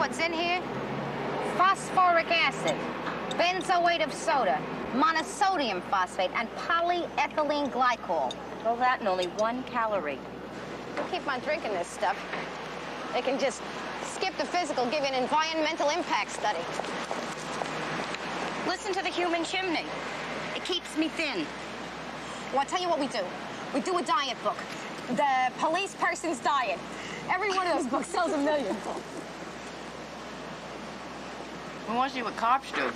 what's in here? Phosphoric acid, benzoate of soda, monosodium phosphate, and polyethylene glycol. All that and only 1 calorie. Keep on drinking this stuff. They can just skip the physical, give you an environmental impact study. Listen to the human chimney. It keeps me thin. Well, I'll tell you what we do. We do a diet book. The police person's diet. Every one of those books sells $1 million. We want to see what cops do.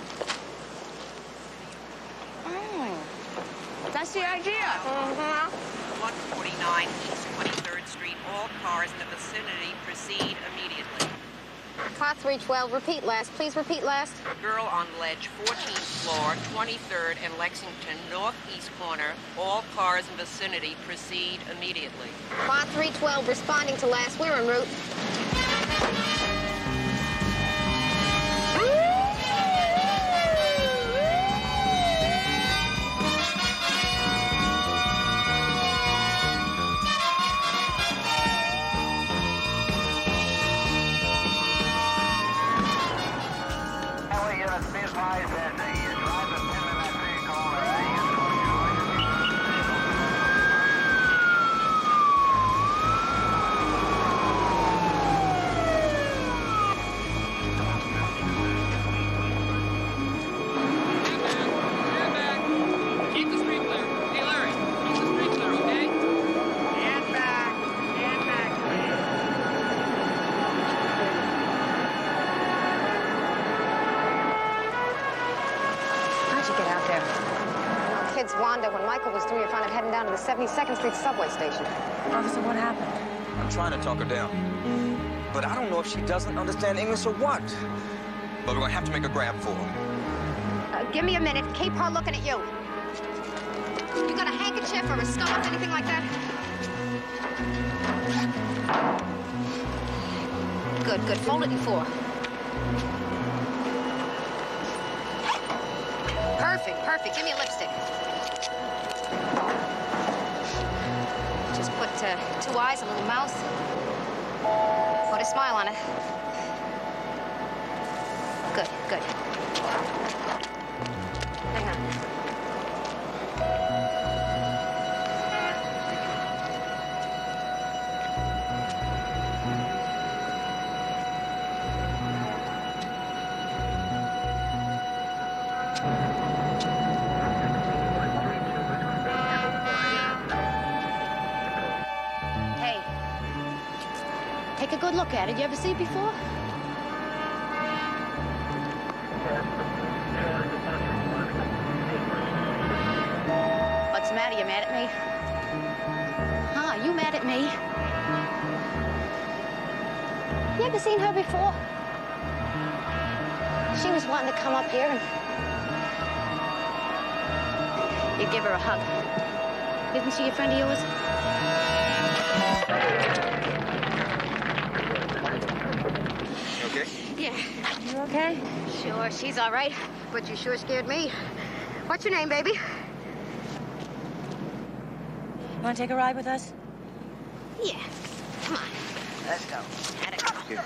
That's the idea. 149 East 23rd Street. All cars in the vicinity proceed immediately. Car 312, repeat last. Please repeat last. Girl on ledge, 14th floor, 23rd and Lexington, northeast corner. All cars in vicinity proceed immediately. Car 312, responding to last. We're en route. When Michael was through, you found him heading down to the 72nd Street subway station. Officer, what happened? I'm trying to talk her down. But I don't know if she doesn't understand English or what. But we're gonna have to make a grab for her. Give me a minute. Keep her looking at you. You got a handkerchief or a scarf, anything like that? Good, good. Fold it in 4. Perfect, perfect. Give me a lipstick. Just put 2 eyes, a little mouth. Put a smile on it. Good, good. Hang on. Take a good look at it. You ever see it before? What's the matter? You mad at me? Huh? You mad at me? You ever seen her before? She was wanting to come up here and you'd give her a hug. Isn't she a friend of yours? Yeah. You okay? Sure, she's all right. But you sure scared me. What's your name, baby? You want to take a ride with us? Yeah. Come on. Let's go. Had it go. Here.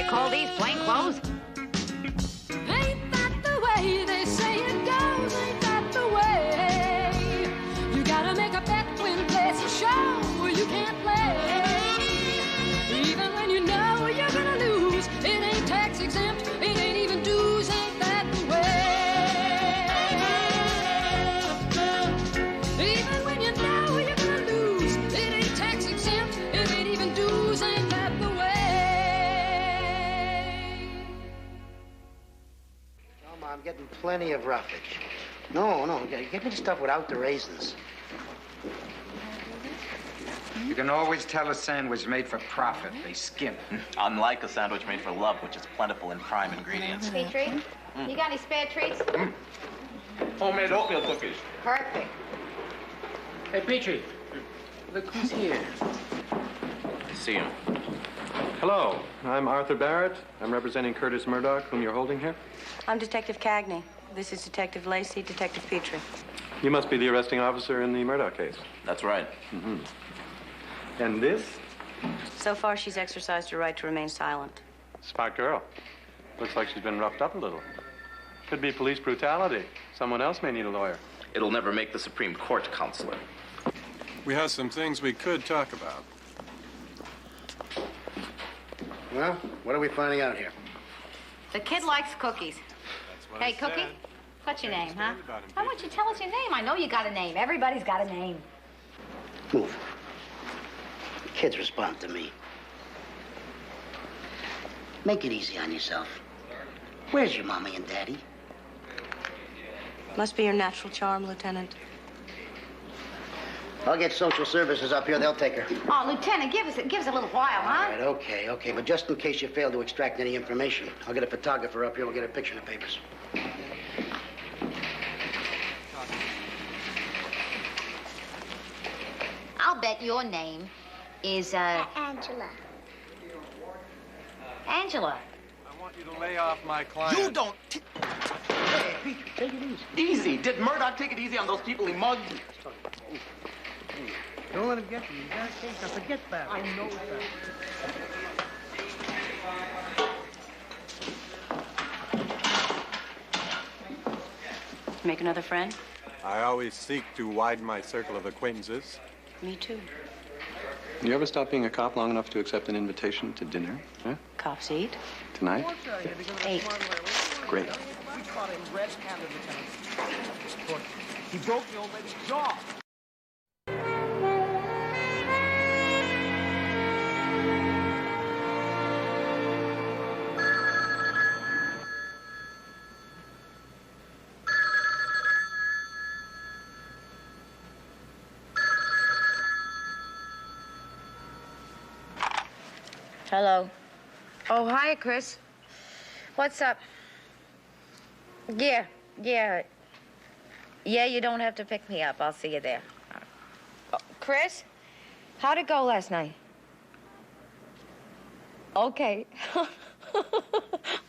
Call these plain clothes? Ain't that the way they say it goes? Ain't that the way? You gotta make a bet when it plays a show. You can't play. Even when you know you're gonna lose, it ain't tax exempt, it ain't even dues. Ain't that the way? Even when you know you're gonna lose, it ain't tax exempt, it ain't even dues. Ain't that the way? plenty of roughage. No, get me the stuff without the raisins. You can always tell a sandwich made for profit. They skimp. Unlike a sandwich made for love, which is plentiful in prime ingredients. Petrie, you got any spare treats? Homemade oatmeal cookies. Perfect. Hey, Petrie, look who's here. See him. Hello, I'm Arthur Barrett. I'm representing Curtis Murdoch, whom you're holding here. I'm Detective Cagney. This is Detective Lacey, Detective Petrie. You must be the arresting officer in the Murdoch case. That's right. Mm-hmm. And this? So far, she's exercised her right to remain silent. Smart girl. Looks like she's been roughed up a little. Could be police brutality. Someone else may need a lawyer. It'll never make the Supreme Court, Counselor. We have some things we could talk about. Well, what are we finding out here? The kid likes cookies. Hey, Cookie, what's your name, huh? Why won't you tell us your name? I know you got a name. Everybody's got a name. Move. The kids respond to me. Make it easy on yourself. Where's your mommy and daddy? Must be your natural charm, Lieutenant. I'll get social services up here. They'll take her. Oh, Lieutenant, give us a little while, huh? All right, okay. But just in case you fail to extract any information, I'll get a photographer up here. We'll get a picture in the papers. I'll bet your name is, Angela. Angela. I want you to lay off my client. You don't... Hey, Pete, take it easy. Easy. Did Murdoch take it easy on those people he mugged? Don't let him get you. You got a case. Now forget that. I know that. Make another friend? I always seek to widen my circle of acquaintances. Me too. You ever stop being a cop long enough to accept an invitation to dinner? Huh? Cops eat. Tonight? 8. Great. We caught him red-handed, Lieutenant. He broke the old lady's jaw. Hello. Oh, hi, Chris. What's up? Yeah. Yeah, you don't have to pick me up. I'll see you there. Oh, Chris, how'd it go last night? Okay.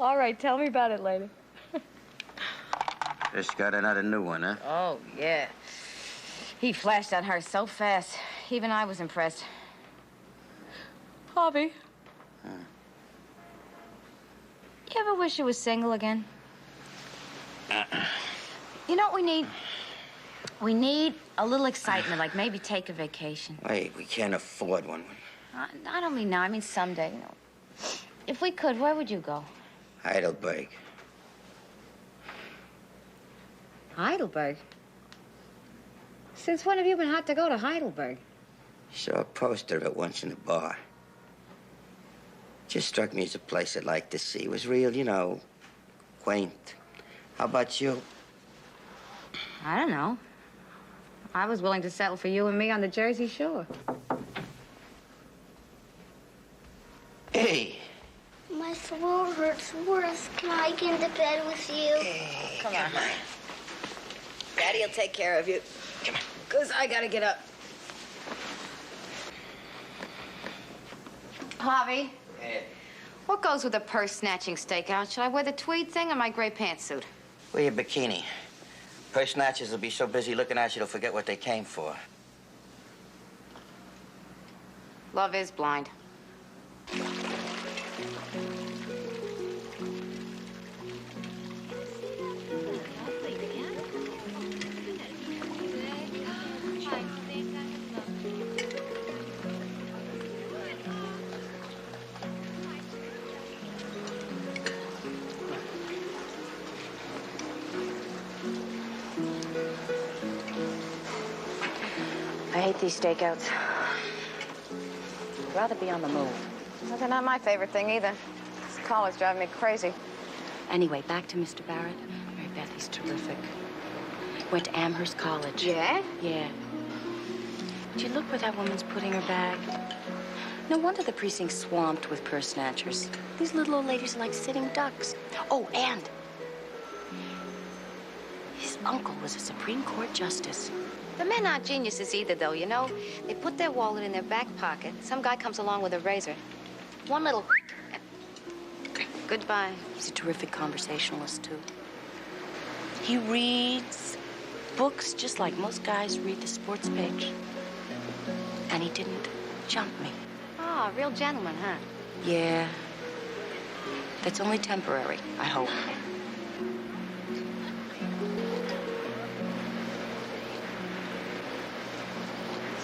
All right, tell me about it later. Just got another new one, huh? Oh, yeah. He flashed on her so fast. Even I was impressed. Bobby. You ever wish you was single again? You know what we need? We need a little excitement, like maybe take a vacation. Wait, we can't afford one. I don't mean now, I mean someday, you know. If we could, where would you go? Heidelberg. Heidelberg? Since when have you been hot to go to Heidelberg? Saw a poster of it once in a bar. Just struck me as a place I'd like to see. It was real, you know, quaint. How about you? I don't know. I was willing to settle for you and me on the Jersey Shore. Hey. My throat hurts worse. Can I get into bed with you? Hey, Come on. Daddy'll take care of you. Come on. 'Cause I gotta get up. Javi, what goes with a purse-snatching stakeout? Should I wear the tweed thing or my gray pantsuit? Wear your bikini. Purse snatchers will be so busy looking at you they'll forget what they came for. Love is blind. I hate these stakeouts. I'd rather be on the move. Well, they're not my favorite thing either. This collar's driving me crazy. Anyway, back to Mr. Barrett. Very Beth, he's terrific. Went to Amherst College. Yeah? Yeah. Did you look where that woman's putting her bag? No wonder the precinct's swamped with purse snatchers. These little old ladies are like sitting ducks. Oh, and his uncle was a Supreme Court justice. The men aren't geniuses either, though, you know. They put their wallet in their back pocket. Some guy comes along with a razor. One little... Goodbye. He's a terrific conversationalist, too. He reads books just like most guys read the sports page. And he didn't jump me. Oh, real gentleman, huh? Yeah. That's only temporary, I hope.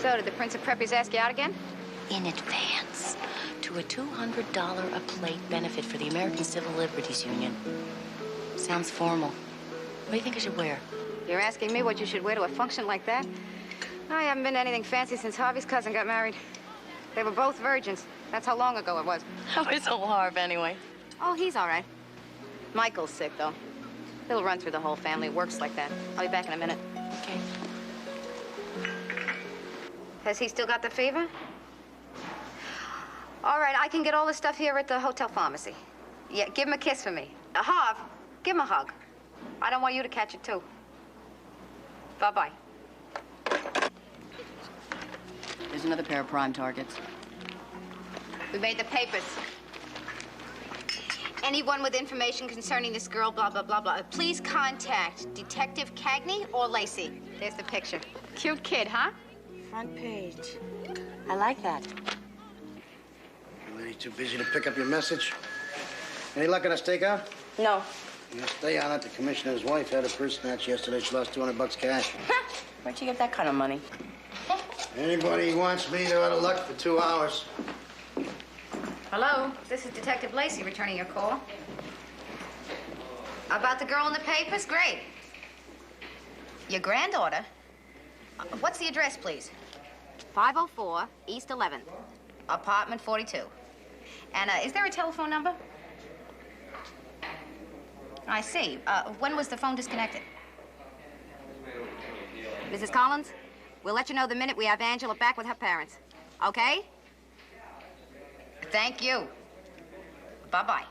So, did the Prince of Preppies ask you out again? In advance to a $200 a plate benefit for the American Civil Liberties Union. Sounds formal. What do you think I should wear? You're asking me what you should wear to a function like that? I haven't been to anything fancy since Harvey's cousin got married. They were both virgins. That's how long ago it was. How is old Harv, anyway? Oh, he's all right. Michael's sick, though. He'll run through the whole family. It works like that. I'll be back in a minute. Okay. Has he still got the fever? All right, I can get all this stuff here at the hotel pharmacy. Yeah, give him a kiss for me. Harv, give him a hug. I don't want you to catch it, too. Bye-bye. There's another pair of prime targets. We made the papers. Anyone with information concerning this girl, blah, blah, blah, blah. Please contact Detective Cagney or Lacey. There's the picture. Cute kid, huh? Front page. I like that. Lady too busy to pick up your message. Any luck on a stakeout? No. Yeah, stay on it. The commissioner's wife had a purse snatch yesterday. She lost $200 cash. Where'd you get that kind of money? Anybody who wants me, they're out of luck for 2 hours. Hello, this is Detective Lacey returning your call. About the girl in the papers? Great. Your granddaughter? What's the address, please? 504 East 11th, apartment 42. And is there a telephone number? I see. When was the phone disconnected? Mrs. Collins, we'll let you know the minute we have Angela back with her parents. Okay? Thank you. Bye-bye.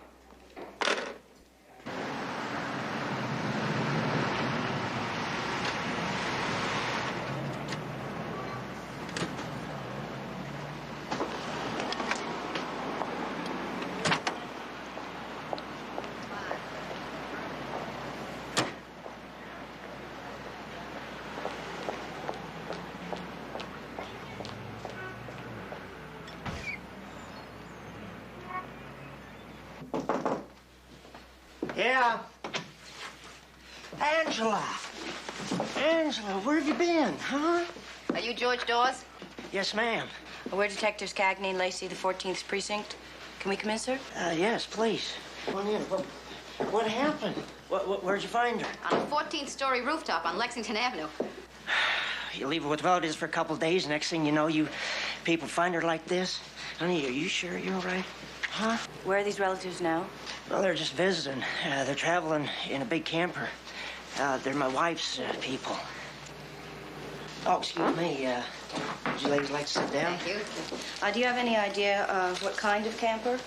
Yeah. Angela. Angela, where have you been, huh? Are you George Dawes? Yes, ma'am. We're Detectives Cagney Lacey, the 14th Precinct. Can we come in, sir? Yes, please. Come on in. What happened? Where'd you find her? On a 14th-story rooftop on Lexington Avenue. You leave her with relatives for a couple of days. Next thing you know, you people find her like this. Honey, are you sure you're all right? Huh? Where are these relatives now? Well, they're just visiting. They're traveling in a big camper. They're my wife's people. Oh, excuse me. Would you ladies like to sit down? Thank you. Do you have any idea what kind of camper?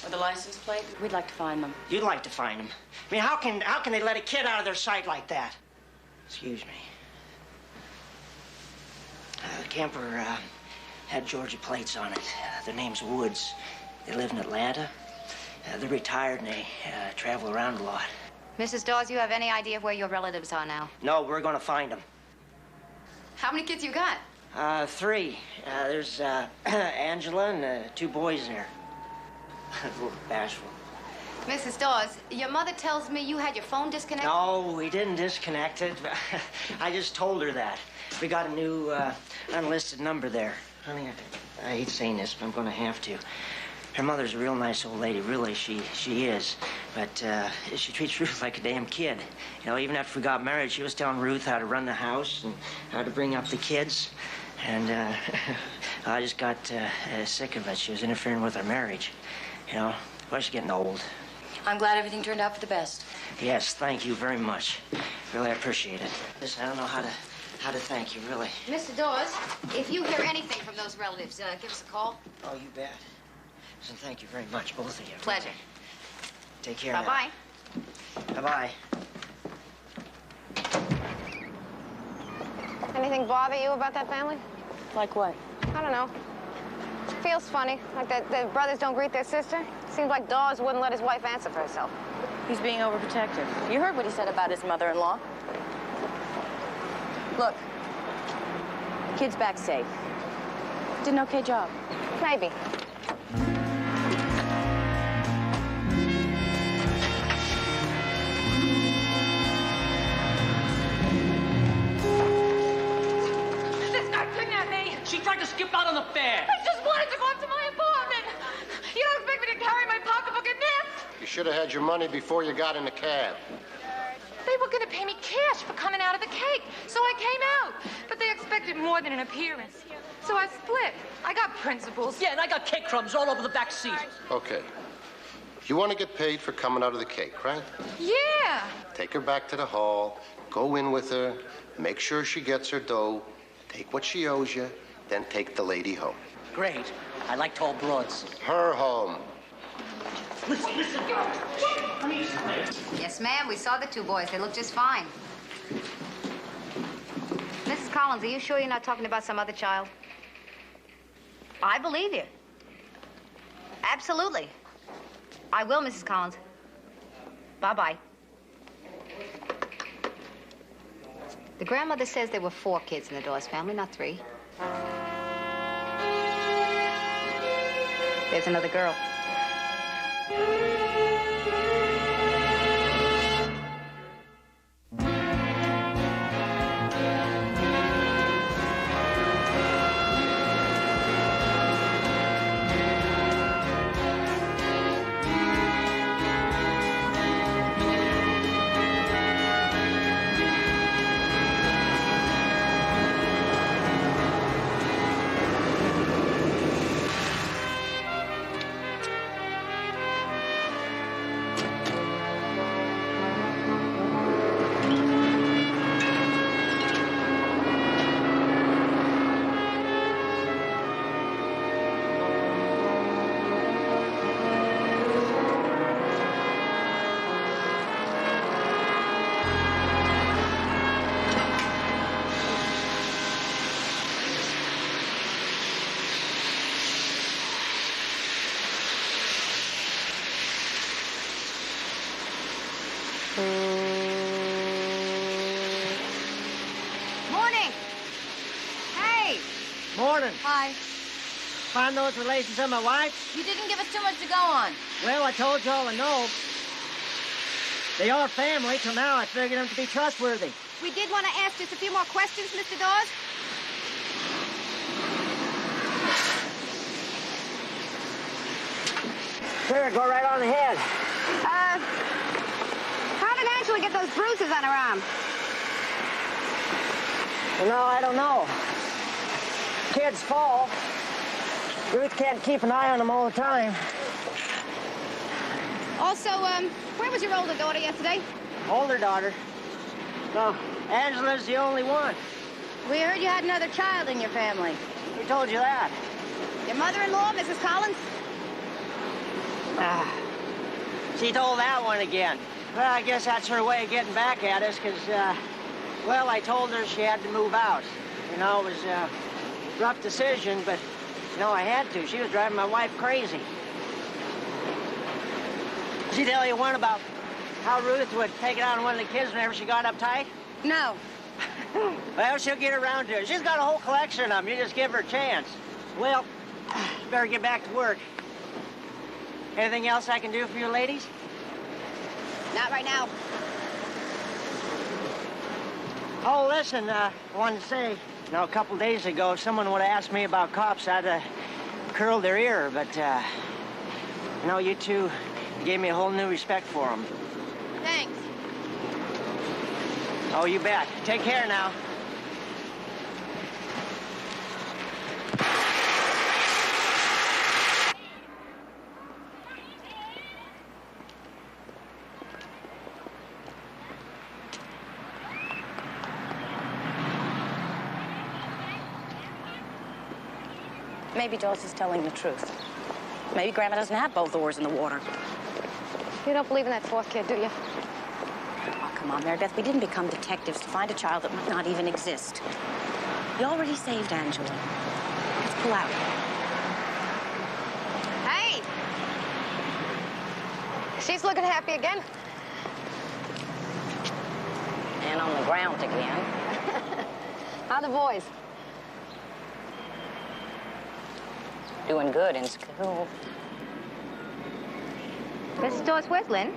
Or the license plate? We'd like to find them. You'd like to find them. I mean, how can they let a kid out of their sight like that? Excuse me. The camper had Georgia plates on it. Their name's Woods. They live in Atlanta. They're retired and they travel around a lot. Mrs. Dawes, you have any idea where your relatives are now? No, we're going to find them. How many kids you got? 3. There's Angela and 2 boys there. A little bashful. Mrs. Dawes, your mother tells me you had your phone disconnected? No, we didn't disconnect it. I just told her that. We got a new unlisted number there. Honey, I hate saying this, but I'm going to have to. Her mother's a real nice old lady, really, she is. But she treats Ruth like a damn kid. You know, even after we got married, she was telling Ruth how to run the house and how to bring up the kids. And I just got sick of it. She was interfering with our marriage. You know, well, she's getting old. I'm glad everything turned out for the best. Yes, thank you very much. Really appreciate it. Listen, I don't know how to thank you, really. Mr. Dawes, if you hear anything from those relatives, give us a call. Oh, you bet. Listen, thank you very much, both of you. Pleasure. Take care. Bye-bye. Bye-bye. Anything bother you about that family? Like what? I don't know. Feels funny, like the brothers don't greet their sister. Seems like Dawes wouldn't let his wife answer for herself. He's being overprotective. You heard what he said about his mother-in-law. Look, kid's back safe. Did an okay job. Maybe. This guy kidnapped me. She tried to skip out on the fare. I just wanted to go up to my apartment. You don't expect me to carry my pocketbook in this? You should have had your money before you got in the cab. They were going to pay me cash for coming out of the cake, so I came out. But they expected more than an appearance. So I split. I got principles. Yeah, and I got cake crumbs all over the back seat. Okay. You want to get paid for coming out of the cake, right? Yeah. Take her back to the hall, go in with her, make sure she gets her dough, take what she owes you, then take the lady home. Great. I like tall broads. Her home. Listen. Yes, ma'am. We saw the two boys. They look just fine. Mrs. Collins, are you sure you're not talking about some other child? I believe you. Absolutely. I will, Mrs. Collins. Bye-bye. The grandmother says there were 4 kids in the Dawes family, not 3. There's another girl. Morning. Hey. Morning. Hi. Find those relations of my wife? You didn't give us too much to go on. Well, I told you all I know. They are family. Till now, I figured them to be trustworthy. We did want to ask just a few more questions, Mr. Dawes. Sure, go right on ahead. How did Angela get those bruises on her arm? Well, I don't know. Kids fall. Ruth can't keep an eye on them all the time. Also, where was your older daughter yesterday? Older daughter? No, Angela's the only one. We heard you had another child in your family. Who told you that? Your mother-in-law, Mrs. Collins? She told that one again. Well, I guess that's her way of getting back at us, because, well, I told her she had to move out. You know, it was a rough decision, but, you know, I had to. She was driving my wife crazy. Did she tell you one about how Ruth would take it out on one of the kids whenever she got uptight? No. Well, she'll get around to it. She's got a whole collection of them. You just give her a chance. Well, better get back to work. Anything else I can do for you ladies? Not right now. Oh, listen, I wanted to say, you know, a couple days ago, if someone would have asked me about cops, I'd have curled their ear, but, you know, you two gave me a whole new respect for them. Thanks. Oh, you bet. Take care now. Maybe Dawes is telling the truth. Maybe Grandma doesn't have both oars in the water. You don't believe in that fourth kid, do you? Oh, come on, Mary Beth. We didn't become detectives to find a child that might not even exist. You already saved Angela. Let's pull out. Hey! She's looking happy again. And on the ground again. How the boys? Doing good in school. Mrs. Dawes, where's Lynn?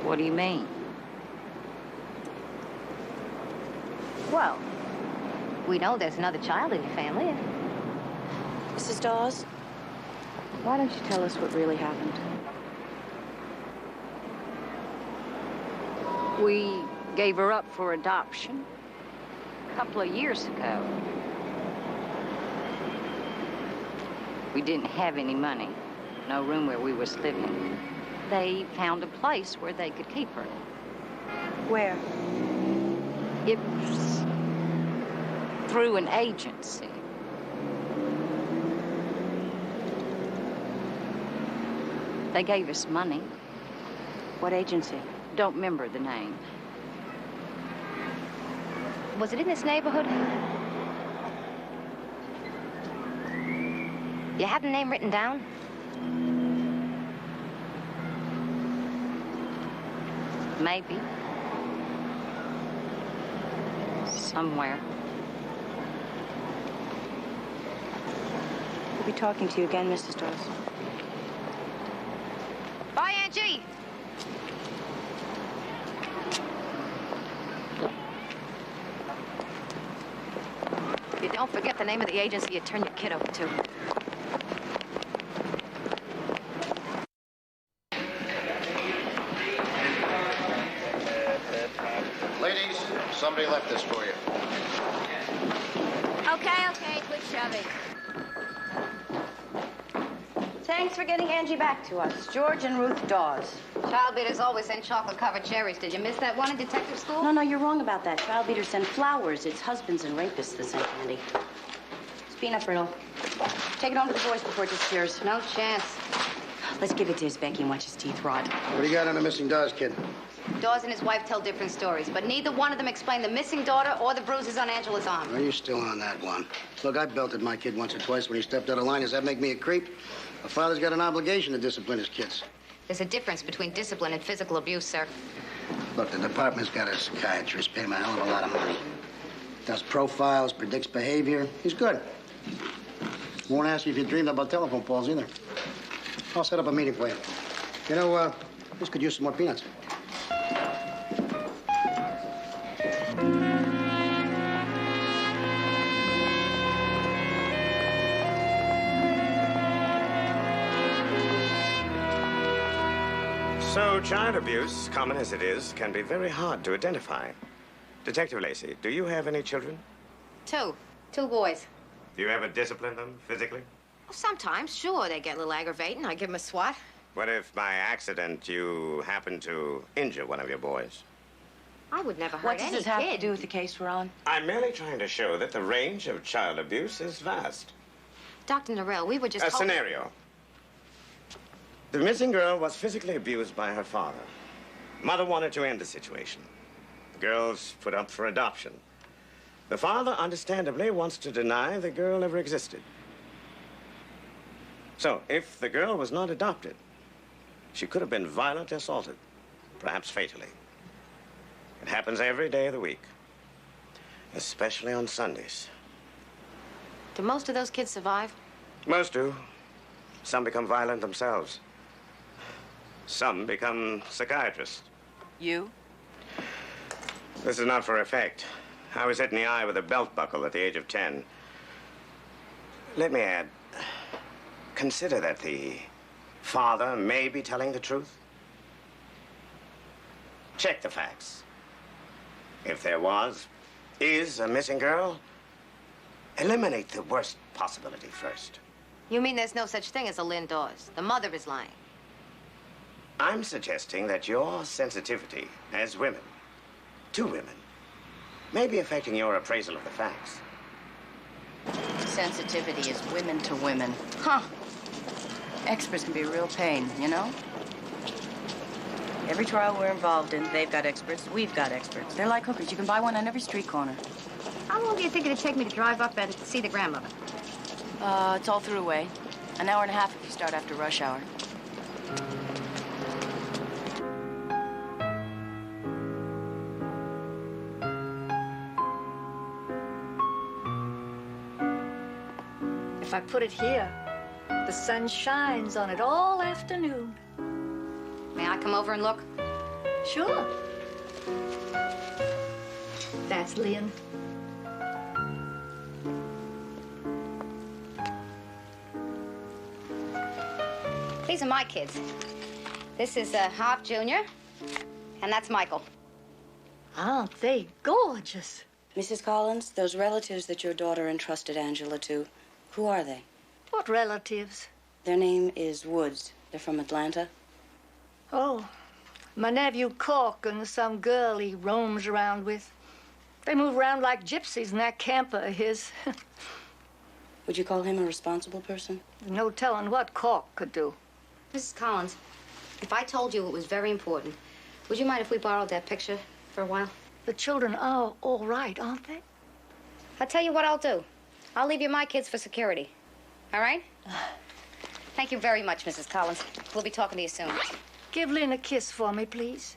What do you mean? Well, we know there's another child in your family. Mrs. Dawes, why don't you tell us what really happened? We gave her up for adoption a couple of years ago. We didn't have any money, no room where we was living. They found a place where they could keep her. Where? It was through an agency. They gave us money. What agency? Don't remember the name. Was it in this neighborhood? You have the name written down? Maybe. Somewhere. We'll be talking to you again, Mrs. Dawes. Bye, Angie. You don't forget the name of the agency you turn your kid over to. Ladies, somebody left this for you. Okay, quit shoving. Thanks for getting Angie back to us. George and Ruth Dawes. Child beaters always send chocolate-covered cherries. Did you miss that one in detective school? No, you're wrong about that. Child beaters send flowers. It's husbands and rapists that send candy. It's peanut brittle. Take it home to the boys before it disappears. No chance. Let's give it to his Becky and watch his teeth rot. What do you got on the missing Dawes kid? Dawes and his wife tell different stories, but neither one of them explain the missing daughter or the bruises on Angela's arm. Are you still on that one? Look, I belted my kid once or twice when he stepped out of line. Does that make me a creep? A father's got an obligation to discipline his kids. There's a difference between discipline and physical abuse, sir. Look, the department's got a psychiatrist, pay him a hell of a lot of money. Does profiles, predicts behavior. He's good. Won't ask you if you dreamed about telephone poles either. I'll set up a meeting for you. You know, this could use some more peanuts. So, child abuse, common as it is, can be very hard to identify. Detective Lacey, do you have any children? Two boys. Do you ever discipline them physically? Well, sometimes, sure, they get a little aggravating. I give them a swat. What if by accident you happen to injure one of your boys? I would never hurt What does any this have kid. to do with the case we're on? I'm merely trying to show that the range of child abuse is vast. Dr. Norell, we were just A hoping- scenario. The missing girl was physically abused by her father. Mother wanted to end the situation. The girl's put up for adoption. The father, understandably, wants to deny the girl ever existed. So, if the girl was not adopted, she could have been violently assaulted, perhaps fatally. It happens every day of the week, especially on Sundays. Do most of those kids survive? Most do. Some become violent themselves. Some become psychiatrists. You? This is not for effect. I was hit in the eye with a belt buckle at the age of 10. Let me add, consider that the father may be telling the truth. Check the facts. If there is a missing girl, eliminate the worst possibility first. You mean there's no such thing as a Lynn Dawes? The mother is lying. I'm suggesting that your sensitivity as women, to women, may be affecting your appraisal of the facts. sensitivity is women to women. Huh. Experts can be a real pain, you know? Every trial we're involved in, they've got experts, we've got experts. They're like hookers. You can buy one on every street corner. How long do you think it'd take me to drive up and see the grandmother? It's all through away. An hour and a half if you start after rush hour. If I put it here, the sun shines on it all afternoon. May I come over and look? Sure. That's Lynn. These are my kids. This is Harp Jr., and that's Michael. Aren't they gorgeous? Mrs. Collins, those relatives that your daughter entrusted Angela to, who are they? What relatives? Their name is Woods. They're from Atlanta. Oh, my nephew Cork and some girl he roams around with. They move around like gypsies in that camper of his. Would you call him a responsible person? There's no telling what Cork could do. Mrs. Collins, if I told you it was very important, would you mind if we borrowed that picture for a while? The children are all right, aren't they? I'll tell you what I'll do. I'll leave you my kids for security. All right? Thank you very much, Mrs. Collins. We'll be talking to you soon. Give Lynn a kiss for me, please.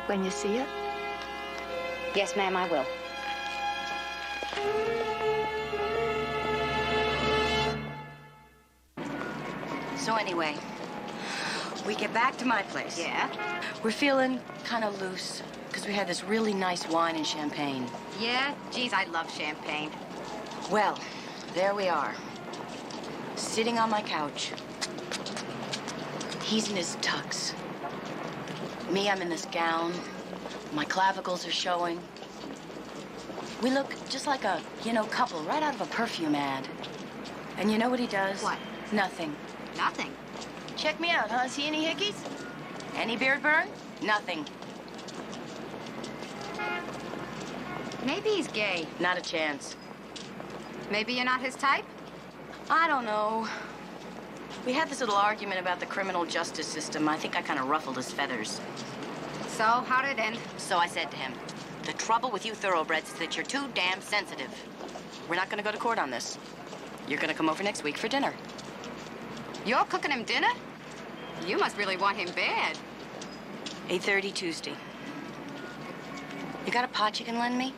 When you see her. Yes, ma'am, I will. So anyway, we get back to my place. Yeah? We're feeling kind of loose because we had this really nice wine and champagne. Yeah? Geez, I love champagne. Well, there we are. Sitting on my couch. He's in his tux. Me, I'm in this gown. My clavicles are showing. We look just like a, couple right out of a perfume ad. And you know what he does? What? Nothing. Nothing? Check me out, huh? See any hickeys? Any beard burn? Nothing. Maybe he's gay. Not a chance. Maybe you're not his type? I don't know. We had this little argument about the criminal justice system. I think I kind of ruffled his feathers. So, how did it end? So I said to him, the trouble with you thoroughbreds is that you're too damn sensitive. We're not going to go to court on this. You're going to come over next week for dinner. You're cooking him dinner? You must really want him bad. 8:30 Tuesday. You got a pot you can lend me?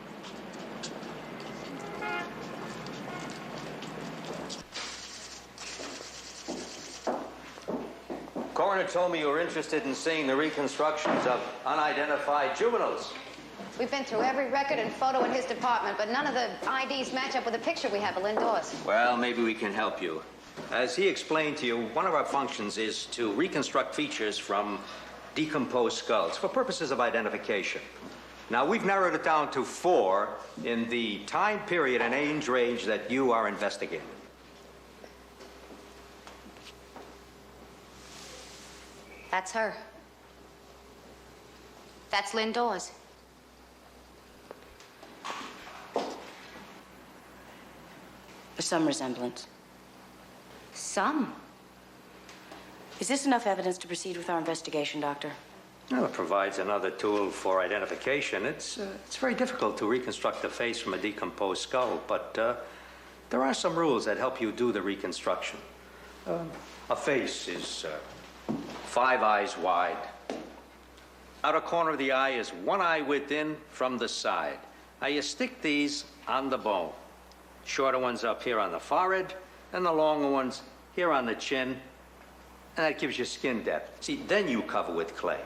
Coroner told me you were interested in seeing the reconstructions of unidentified juveniles. We've been through every record and photo in his department, but none of the IDs match up with the picture we have of Lynn Dawes. Well, maybe we can help you. As he explained to you, one of our functions is to reconstruct features from decomposed skulls for purposes of identification. Now, we've narrowed it down to 4 in the time period and age range that you are investigating. That's her. That's Lynn Dawes. There's some resemblance. Some? Is this enough evidence to proceed with our investigation, Doctor? Well, it provides another tool for identification. It's very difficult to reconstruct a face from a decomposed skull, but there are some rules that help you do the reconstruction. A face is 5 eyes wide. Outer corner of the eye is 1 eye width in from the side. Now you stick these on the bone. Shorter ones up here on the forehead, and the longer ones here on the chin, and that gives you skin depth. See, then you cover with clay.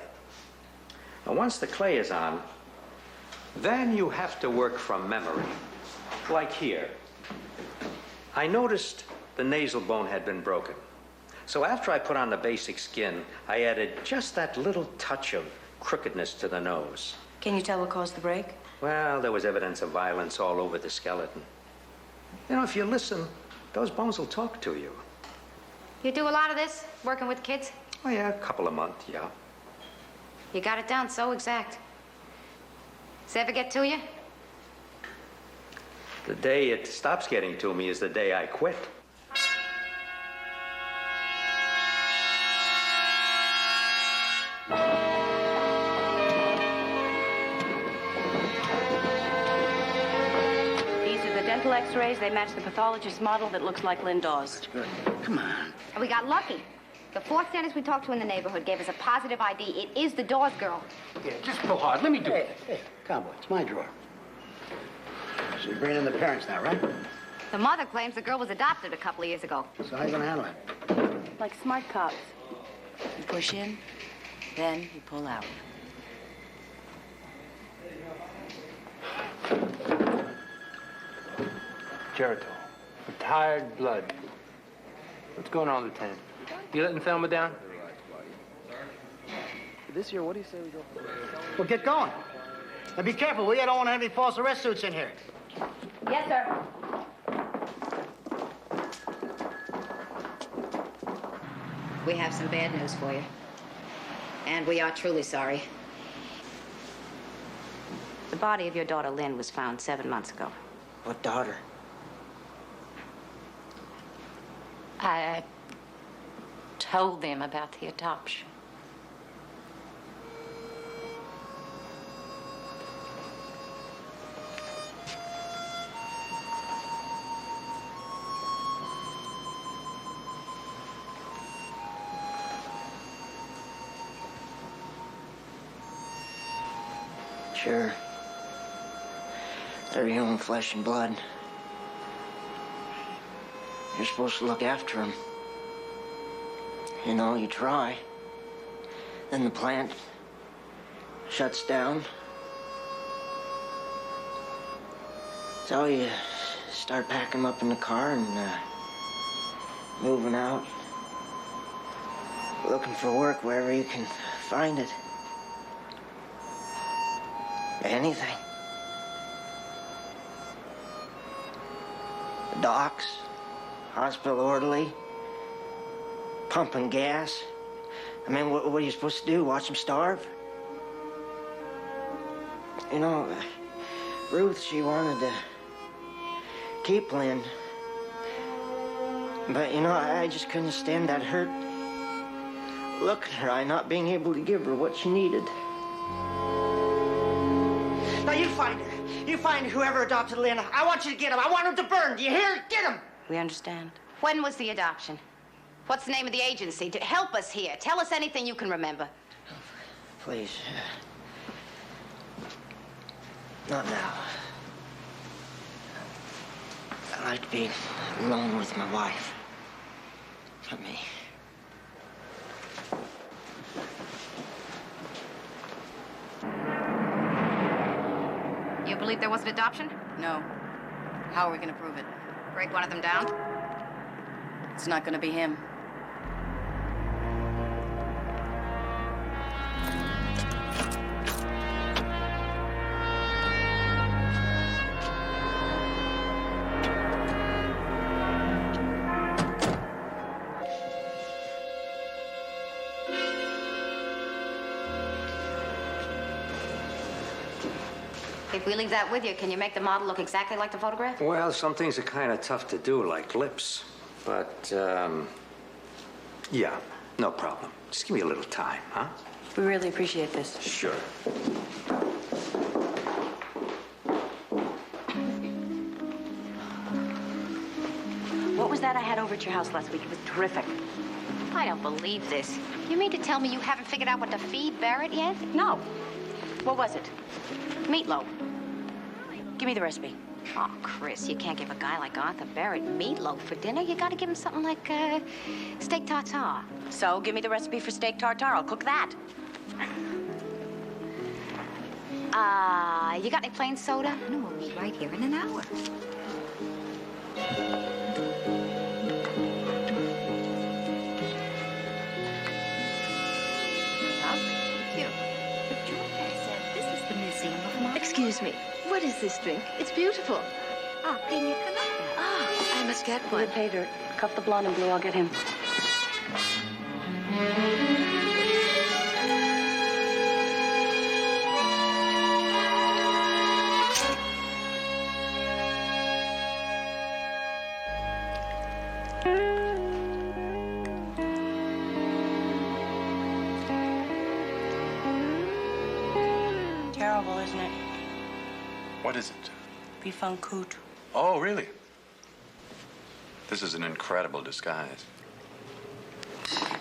Now, once the clay is on, then you have to work from memory. Like here. I noticed the nasal bone had been broken. So after I put on the basic skin, I added just that little touch of crookedness to the nose. Can you tell what caused the break? Well, there was evidence of violence all over the skeleton. You know, if you listen, those bones will talk to you. You do a lot of this, working with kids? Oh, yeah, a couple a month, yeah. You got it down so exact. Does it ever get to you? The day it stops getting to me is the day I quit. Dental x-rays, they match the pathologist's model that looks like Lynn Dawes. Good. Come on. We got lucky. The fourth dentist we talked to in the neighborhood gave us a positive ID. It is the Dawes girl. Yeah, just pull hard. Let me do it. Hey, cowboy, it's my drawer. So you're bringing in the parents now, right? The mother claims the girl was adopted a couple of years ago. So how you gonna handle it? Like smart cops. You push in, then you pull out. Geritol. Retired blood. What's going on, Lieutenant? You letting Thelma down? This year, what do you say we go? Well, get going. Now, be careful, will you? I don't want to have any false arrest suits in here. Yes, sir. We have some bad news for you. And we are truly sorry. The body of your daughter, Lynn, was found 7 months ago. What daughter? I told them about the adoption. Sure. They're your own flesh and blood. You're supposed to look after them. You know, you try. Then the plant shuts down. So you start packing them up in the car and moving out. Looking for work wherever you can find it. Anything. The docks. Hospital orderly, pumping gas. I mean, what are you supposed to do? Watch them starve? You know, Ruth, she wanted to keep Lynn. But, you know, I just couldn't stand that hurt. Look at her, I not being able to give her what she needed. Now, you find her. You find whoever adopted Lynn. I want you to get him. I want him to burn. Do you hear? Get him. We understand. When was the adoption? What's the name of the agency? To help us here. Tell us anything you can remember. Please. Not now. I'd like to be alone with my wife. Not me. You believe there was an adoption? No. How are we going to prove it? Break one of them down? It's not going to be him. If we leave that with you, can you make the model look exactly like the photograph? Well, some things are kind of tough to do, like lips. But, yeah, no problem. Just give me a little time, huh? We really appreciate this. Sure. What was that I had over at your house last week? It was terrific. I don't believe this. You mean to tell me you haven't figured out what to feed Barrett yet? No. What was it? Meatloaf. Give me the recipe. Oh, Chris, you can't give a guy like Arthur Barrett meatloaf for dinner. You gotta give him something like, steak tartare. So, give me the recipe for steak tartare. I'll cook that. You got any plain soda? No, we'll be right here in an hour. Excuse me. What is this drink? It's beautiful. Ah, pina colada. Ah, I must get one. Pay dirt. Cuff the blonde and blue. I'll get him. isn't it? What is it? Bifang Coot. Oh, really? This is an incredible disguise.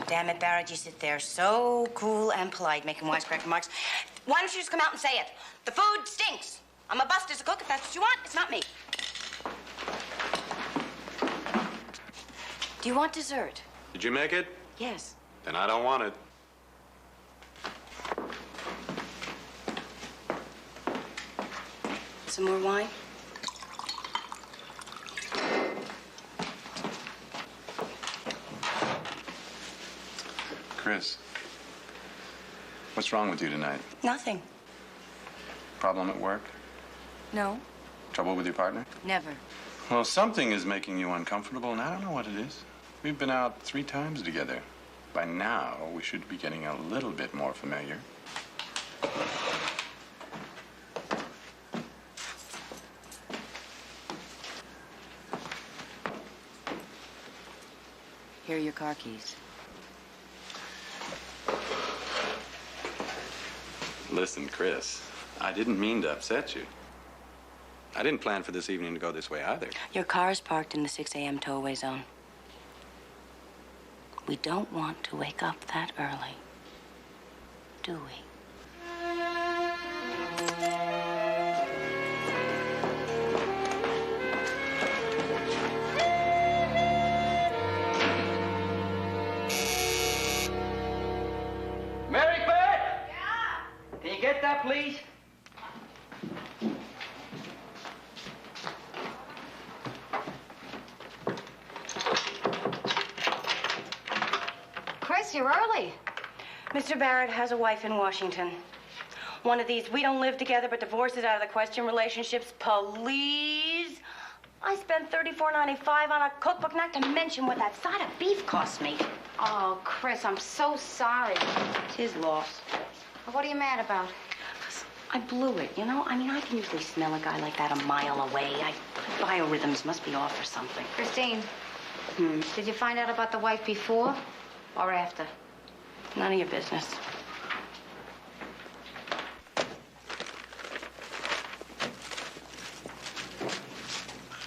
Damn it, Barrett, you sit there so cool and polite, making wisecrack remarks. Why don't you just come out and say it? The food stinks. I'm a bust as a cook. If that's what you want, it's not me. Do you want dessert? Did you make it? Yes. Then I don't want it. Some more wine? Chris, what's wrong with you tonight? Nothing. Problem at work? No. Trouble with your partner? Never. Well, something is making you uncomfortable, and I don't know what it is. We've been out 3 times together. By now, we should be getting a little bit more familiar. Here are your car keys. Listen, Chris, I didn't mean to upset you. I didn't plan for this evening to go this way either. Your car is parked in the 6 a.m. tow-away zone. We don't want to wake up that early, do we? Mary Beth? Yeah? Can you get that, please? Chris, you're early. Mr. Barrett has a wife in Washington. One of these we don't live together but divorce is out of the question relationships. Please. I spent $34.95 on a cookbook, not to mention what that side of beef cost me. Oh, Chris, I'm so sorry. It's his loss. What are you mad about? I blew it, you know? I mean, I can usually smell a guy like that a mile away. Biorhythms must be off or something. Christine, did you find out about the wife before or after? None of your business.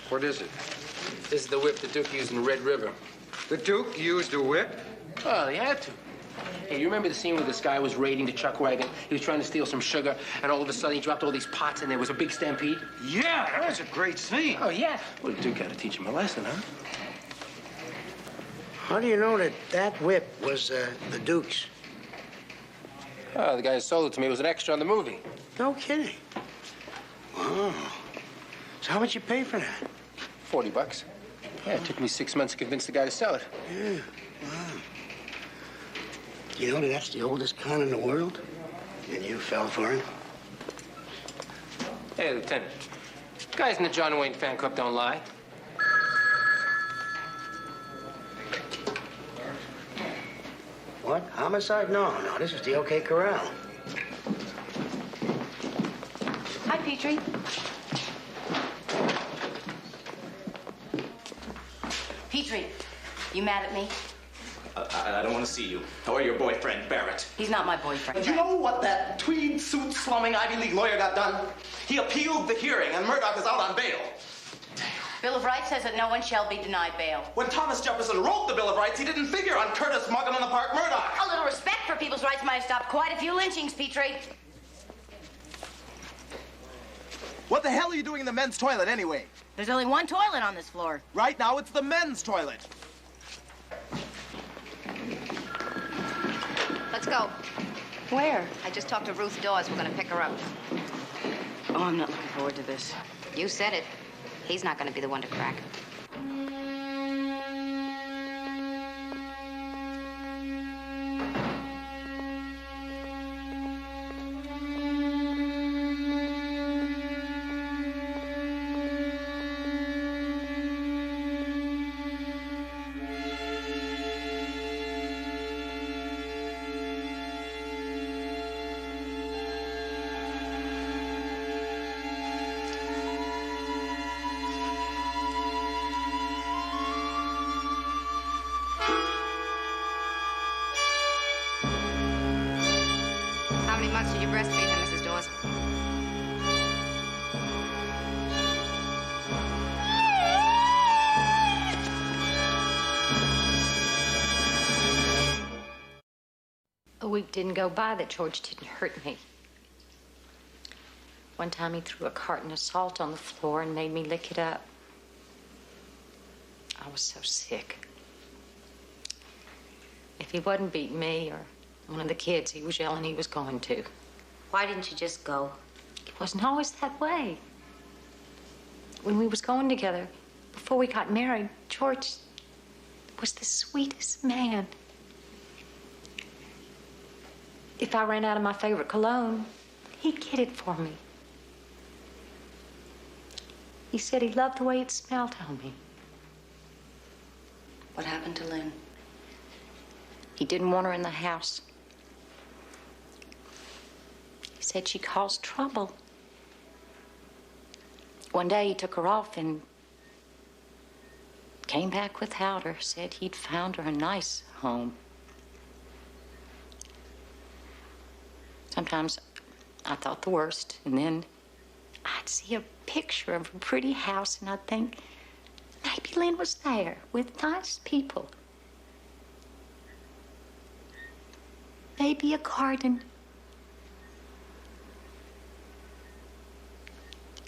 What is it? This is the whip the Duke used in Red River. The Duke used a whip? Well, he had to. Hey, you remember the scene where this guy was raiding the chuck wagon? He was trying to steal some sugar, and all of a sudden he dropped all these pots, and there was a big stampede? Yeah, that was a great scene. Oh, yeah. Well, the Duke had to teach him a lesson, huh? How do you know that that whip was the Duke's? Oh, the guy who sold it to me was an extra on the movie. No kidding. Wow. So how much you pay for that? $40. Yeah, it took me 6 months to convince the guy to sell it. Yeah, wow. You know that's the oldest con in the world? And you fell for it? Hey, Lieutenant. Guys in the John Wayne fan club don't lie. What? Homicide? No, this is the OK Corral. Hi, Petrie. Petrie, you mad at me? I don't want to see you. Or your boyfriend, Barrett. He's not my boyfriend. Do you know what that tweed suit slumming Ivy League lawyer got done? He appealed the hearing, and Murdoch is out on bail. Bill of Rights says that no one shall be denied bail. When Thomas Jefferson wrote the Bill of Rights, he didn't figure on Curtis, Muggin, and the Park Murdoch. A little respect for people's rights might have stopped quite a few lynchings, Petrie. What the hell are you doing in the men's toilet anyway? There's only one toilet on this floor. Right now, it's the men's toilet. Let's go. Where? I just talked to Ruth Dawes. We're going to pick her up. Oh, I'm not looking forward to this. You said it. He's not going to be the one to crack. week didn't go by that George didn't hurt me. One time he threw a carton of salt on the floor and made me lick it up. I was so sick. If he wasn't beating me or one of the kids he was yelling he was going to. Why didn't you just go? It wasn't always that way. When we was going together, before we got married, George was the sweetest man. If I ran out of my favorite cologne, he'd get it for me. He said he loved the way it smelled on me. What happened to Lynn? He didn't want her in the house. He said she caused trouble. One day he took her off and came back without her, said he'd found her a nice home. Sometimes I thought the worst, and then I'd see a picture of a pretty house, and I'd think, maybe Lynn was there with nice people. Maybe a garden.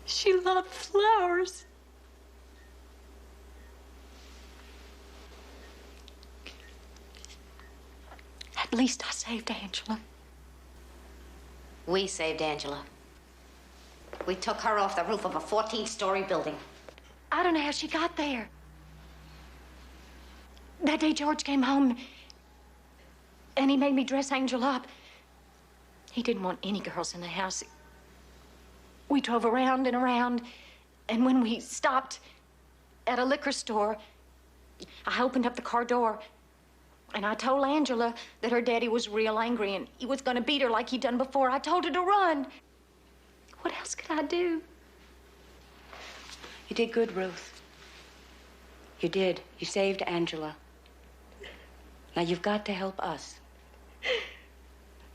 She loved flowers. At least I saved Angela. We saved Angela. We took her off the roof of a 14-story building. I don't know how she got there. That day George came home and he made me dress Angel up. He didn't want any girls in the house. We drove around and around, and when we stopped at a liquor store, I opened up the car door, and I told Angela that her daddy was real angry and he was gonna beat her like he'd done before. I told her to run. What else could I do? You did good, Ruth. You did. You saved Angela. Now you've got to help us.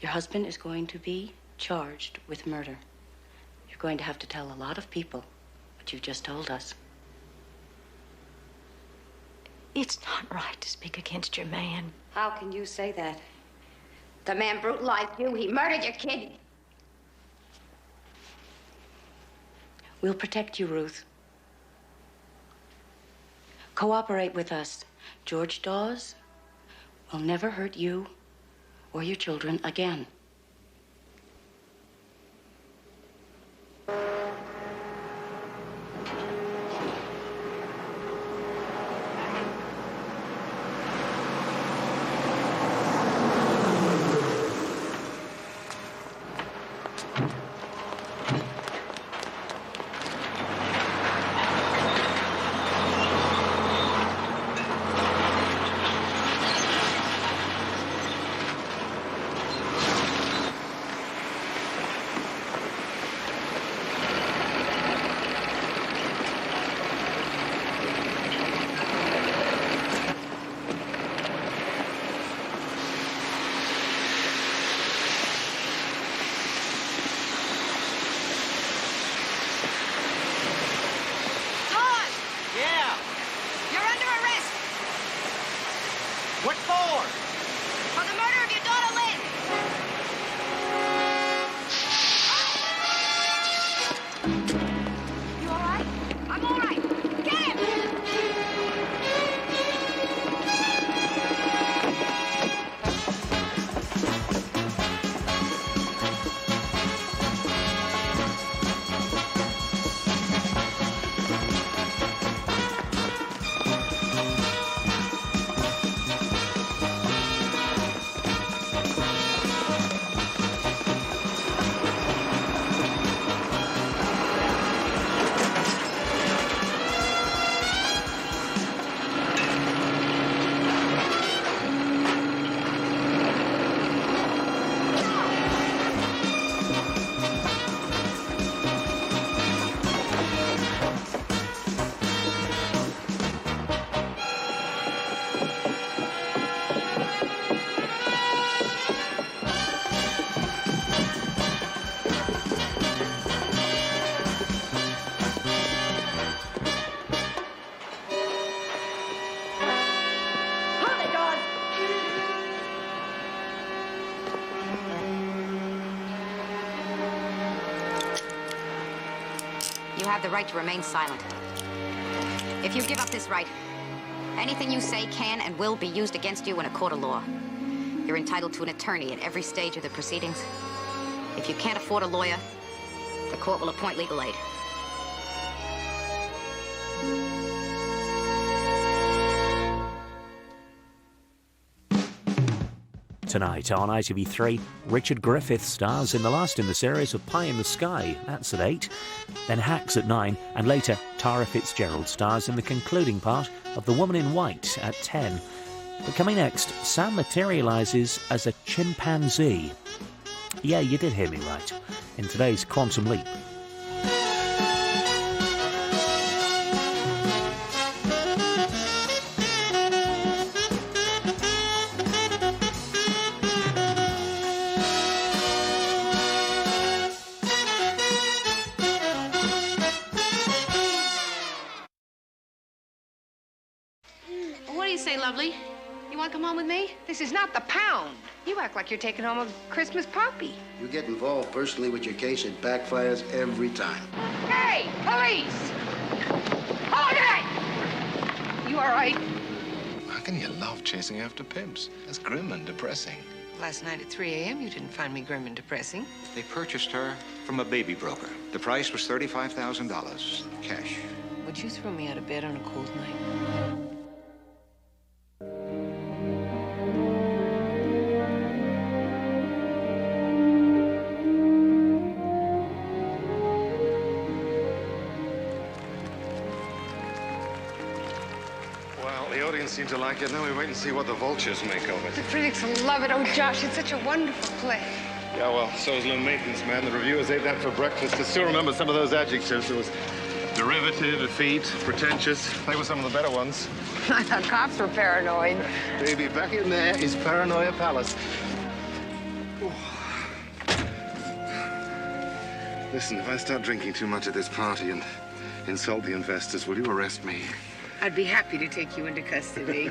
Your husband is going to be charged with murder. You're going to have to tell a lot of people what you've just told us. It's not right to speak against your man. How can you say that? The man brutalized you. He murdered your kid. We'll protect you, Ruth. Cooperate with us. George Dawes will never hurt you or your children again. have the right to remain silent. If you give up this right, anything you say can and will be used against you in a court of law. You're entitled to an attorney at every stage of the proceedings. If you can't afford a lawyer, the court will appoint legal aid. Tonight on ITV3, Richard Griffith stars in the last in the series of Pie in the Sky. That's at 8. Then Hacks at 9, and later Tara Fitzgerald stars in the concluding part of The Woman in White at 10. But coming next, Sam materialises as a chimpanzee. Yeah, you did hear me right. In today's Quantum Leap. What do you say, lovely? You want to come home with me? This is not the pound. You act like you're taking home a Christmas puppy. You get involved personally with your case, it backfires every time. Hey, police! Hold it! You all right? How can you love chasing after pimps? That's grim and depressing. Last night at 3 a.m., you didn't find me grim and depressing. They purchased her from a baby broker. The price was $35,000, cash. Would you throw me out of bed on a cold night? Well, the audience seem to like it. Now we wait and see what the vultures make of it. The critics will love it. Oh, Josh, it's such a wonderful play. Yeah, well, so's low maintenance, man. The reviewers ate that for breakfast. I still remember some of those adjectives. There was derivative, effete, pretentious. They were some of the better ones. I thought cops were paranoid. Baby, back in there is Paranoia Palace. Listen, if I start drinking too much at this party and insult the investors, will you arrest me? I'd be happy to take you into custody.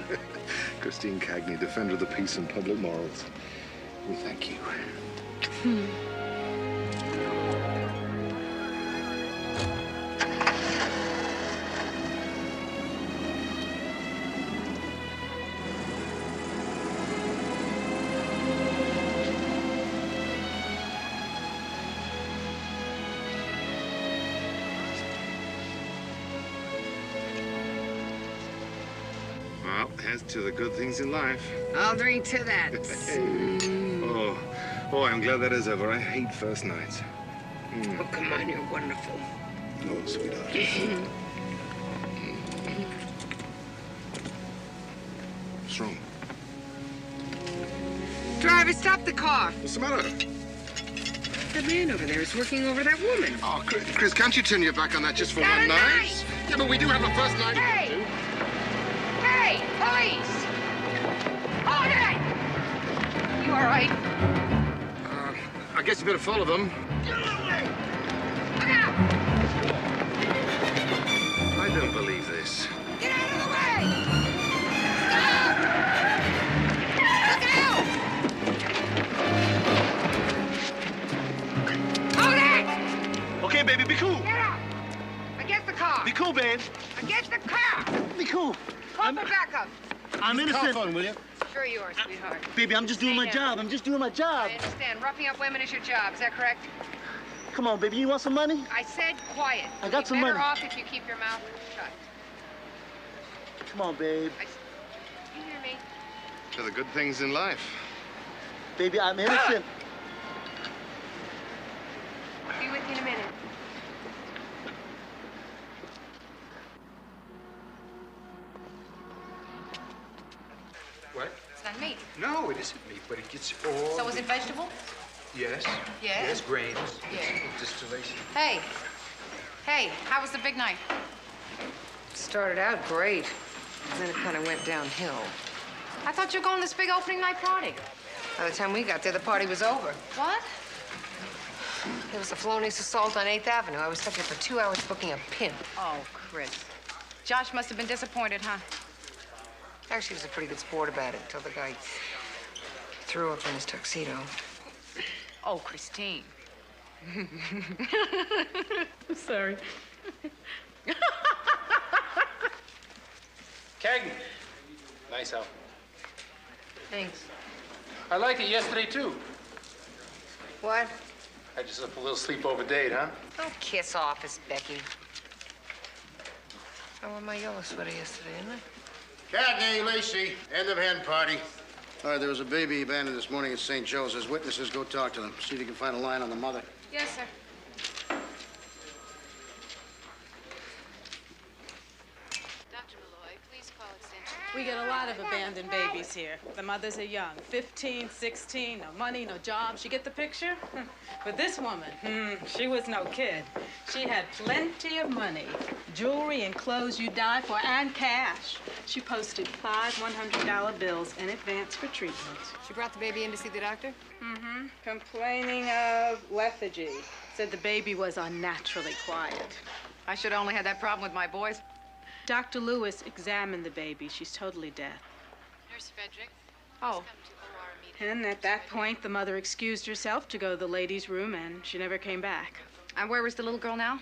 Christine Cagney, defender of the peace and public morals. We thank you. Well, here's to the good things in life. I'll drink to that. Oh, I'm glad that is over. I hate first nights. Oh, come on, you're wonderful. Oh, sweetheart. What's wrong? Driver, stop the car. What's the matter? The man over there is working over that woman. Oh, Chris, can't you turn your back on that just for one night? Yeah, but we do have a first night. Hey! Hey, police! Hold it! You all right? I guess you better follow them. Look out! I don't believe this. Get out of the way! Stop! Look out! Hold it! Okay, baby, be cool. Get out! Against the car. Be cool, babe. Against the car. Be cool. Call for backup. I'm innocent. Call phone, will you? Sure you are, sweetheart. Baby, I'm just doing my job. I'm just doing my job. I understand. Roughing up women is your job. Is that correct? Come on, baby. You want some money? I said quiet. I got some better money. off if you keep your mouth shut. Come on, babe. You hear me? To the good things in life. Baby, I'm innocent. I'll be with you in a minute. What? It's not meat. No, it isn't meat, but it gets all... So is it vegetable? Yes. Yeah? Yes, grains. Yeah. Distillation. Hey. Hey, how was the big night? Started out great. And then it kind of went downhill. I thought you were going to this big opening night party. By the time we got there, the party was over. What? There was a felonious assault on 8th Avenue. I was stuck there for 2 hours booking a pimp. Oh, Chris. Josh must have been disappointed, huh? Actually, he was a pretty good sport about it until the guy threw up in his tuxedo. Oh, Christine. Sorry. Cagney. Nice outfit. Thanks. I liked it yesterday, too. What? Had yourself a little sleepover date, huh? Don't kiss off, it's Becky. I wore my yellow sweater yesterday, didn't I? Cagney Lacey, end of hen party. All right, there was a baby abandoned this morning at St. Joe's. As witnesses, go talk to them. See if you can find a line on the mother. Yes, sir. We get a lot of abandoned babies here. The mothers are young, 15, 16, no money, no jobs. You get the picture? But this woman, she was no kid. She had plenty of money, jewelry and clothes you die for, and cash. She posted 5 $100 bills in advance for treatment. She brought the baby in to see the doctor? Mm-hmm. Complaining of lethargy. Said the baby was unnaturally quiet. I should only have that problem with my boys. Dr. Lewis examined the baby. She's totally deaf. Nurse Frederick. Oh. And at that point, the mother excused herself to go to the ladies' room, and she never came back. And where is the little girl now?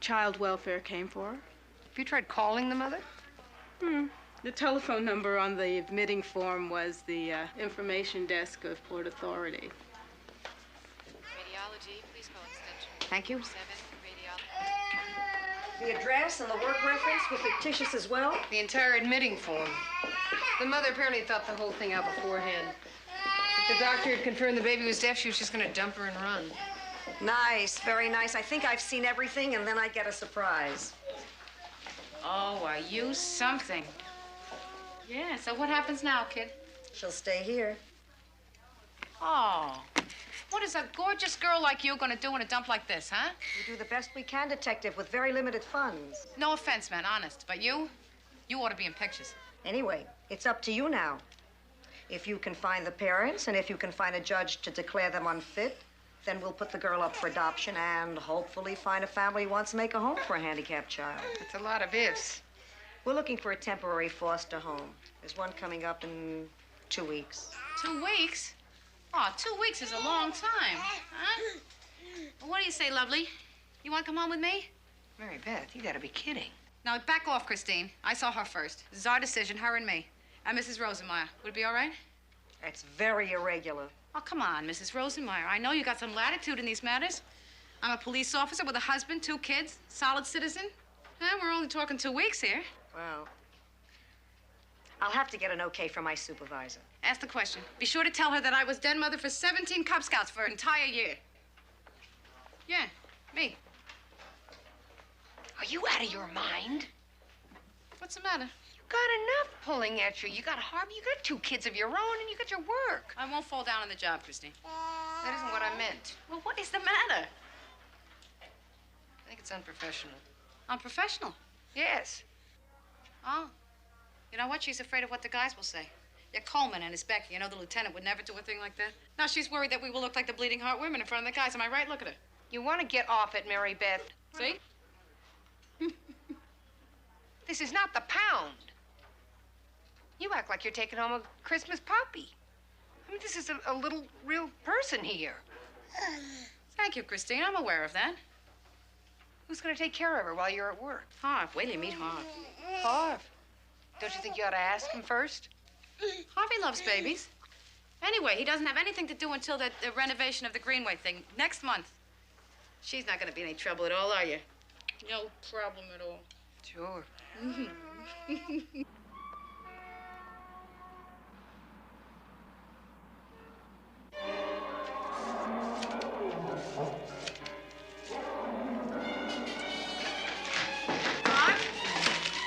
Child welfare came for her. Have you tried calling the mother? The telephone number on the admitting form was the information desk of Port Authority. Radiology, please call extension. Thank you. 7, radiology. The address and the work reference were fictitious as well? The entire admitting form. The mother apparently thought the whole thing out beforehand. If the doctor had confirmed the baby was deaf, she was just going to dump her and run. Nice, very nice. I think I've seen everything, and then I get a surprise. Oh, are you something? Yeah, so what happens now, kid? She'll stay here. Oh, what is a gorgeous girl like you going to do in a dump like this, huh? We do the best we can, Detective, with very limited funds. No offense, man, honest, but you ought to be in pictures. Anyway, it's up to you now. If you can find the parents, and if you can find a judge to declare them unfit, then we'll put the girl up for adoption and hopefully find a family who wants to make a home for a handicapped child. That's a lot of ifs. We're looking for a temporary foster home. There's one coming up in 2 weeks. 2 weeks? Oh, 2 weeks is a long time, huh? Well, what do you say, lovely? You want to come home with me? Mary Beth, you gotta be kidding. Now, back off, Christine. I saw her first. This is our decision, her and me. And Mrs. Rosenmeyer. Would it be all right? It's very irregular. Oh, come on, Mrs. Rosenmeyer. I know you got some latitude in these matters. I'm a police officer with a husband, 2 kids, solid citizen. We're only talking 2 weeks here. Well, I'll have to get an okay from my supervisor. Ask the question. Be sure to tell her that I was den mother for 17 Cub Scouts for an entire year. Yeah, me. Are you out of your mind? What's the matter? You got enough pulling at you. You got Harvey, you got 2 kids of your own, and you got your work. I won't fall down on the job, Christine. That isn't what I meant. Well, what is the matter? I think it's unprofessional. Unprofessional? Yes. Oh. You know what? She's afraid of what the guys will say. Yeah, Coleman and his Becky. You know, the lieutenant would never do a thing like that. Now she's worried that we will look like the bleeding heart women in front of the guys. Am I right? Look at her. You want to get off it, Mary Beth. See? This is not the pound. You act like you're taking home a Christmas puppy. I mean, this is a little real person here. Thank you, Christine. I'm aware of that. Who's going to take care of her while you're at work? Harv. Wait till you meet Harv. Harv? Don't you think you ought to ask him first? Harvey loves babies. Anyway, he doesn't have anything to do until the renovation of the Greenway thing next month. She's not going to be any trouble at all, are you? No problem at all. Sure.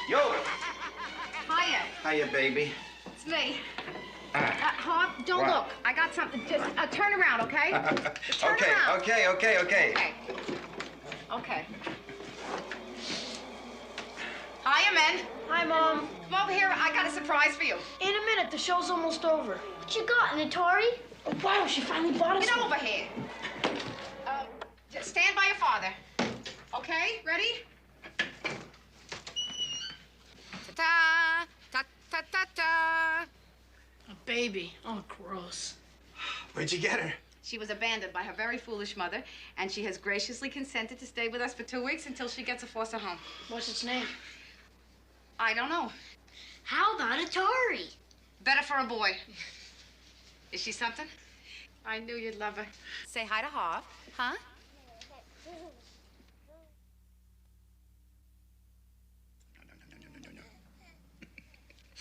Yo! Hiya. Hiya, baby. It's me. Harv, don't look. I got something. Just turn around, okay? Just turn around. Okay. Okay. Hiya, men. Hi, Mom. Come over here. I got a surprise for you. In a minute. The show's almost over. What you got, an Atari? Oh, wow. She finally bought us Get one. over here. Just stand by your father. Okay? Ready? Ta-ta, ta-ta-ta-ta. A baby. Oh, gross. Where'd you get her? She was abandoned by her very foolish mother, and she has graciously consented to stay with us for 2 weeks until she gets a foster home. What's its name? I don't know. How about Atari? Better for a boy. Is she something? I knew you'd love her. Say hi to Harv, huh?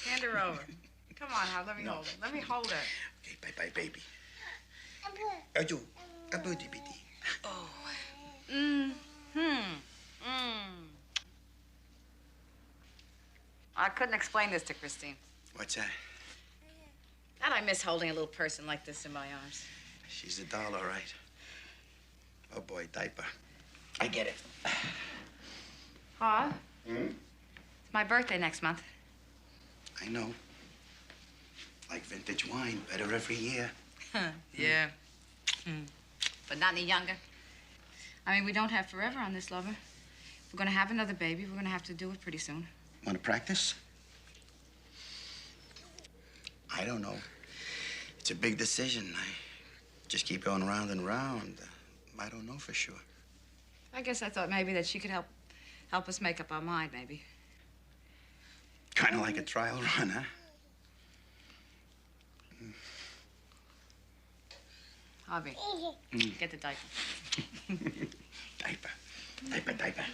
Hand her over. Come on, Harv, let me hold her. Let me hold her. Okay, bye-bye, baby. Oh. I couldn't explain this to Christine. What's that? And I miss holding a little person like this in my arms. She's a doll, all right. Oh, boy, diaper. I get it. Harv? It's my birthday next month. I know. Like vintage wine, better every year. Yeah. But not any younger. I mean, we don't have forever on this lover. If we're gonna have another baby, we're gonna have to do it pretty soon. Want to practice? I don't know. It's a big decision. I just keep going round and round. I don't know for sure. I guess I thought maybe that she could help us make up our mind, maybe. Kind of like a trial run, huh? Harvey, get the diaper. Diaper.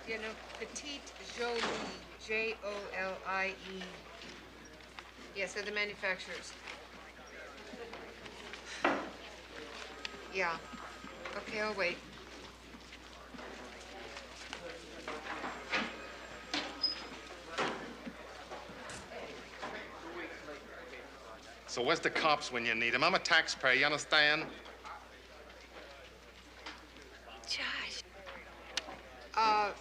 You know, Petite Jolie, Jolie. Yes, they're the manufacturers. Yeah. Okay, I'll wait. So where's the cops when you need them? I'm a taxpayer, you understand? Josh. Oh,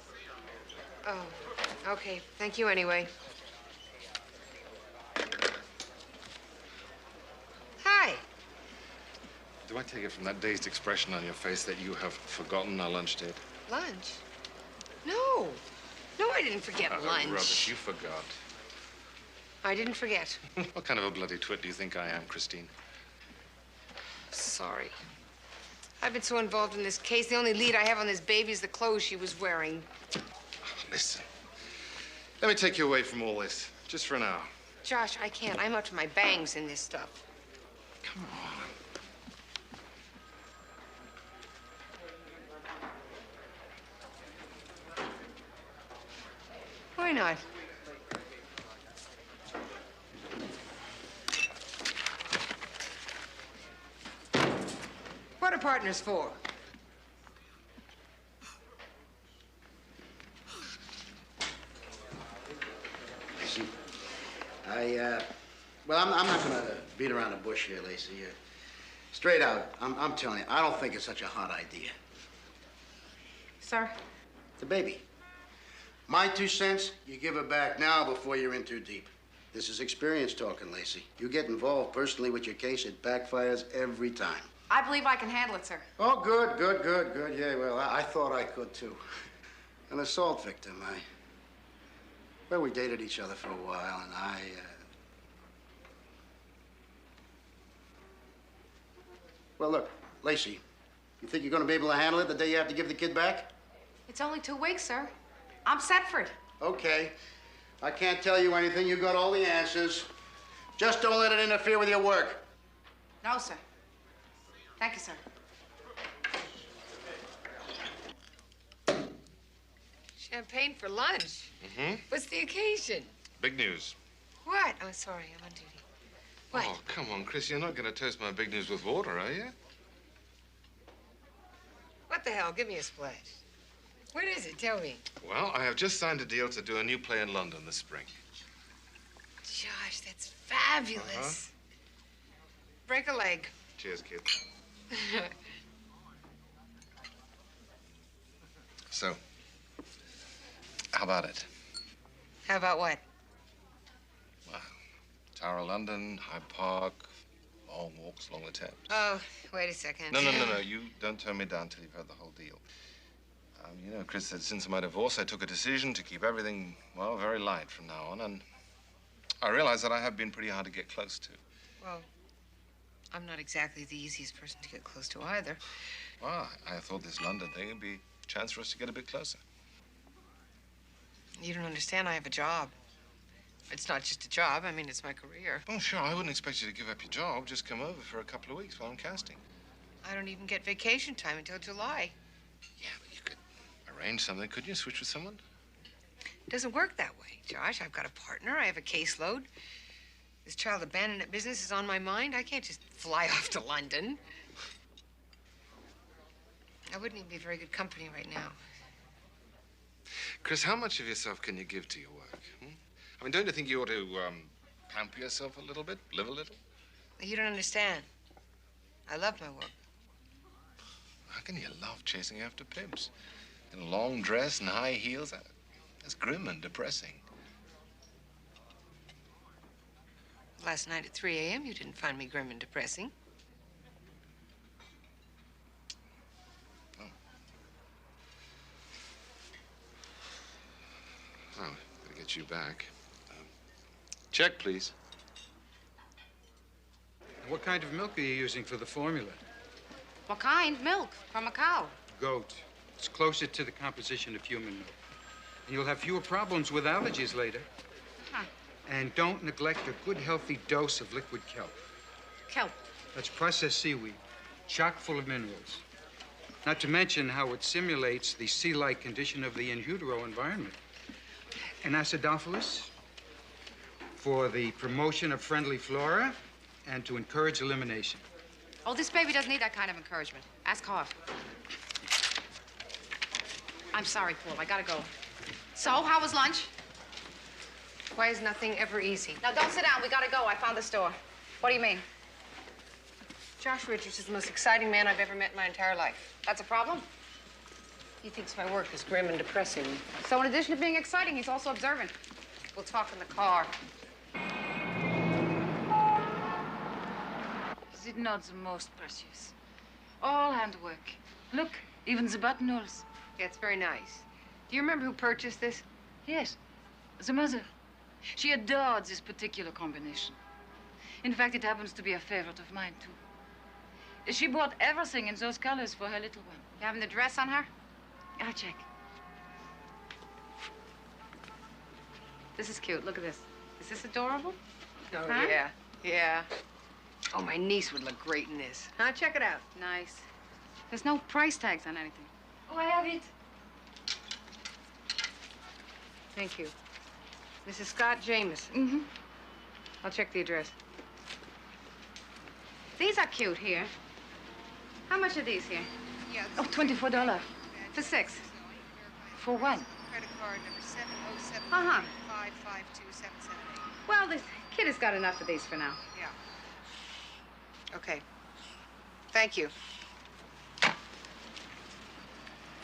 okay. Thank you anyway. Hi. Do I take it from that dazed expression on your face that you have forgotten our lunch date? Lunch? No. No, I didn't forget lunch. Rubbish, you forgot. I didn't forget. What kind of a bloody twit do you think I am, Christine? Sorry. I've been so involved in this case. The only lead I have on this baby is the clothes she was wearing. Listen, let me take you away from all this, just for an hour. Josh, I can't. I'm up to my bangs in this stuff. Come on. Why not? What are partners for? Lacey, well, I'm not gonna beat around the bush here, Lacey. Straight out, I'm telling you, I don't think it's such a hot idea. Sir? The baby. My 2 cents, you give her back now before you're in too deep. This is experience talking, Lacey. You get involved personally with your case, it backfires every time. I believe I can handle it, sir. Oh, good. Yeah, well, I thought I could, too. An assault victim, well, we dated each other for a while, and Well, look, Lacey, you think you're gonna be able to handle it the day you have to give the kid back? It's only 2 weeks, sir. I'm set for it. Okay. I can't tell you anything. You got all the answers. Just don't let it interfere with your work. No, sir. Thank you, sir. Champagne for lunch? Mm-hmm. What's the occasion? Big news. What? Oh, sorry, I'm on duty. What? Oh, come on, Chris. You're not going to toast my big news with water, are you? What the hell? Give me a splash. What is it? Tell me. Well, I have just signed a deal to do a new play in London this spring. Josh, that's fabulous. Break a leg. Cheers, kid. So, how about it? How about what? Well, Tower of London, Hyde Park, long walks along the Thames. Oh, wait a second. No. You don't turn me down till you've heard the whole deal. You know, Chris, that since my divorce, I took a decision to keep everything, well, very light from now on, and I realize that I have been pretty hard to get close to. Well, I'm not exactly the easiest person to get close to either. Well, I thought this London thing would be a chance for us to get a bit closer. You don't understand, I have a job. It's not just a job, I mean, it's my career. Oh, sure, I wouldn't expect you to give up your job. Just come over for a couple of weeks while I'm casting. I don't even get vacation time until July. Yeah, but you could arrange something, couldn't you? Switch with someone? It doesn't work that way, Josh. I've got a partner, I have a caseload. This child abandonment business is on my mind. I can't just fly off to London. I wouldn't even be very good company right now. Chris, how much of yourself can you give to your work? I mean, don't you think you ought to pamper yourself a little bit, live a little? You don't understand. I love my work. How can you love chasing after pimps? In a long dress and high heels? That's grim and depressing. Last night at 3 a.m., you didn't find me grim and depressing. Oh. Oh, gotta get you back. Check, please. What kind of milk are you using for the formula? What kind? Milk from a cow. Goat. It's closer to the composition of human milk. And you'll have fewer problems with allergies later. Huh. And don't neglect a good, healthy dose of liquid kelp. Kelp. That's processed seaweed, chock full of minerals. Not to mention how it simulates the sea-like condition of the in utero environment. And acidophilus for the promotion of friendly flora and to encourage elimination. Oh, this baby doesn't need that kind of encouragement. Ask Harv. I'm sorry, Paul. I gotta go. So, how was lunch? Why is nothing ever easy? Now, don't sit down. We gotta go. I found the store. What do you mean? Josh Richards is the most exciting man I've ever met in my entire life. That's a problem? He thinks my work is grim and depressing. So in addition to being exciting, he's also observant. We'll talk in the car. Is it not the most precious? All handwork. Look, even the buttonholes. Yeah, it's very nice. Do you remember who purchased this? Yes, the mother. She adored this particular combination. In fact, it happens to be a favorite of mine, too. She bought everything in those colors for her little one. You having the dress on her? I'll check. This is cute. Look at this. Is this adorable? Oh, huh? yeah. Oh, my niece would look great in this. Huh? Check it out. Nice. There's no price tags on anything. Oh, I have it. Thank you. Mrs. Scott Jameson. Mm-hmm. I'll check the address. These are cute here. How much are these here? Yeah. Oh, $24. For 6. For one. Credit card number 707 Uh-huh. 552778. Well, this kid has got enough of these for now. Yeah. Okay. Thank you.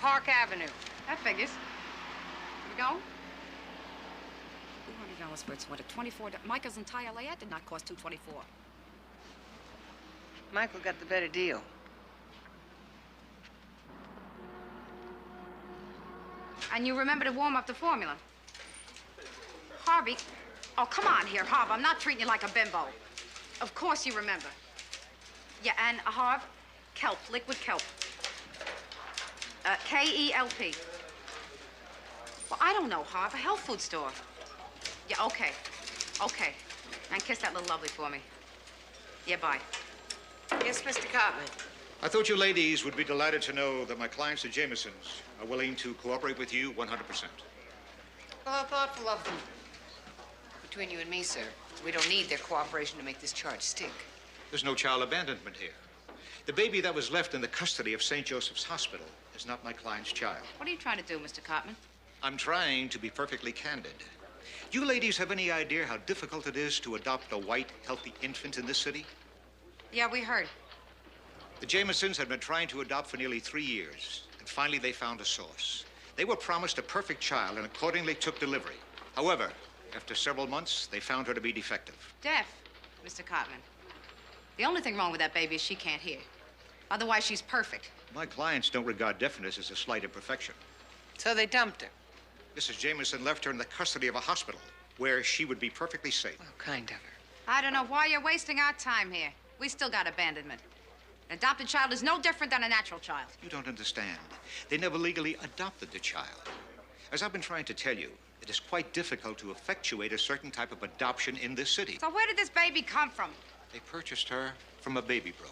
Park Avenue. That figures. Here we go. $200 for it's what, a $24. Michael's entire layout did not cost $224. Michael got the better deal. And you remember to warm up the formula. Harvey. Oh, come on here, Harv. I'm not treating you like a bimbo. Of course you remember. Yeah, and Harv, kelp, liquid kelp. K-E-L-P. Well, I don't know, Harv, a health food store. Yeah, okay. Okay. And kiss that little lovely for me. Yeah, bye. Yes, Mr. Cotman. I thought you ladies would be delighted to know that my clients, the Jamesons, are willing to cooperate with you 100%. Well, how thoughtful of them. Between you and me, sir, we don't need their cooperation to make this charge stick. There's no child abandonment here. The baby that was left in the custody of St. Joseph's Hospital is not my client's child. What are you trying to do, Mr. Cotman? I'm trying to be perfectly candid. You ladies have any idea how difficult it is to adopt a white, healthy infant in this city? Yeah, we heard. The Jamesons had been trying to adopt for nearly 3 years, and finally they found a source. They were promised a perfect child and accordingly took delivery. However, after several months, they found her to be defective. Deaf, Mr. Cotman. The only thing wrong with that baby is she can't hear. Otherwise, she's perfect. My clients don't regard deafness as a slight imperfection. So they dumped her. Mrs. Jameson left her in the custody of a hospital where she would be perfectly safe. Oh, kind of her. I don't know why you're wasting our time here. We still got abandonment. An adopted child is no different than a natural child. You don't understand. They never legally adopted the child. As I've been trying to tell you, it is quite difficult to effectuate a certain type of adoption in this city. So where did this baby come from? They purchased her from a baby broker.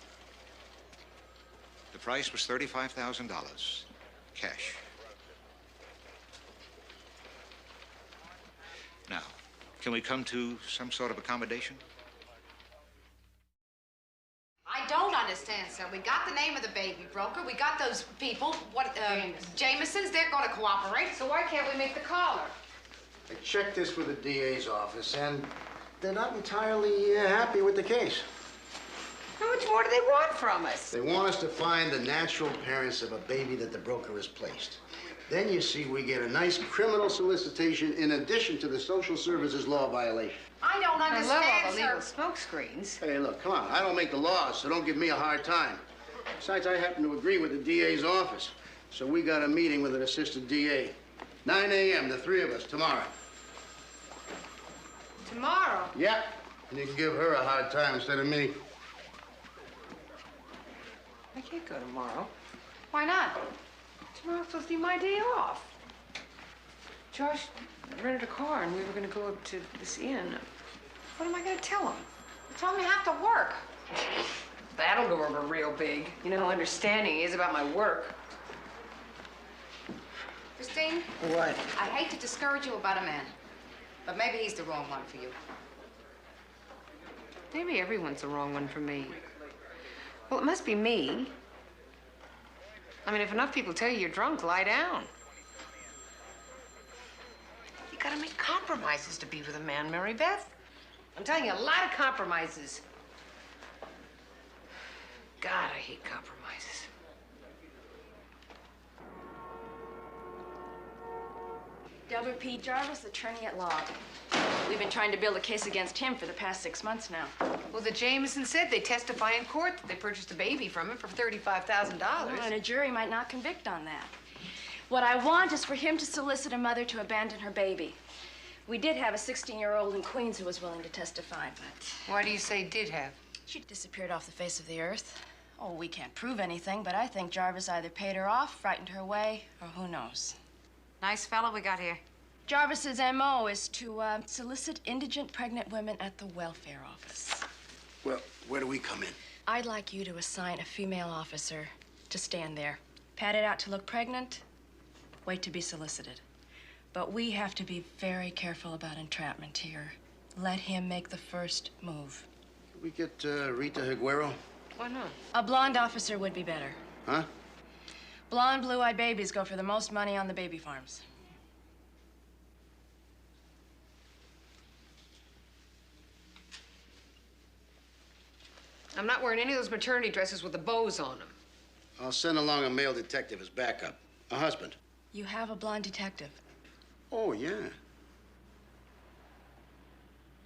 The price was $35,000, cash. Now, can we come to some sort of accommodation? I don't understand, sir. We got the name of the baby broker. We got those people, Jamesons. They're going to cooperate. So why can't we make the collar? I checked this with the DA's office, and they're not entirely happy with the case. How much more do they want from us? They want us to find the natural parents of a baby that the broker has placed. Then, you see, we get a nice criminal solicitation in addition to the social services law violation. I don't understand, I love all the sir. legal smoke screens. Hey, look, come on. I don't make the laws, so don't give me a hard time. Besides, I happen to agree with the DA's office. So we got a meeting with an assistant DA. 9 a.m., the three of us, tomorrow. Tomorrow? Yeah. And you can give her a hard time instead of me. I can't go tomorrow. Why not? Tomorrow's supposed to be my day off. Josh rented a car and we were going to go up to this inn. What am I going to tell him? Tell him you have to work. That'll go over real big. You know how understanding he is about my work. Christine? What? I hate to discourage you about a man, but maybe he's the wrong one for you. Maybe everyone's the wrong one for me. Well, it must be me. I mean, if enough people tell you you're drunk, lie down. You gotta make compromises to be with a man, Mary Beth. I'm telling you, a lot of compromises. God, I hate compromises. Delbert P. Jarvis, attorney at law. We've been trying to build a case against him for the past 6 months now. Well, the Jamesons said they testify in court that they purchased a baby from him for $35,000. Well, and a jury might not convict on that. What I want is for him to solicit a mother to abandon her baby. We did have a 16-year-old in Queens who was willing to testify, but... Why do you say did have? She disappeared off the face of the earth. Oh, we can't prove anything, but I think Jarvis either paid her off, frightened her away, or who knows. Nice fellow we got here. Jarvis's M.O. is to solicit indigent pregnant women at the welfare office. Well, where do we come in? I'd like you to assign a female officer to stand there. Pat it out to look pregnant, wait to be solicited. But we have to be very careful about entrapment here. Let him make the first move. Can we get Rita Higuero? Why not? A blonde officer would be better. Huh? Blonde, blue-eyed babies go for the most money on the baby farms. I'm not wearing any of those maternity dresses with the bows on them. I'll send along a male detective as backup. A husband. You have a blonde detective. Oh, yeah.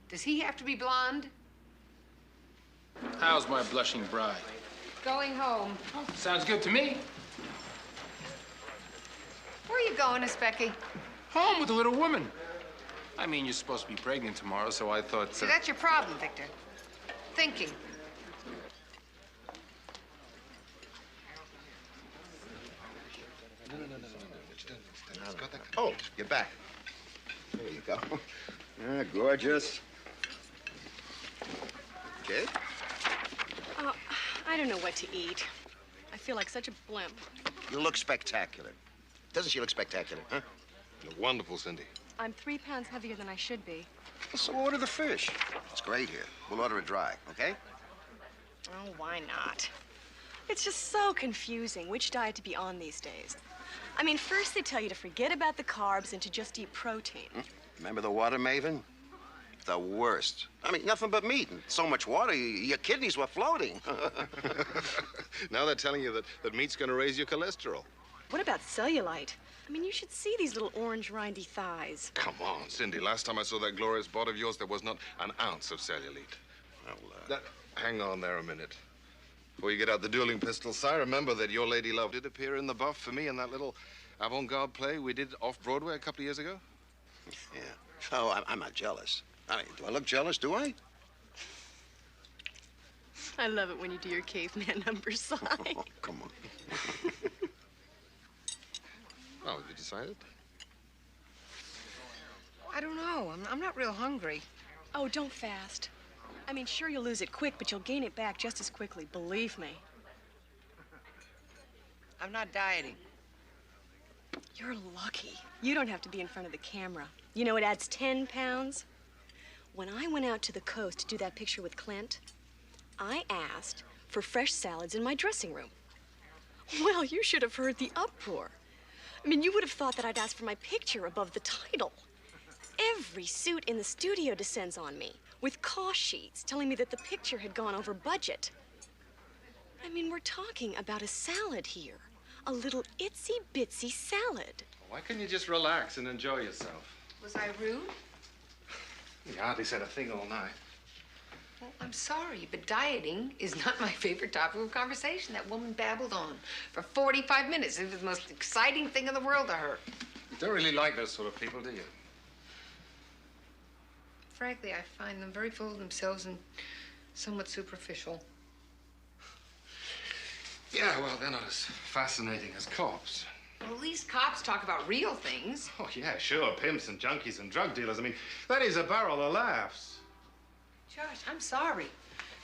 Does he have to be blonde? How's my blushing bride? Going home. Sounds good to me. Where are you going, Miss Becky? Home with the little woman. I mean, you're supposed to be pregnant tomorrow, so I thought... See, that's your problem, Victor. Thinking. Oh, you're back. There you go. Yeah, gorgeous. Okay. Oh, I don't know what to eat. I feel like such a blimp. You look spectacular. Doesn't she look spectacular, huh? You're wonderful, Cindy. I'm 3 pounds heavier than I should be. So order the fish. It's great here. We'll order it dry, okay? Oh, why not? It's just so confusing which diet to be on these days. I mean, first they tell you to forget about the carbs and to just eat protein. Remember the water maven? The worst. I mean, nothing but meat and so much water, your kidneys were floating. Now they're telling you that meat's going to raise your cholesterol. What about cellulite? I mean, you should see these little orange rindy thighs. Come on, Cindy. Last time I saw that glorious bod of yours, there was not an ounce of cellulite. Well, hang on there a minute. Before you get out the dueling pistol, Si, remember that your lady love did appear in the buff for me in that little avant-garde play we did off-Broadway a couple of years ago. Yeah. Oh, I'm not jealous. I mean, do I look jealous, do I? I love it when you do your caveman numbers, Si. Oh, come on. Oh, have you decided? I don't know. I'm not real hungry. Oh, don't fast. I mean, sure, you'll lose it quick, but you'll gain it back just as quickly, believe me. I'm not dieting. You're lucky. You don't have to be in front of the camera. You know, it adds 10 pounds. When I went out to the coast to do that picture with Clint, I asked for fresh salads in my dressing room. Well, you should have heard the uproar. I mean, you would have thought that I'd asked for my picture above the title. Every suit in the studio descends on me with cost sheets telling me that the picture had gone over budget. I mean, we're talking about a salad here. A little itsy-bitsy salad. Why couldn't you just relax and enjoy yourself? Was I rude? You hardly said a thing all night. Well, I'm sorry, but dieting is not my favorite topic of conversation. That woman babbled on for 45 minutes. It was the most exciting thing in the world to her. You don't really like those sort of people, do you? Frankly, I find them very full of themselves and somewhat superficial. Yeah, well, they're not as fascinating as cops. Well, at least cops talk about real things. Oh, yeah, sure. Pimps and junkies and drug dealers. I mean, that is a barrel of laughs. Josh, I'm sorry,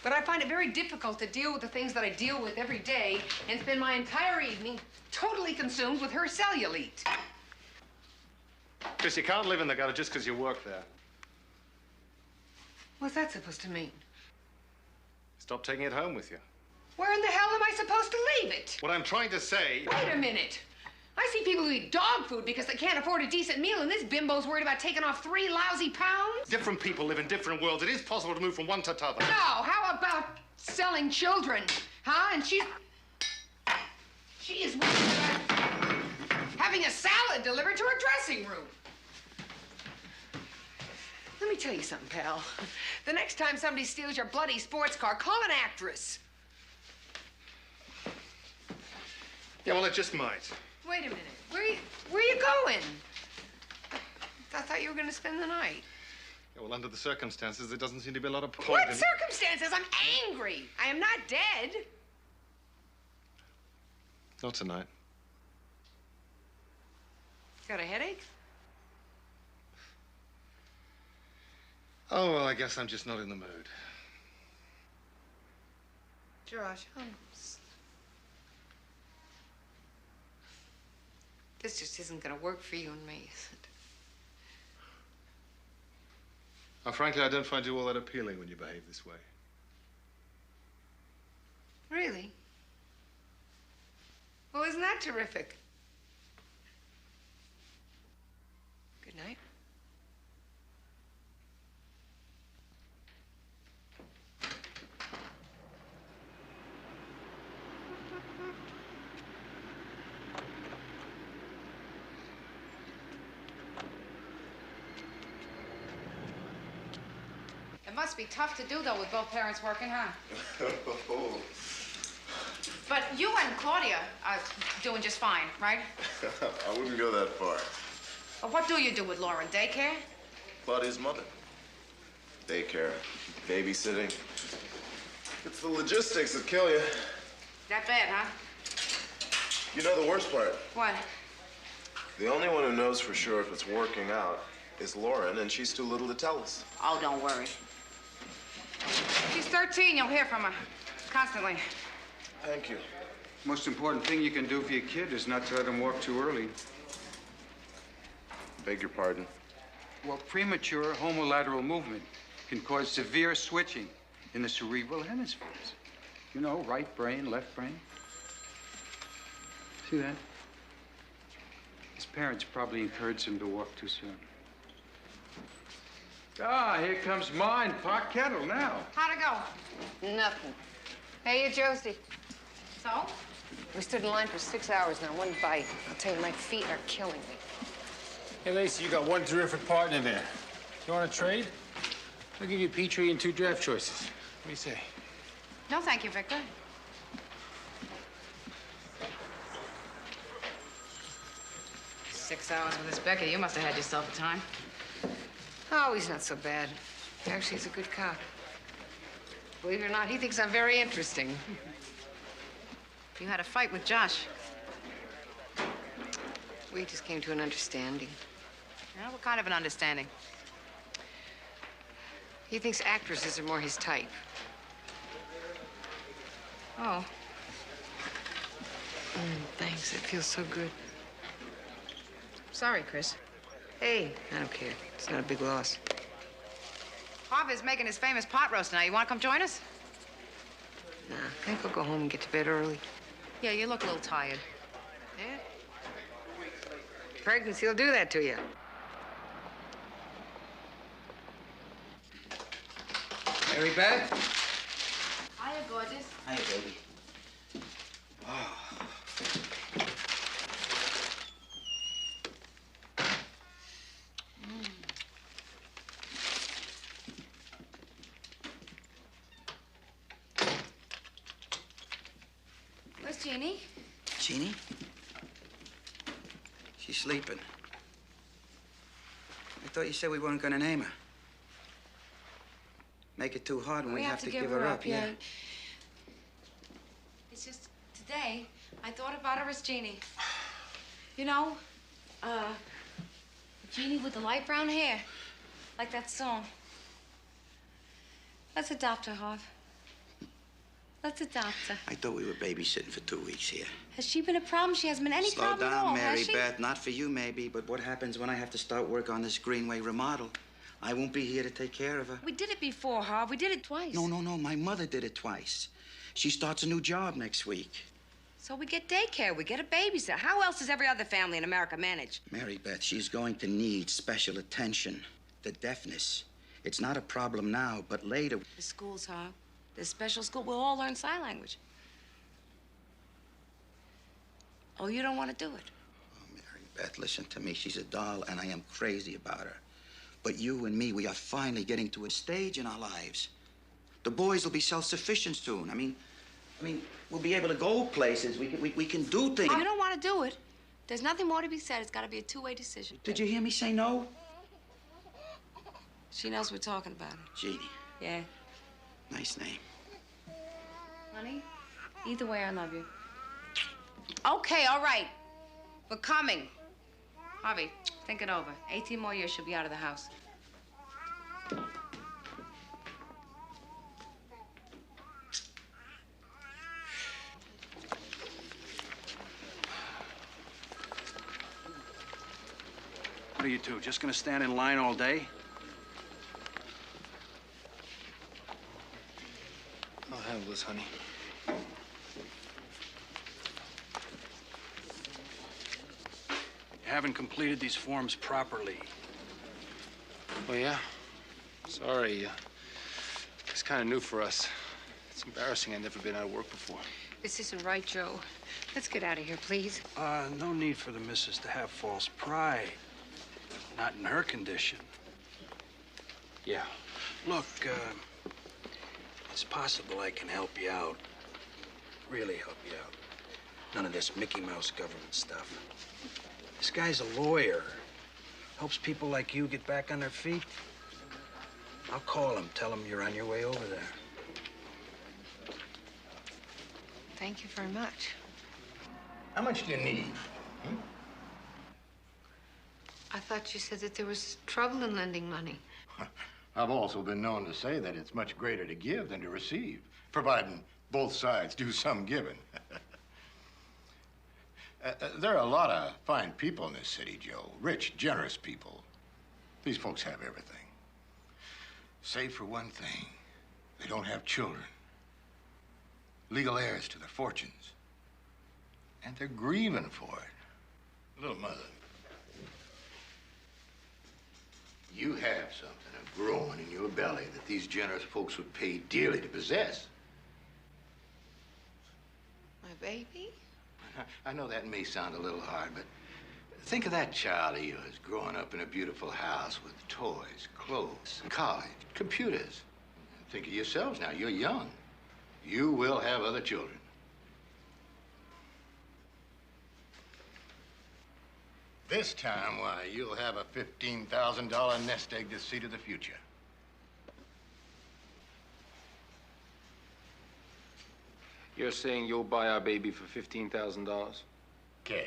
but I find it very difficult to deal with the things that I deal with every day and spend my entire evening totally consumed with her cellulite. Chris, you can't live in the gutter just because you work there. What's that supposed to mean? Stop taking it home with you. Where in the hell am I supposed to leave it? What I'm trying to say... Wait a minute. I see people who eat dog food because they can't afford a decent meal, and this bimbo's worried about taking off 3 lousy pounds? Different people live in different worlds. It is possible to move from one to t'other. No, how about selling children, huh? And she is worried about having a salad delivered to her dressing room. Let me tell you something, pal. The next time somebody steals your bloody sports car, call an actress. Yeah, well, it just might. Wait a minute. Where are you going? I thought you were going to spend the night. Yeah, well, under the circumstances, there doesn't seem to be a lot of point What in... circumstances? I'm angry. I am not dead. Not tonight. Got a headache? Oh, well, I guess I'm just not in the mood. Josh, this just isn't going to work for you and me, is it? Now, frankly, I don't find you all that appealing when you behave this way. Really? Well, isn't that terrific? Good night. It must be tough to do, though, with both parents working, huh? But you and Claudia are doing just fine, right? I wouldn't go that far. But what do you do with Lauren? Daycare? Claudia's mother. Daycare, babysitting. It's the logistics that kill you. That bad, huh? You know the worst part? What? The only one who knows for sure if it's working out is Lauren, and she's too little to tell us. Oh, don't worry. She's 13. You'll hear from her constantly. Thank you. Most important thing you can do for your kid is not to let him walk too early. Beg your pardon? Well, premature homolateral movement can cause severe switching in the cerebral hemispheres. You know, right brain, left brain. See that? His parents probably encouraged him to walk too soon. Ah, here comes mine, pot kettle now. How'd it go? Nothing. Hey, you, Josie. So? We stood in line for 6 hours now, one bite. I'll tell you, my feet are killing me. Hey, Lacey, you got one terrific partner there. You want to trade? I'll give you Petrie and 2 draft choices. What do you say? No, thank you, Victor. 6 hours with this Becky. You must have had yourself a time. Oh, he's not so bad. Actually, he's a good cop. Believe it or not, he thinks I'm very interesting. You had a fight with Josh. We just came to an understanding. Yeah, what kind of an understanding? He thinks actresses are more his type. Oh. Thanks. It feels so good. Sorry, Chris. Hey, I don't care. It's not a big loss. Harvey's making his famous pot roast tonight. You want to come join us? Nah, I think I'll go home and get to bed early. Yeah, you look a little tired. Yeah? Pregnancy will do that to you. Mary Beth? Hiya, gorgeous. Hiya, baby. Oh. Where's Jeannie? Jeannie? She's sleeping. I thought you said we weren't gonna name her. Make it too hard when we have to give her up, yeah. It's just today, I thought about her as Jeannie. You know, Jeannie with the light brown hair, like that song. Let's adopt her, Harv. Let's adopt her. I thought we were babysitting for 2 weeks here. Has she been a problem? She hasn't been any Slow problem at all, down, Mary has she? Beth. Not for you, maybe, but what happens when I have to start work on this Greenway remodel? I won't be here to take care of her. We did it before, Harv. We did it twice. No. My mother did it twice. She starts a new job next week. So we get daycare. We get a babysitter. How else does every other family in America manage? Mary Beth, she's going to need special attention. The deafness. It's not a problem now, but later. The schools, Harv. The special school. We'll all learn sign language. Oh, you don't want to do it? Oh, Mary Beth, listen to me. She's a doll, and I am crazy about her. But you and me, we are finally getting to a stage in our lives. The boys will be self-sufficient soon. I mean, we'll be able to go places. We can do things. If you don't want to do it, there's nothing more to be said. It's got to be a two-way decision. Did you hear me say no? She knows we're talking about her. Jeannie. Yeah. Nice name. Honey, either way, I love you. Okay, all right. We're coming. Harvey, think it over. 18 more years, she'll be out of the house. What are you two, just gonna stand in line all day? I'll handle this, honey. You haven't completed these forms properly. Oh, yeah? Sorry. It's kind of new for us. It's embarrassing. I've never been out of work before. This isn't right, Joe. Let's get out of here, please. No need for the missus to have false pride. Not in her condition. Yeah. Look, it's possible I can help you out. Really help you out. None of this Mickey Mouse government stuff. This guy's a lawyer. Helps people like you get back on their feet. I'll call him, tell him you're on your way over there. Thank you very much. How much do you need? I thought you said that there was trouble in lending money. I've also been known to say that it's much greater to give than to receive, providing both sides do some giving. There are a lot of fine people in this city, Joe. Rich, generous people. These folks have everything. Save for one thing. They don't have children. Legal heirs to their fortunes. And they're grieving for it. Little mother, you have something growing in your belly that these generous folks would pay dearly to possess. My baby? I know that may sound a little hard, but think of that child of yours growing up in a beautiful house with toys, clothes, college, computers. Think of yourselves now. You're young. You will have other children. This time, why, you'll have a $15,000 nest egg to see to the future. You're saying you'll buy our baby for $15,000? Cash.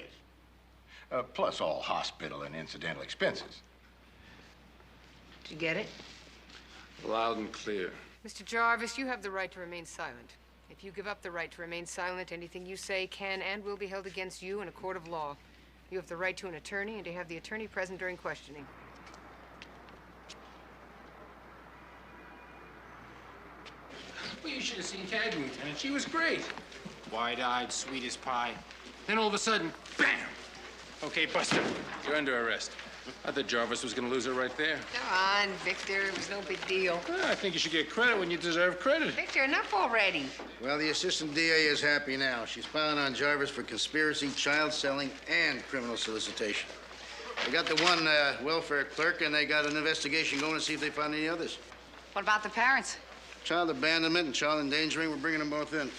Plus all hospital and incidental expenses. Did you get it? Loud and clear. Mr. Jarvis, you have the right to remain silent. If you give up the right to remain silent, anything you say can and will be held against you in a court of law. You have the right to an attorney and to have the attorney present during questioning. Well, you should have seen Cagney, Lieutenant. She was great. Wide-eyed, sweet as pie. Then all of a sudden, bam! Okay, Buster, you're under arrest. I thought Jarvis was gonna lose it right there. Come on, Victor. It was no big deal. I think you should get credit when you deserve credit. Victor, enough already. Well, the assistant DA is happy now. She's filing on Jarvis for conspiracy, child selling, and criminal solicitation. They got the one welfare clerk, and they got an investigation going to see if they find any others. What about the parents? Child abandonment and child endangering, we're bringing them both in. Did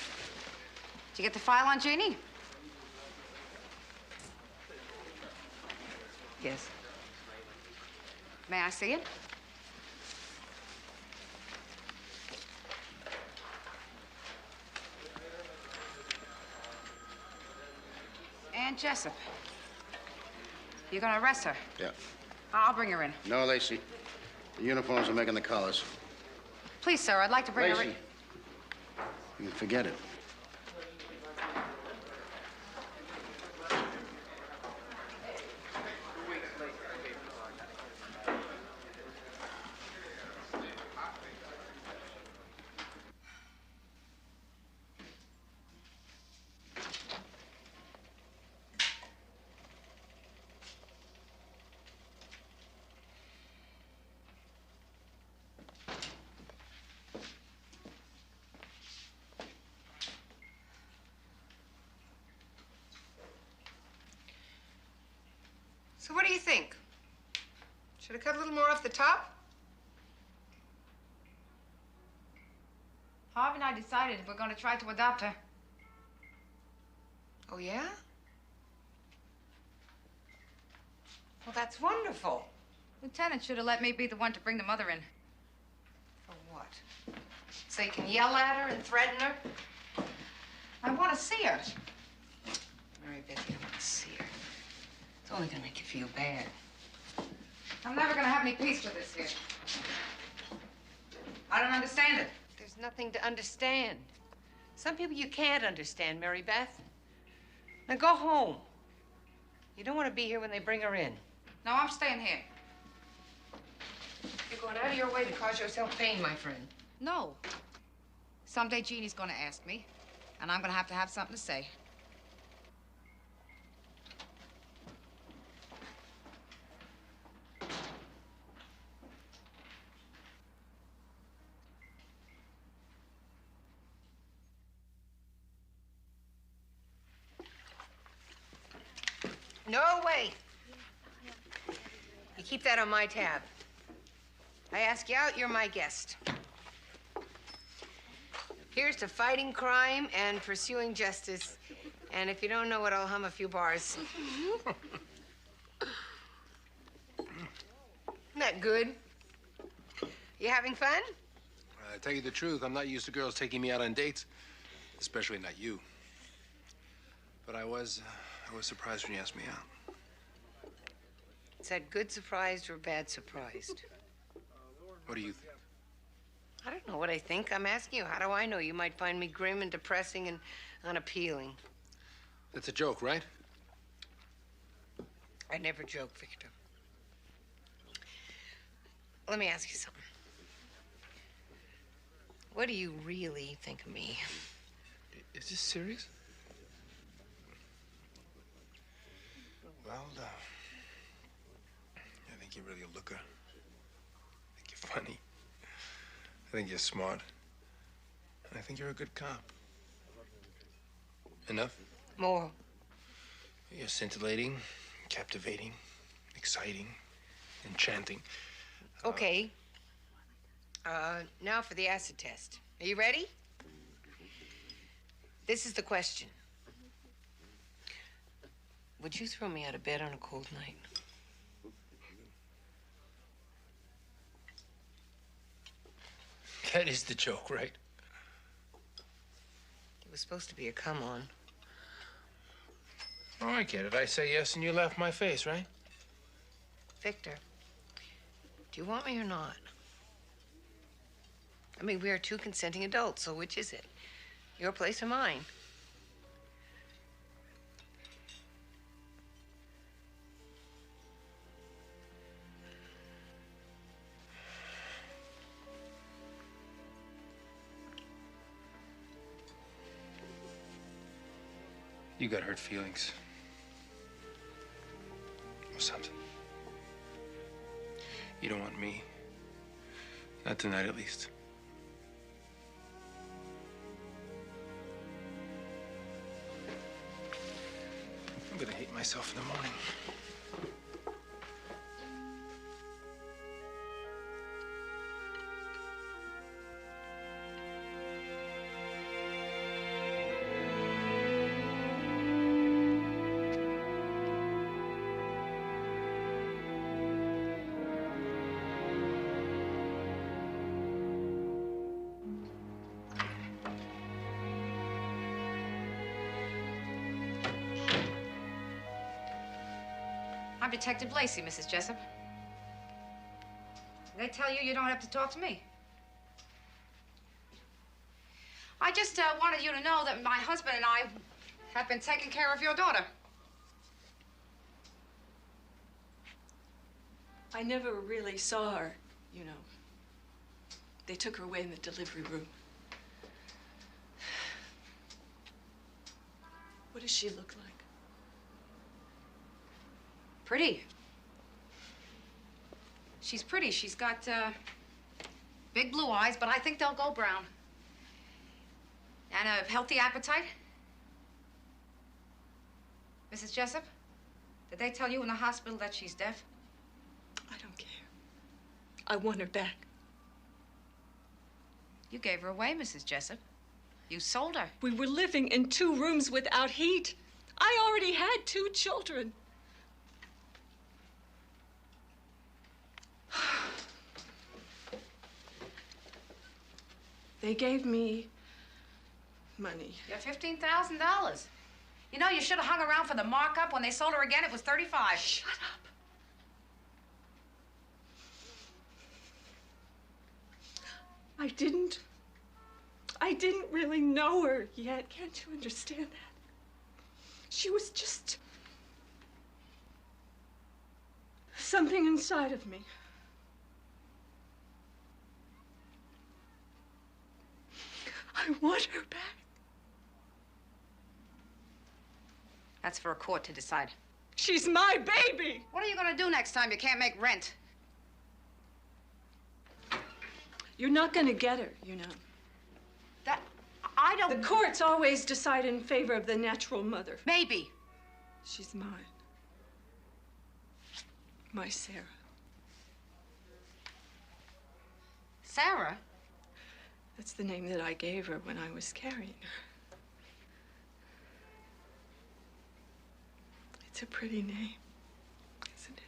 you get the file on Jeannie? Yes. May I see it? Aunt Jessup. You're gonna arrest her? Yeah. I'll bring her in. No, Lacey. The uniforms are making the collars. Please, sir, I'd like to bring her in. Lacey. You can forget it. So what do you think? Should I cut a little more off the top? Harvey and I decided we're going to try to adopt her. Oh, yeah? Well, that's wonderful. Lieutenant should have let me be the one to bring the mother in. For what? So you can yell at her and threaten her? I want to see her. Mary Beth, you don't want to see her. It's only going to make you feel bad. I'm never going to have any peace with this here. I don't understand it. There's nothing to understand. Some people you can't understand, Mary Beth. Now go home. You don't want to be here when they bring her in. No, I'm staying here. You're going out of your way to cause yourself pain, my friend. No. Someday Jeannie's going to ask me, and I'm going to have something to say. No way. You keep that on my tab. I ask you out, you're my guest. Here's to fighting crime and pursuing justice. And if you don't know it, I'll hum a few bars. Isn't that good? You having fun? I tell you the truth, I'm not used to girls taking me out on dates, especially not you. But I was surprised when you asked me out. Is that good surprised or bad surprised? What do you think? I don't know what I think. I'm asking you. How do I know? You might find me grim and depressing and unappealing. That's a joke, right? I never joke, Victor. Let me ask you something. What do you really think of me? Is this serious? Well, I think you're really a looker. I think you're funny. I think you're smart. And I think you're a good cop. Enough? More. You're scintillating, captivating, exciting, enchanting. Okay. Now for the acid test. Are you ready? This is the question. Would you throw me out of bed on a cold night? That is the joke, right? It was supposed to be a come on. Oh, I get it. I say yes and you laugh in my face, right? Victor, do you want me or not? I mean, we are two consenting adults, so which is it? Your place or mine? You got hurt feelings. Or something. You don't want me. Not tonight, at least. I'm gonna hate myself in the morning. I'm Detective Lacey, Mrs. Jessup. They tell you you don't have to talk to me. I just wanted you to know that my husband and I have been taking care of your daughter. I never really saw her, you know. They took her away in the delivery room. What does she look like? Pretty. She's pretty. She's got big blue eyes, but I think they'll go brown. And a healthy appetite. Mrs. Jessup, did they tell you in the hospital that she's deaf? I don't care. I want her back. You gave her away, Mrs. Jessup. You sold her. We were living in 2 rooms without heat. I already had 2 children. They gave me money. Yeah, $15,000. You know, you should have hung around for the markup. When they sold her again, it was 35. Shut up. I didn't really know her yet. Can't you understand that? She was just something inside of me. I want her back. That's for a court to decide. She's my baby. What are you gonna do next time you can't make rent? You're not gonna get her, you know. I don't... The courts always decide in favor of the natural mother. Maybe. She's mine. My Sarah. Sarah? That's the name that I gave her when I was carrying her. It's a pretty name, isn't it?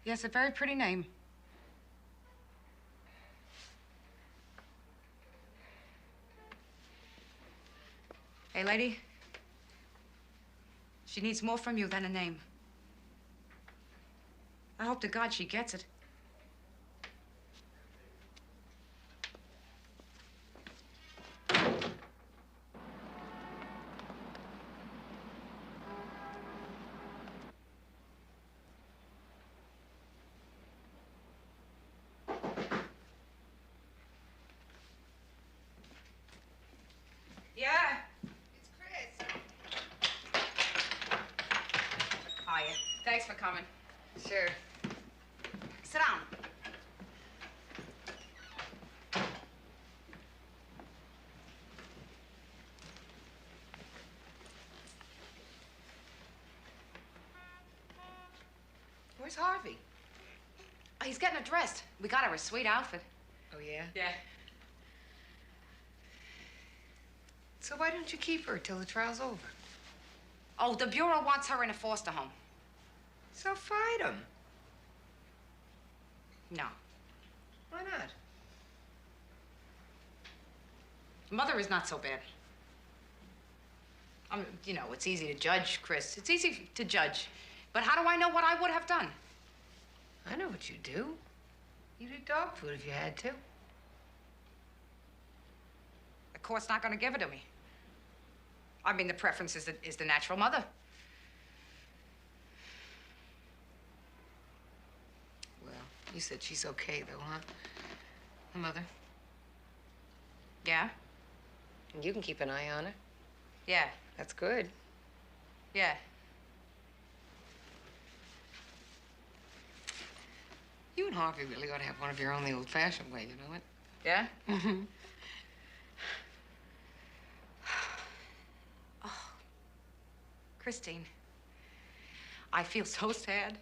Yes, a very pretty name. Hey, lady. She needs more from you than a name. I hope to God she gets it. Yeah, it's Chris. Hiya. Thanks for coming. Sure. Sit down. Where's Harvey? Oh, he's getting her dressed. We got her a sweet outfit. Oh, yeah? Yeah. So why don't you keep her till the trial's over? Oh, the Bureau wants her in a foster home. So fight him. No. Why not? Mother is not so bad. You know, it's easy to judge, Chris. It's easy to judge. But how do I know what I would have done? I know what you'd do. You'd eat dog food if you had to. The court's not going to give it to me. I mean, the preference is the natural mother. Well, you said she's okay, though, huh? The mother. Yeah? And you can keep an eye on her. Yeah. That's good. Yeah. You and Harvey really ought to have one of your own the old-fashioned way, you know it? Yeah? Mm-hmm. Oh, Christine, I feel so sad.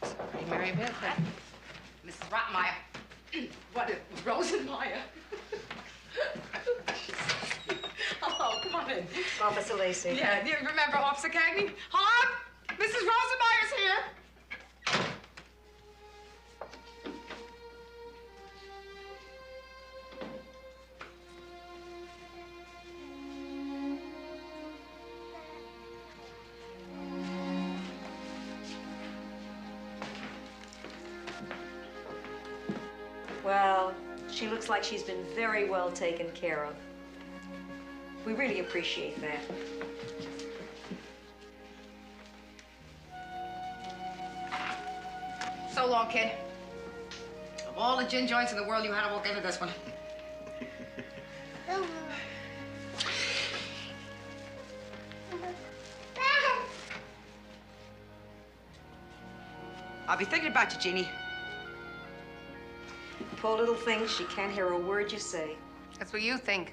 Sorry, Mary Beth. Mrs. Rottenmeier. What is Rosenmeier? Oh, come on in. Officer Lacey. Yeah, you remember Officer Cagney? Harv, Mrs. Rosenmeier's here. Well, she looks like she's been very well taken care of. We really appreciate that. So long, kid. Of all the gin joints in the world, you had to walk into this one. I'll be thinking about you, Jeannie. Poor little thing, she can't hear a word you say. That's what you think.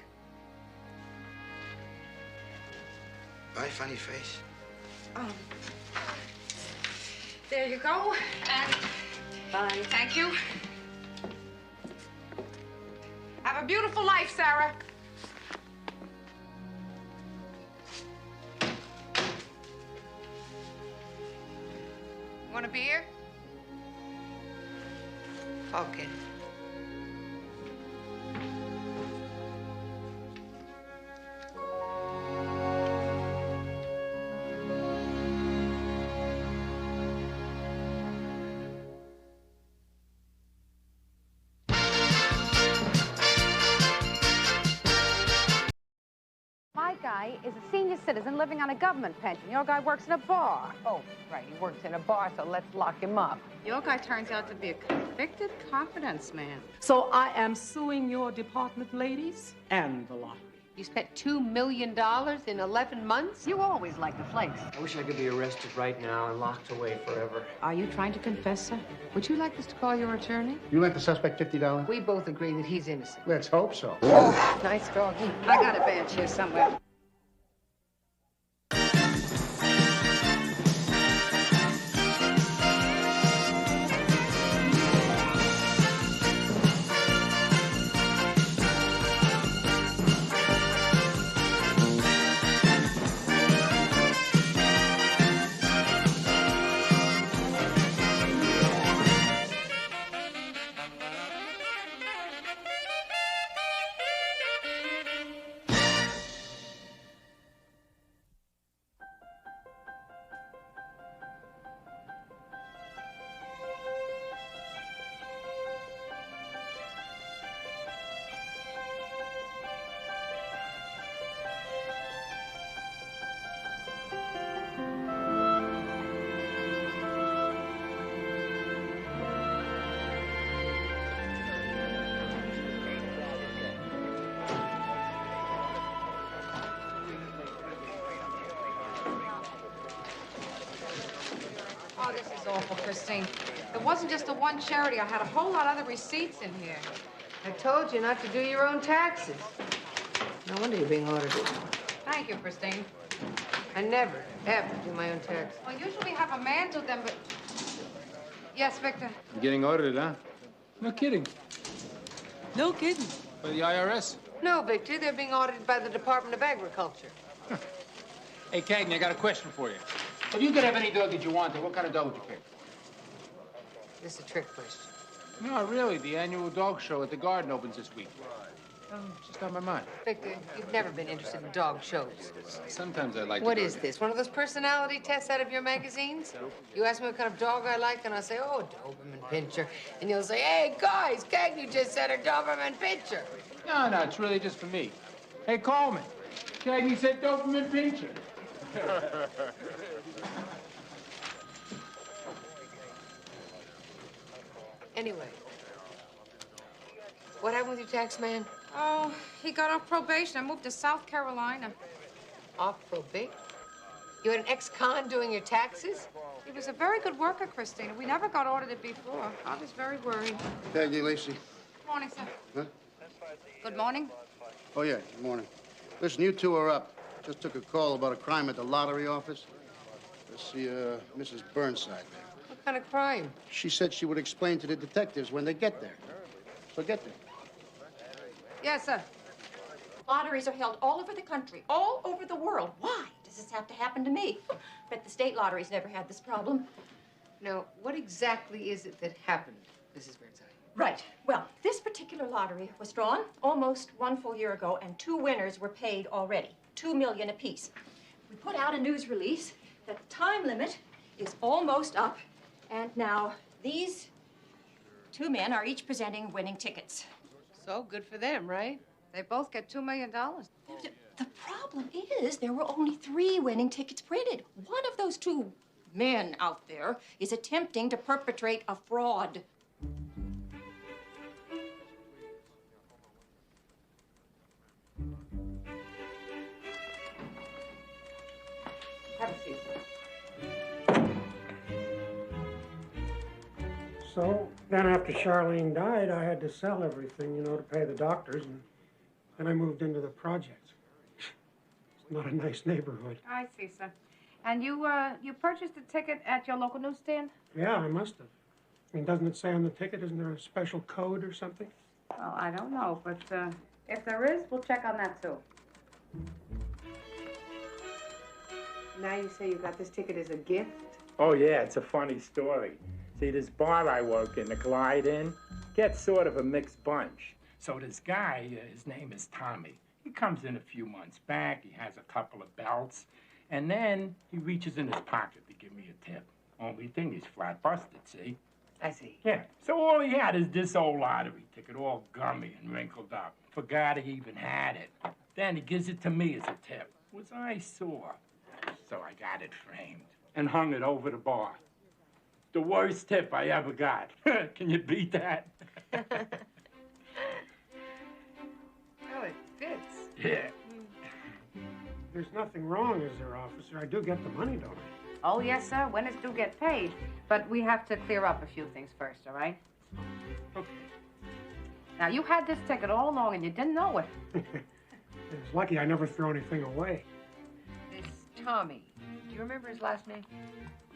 Bye, funny face. There you go. And bye. Thank you. Have a beautiful life, Sarah. Want a beer? Okay. My guy is a senior citizen living on a government pension. Your guy works in a bar. Oh, right. He works in a bar, so let's lock him up. Your guy turns out to be a convicted confidence man. So I am suing your department, ladies, and the lottery. You spent $2 million in 11 months? You always like the flakes. I wish I could be arrested right now and locked away forever. Are you trying to confess, sir? Would you like us to call your attorney? You lent the suspect $50? We both agree that he's innocent. Let's hope so. Oh, nice doggy. I got a bench here somewhere. Oh, this is awful, Christine. It wasn't just the one charity. I had a whole lot of other receipts in here. I told you not to do your own taxes. No wonder you're being audited. Thank you, Christine. I never, ever do my own taxes. Well, usually we have a man do them, but... Yes, Victor? You're getting audited, huh? No kidding. No kidding. By the IRS? No, Victor, they're being audited by the Department of Agriculture. Hey, Cagney, I got a question for you. If you could have any dog that you wanted, what kind of dog would you pick? This is a trick question. No, really. The annual dog show at the Garden opens this week. It's just on my mind. Victor, you've never been interested in dog shows. Sometimes I like What to go is this? One of those personality tests out of your magazines? You ask me what kind of dog I like, and I say, oh, Doberman Pinscher. And you'll say, hey, guys, Cagney just said a Doberman Pinscher. No, it's really just for me. Hey, Coleman. Cagney said Doberman Pinscher. Anyway, what happened with your tax man? Oh, he got off probation and moved to South Carolina. Off probation? You had an ex-con doing your taxes? He was a very good worker, Christina. We never got audited before. I was very worried. Cagney Lacey. Good morning, sir. Huh? Good morning. Oh, yeah, good morning. Listen, you two are up. Just took a call about a crime at the lottery office. Let's see, Mrs. Burnside there. What kind of crime? She said she would explain to the detectives when they get there. So get there. Yes, sir. Lotteries are held all over the country, all over the world. Why does this have to happen to me? Bet the state lotteries never had this problem. Now, what exactly is it that happened, Mrs. Burnside? Right. Well, this particular lottery was drawn almost 1 full year ago, and 2 winners were paid already, $2 million apiece. We put out a news release that the time limit is almost up, and now these 2 men are each presenting winning tickets. So, good for them, right? They both get $2 million. The problem is there were only 3 winning tickets printed. One of those 2 men out there is attempting to perpetrate a fraud. Have a seat. So then after Charlene died, I had to sell everything, you know, to pay the doctors, and then I moved into the projects. It's not a nice neighborhood. I see, sir. And you purchased a ticket at your local newsstand? Yeah, I must have. I mean, doesn't it say on the ticket, isn't there a special code or something? Well, I don't know, but if there is, we'll check on that, too. Now you say you got this ticket as a gift? Oh, yeah, it's a funny story. See, this bar I work in, the Glide Inn, gets sort of a mixed bunch. So this guy, his name is Tommy. He comes in a few months back, he has a couple of belts, and then he reaches in his pocket to give me a tip. Only thing, he's flat busted, see? I see. Yeah, so all he had is this old lottery ticket, all gummy and wrinkled up. Forgot he even had it. Then he gives it to me as a tip. Was I sore? So I got it framed and hung it over the bar. The worst tip I ever got. Can you beat that? Oh, it fits. Yeah. There's nothing wrong, is there, officer? I do get the money, don't I? Oh, yes, sir. Winners do get paid. But we have to clear up a few things first, all right? Okay. Now, you had this ticket all along and you didn't know it. It's lucky I never throw anything away. This Tommy, do you remember his last name?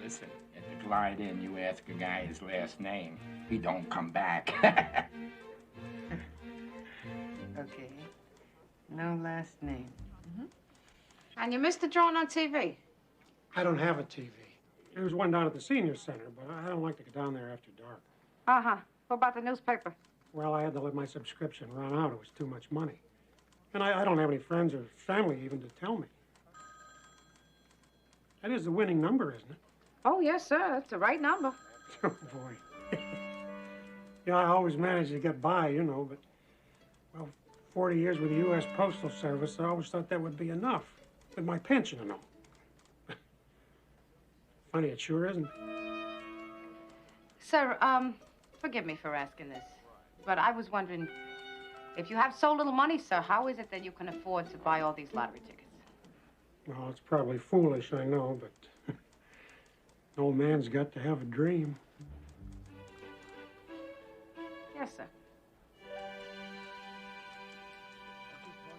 Listen, at the Glide Inn, you ask a guy his last name, he don't come back. Okay. No last name. And you missed the drawing on TV. I don't have a TV. There was one down at the senior center, but I don't like to go down there after dark. Uh-huh. What about the newspaper? Well, I had to let my subscription run out. It was too much money. And I don't have any friends or family even to tell me. That is the winning number, isn't it? Oh, yes, sir. It's the right number. Oh, boy. Yeah, I always managed to get by, you know, but, well, 40 years with the U.S. Postal Service, I always thought that would be enough, with my pension and all. Funny, it sure isn't. Sir, forgive me for asking this, but I was wondering, if you have so little money, sir, how is it that you can afford to buy all these lottery tickets? Well, it's probably foolish, I know, but an old man's got to have a dream. Yes, sir.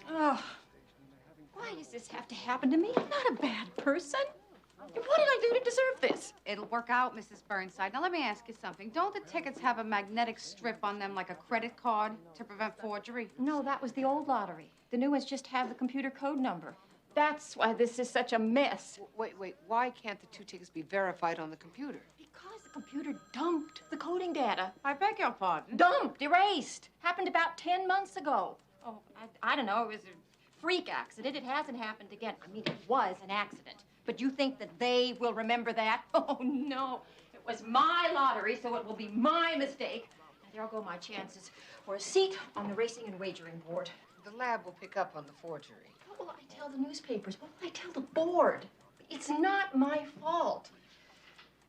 Oh, why does this have to happen to me? I'm not a bad person. What did I do to deserve this? It'll work out, Mrs. Burnside. Now, let me ask you something. Don't the tickets have a magnetic strip on them like a credit card to prevent forgery? No, that was the old lottery. The new ones just have the computer code number. That's why this is such a mess. Wait. Why can't the 2 tickets be verified on the computer? Because the computer dumped the coding data. I beg your pardon? Dumped, erased. Happened about 10 months ago. Oh, I don't know. It was a freak accident. It hasn't happened again. I mean, it was an accident. But you think that they will remember that? Oh, no. It was my lottery, so it will be my mistake. And there go my chances for a seat on the Racing and Wagering Board. The lab will pick up on the forgery. What will I tell the newspapers? What will I tell the board? It's not my fault.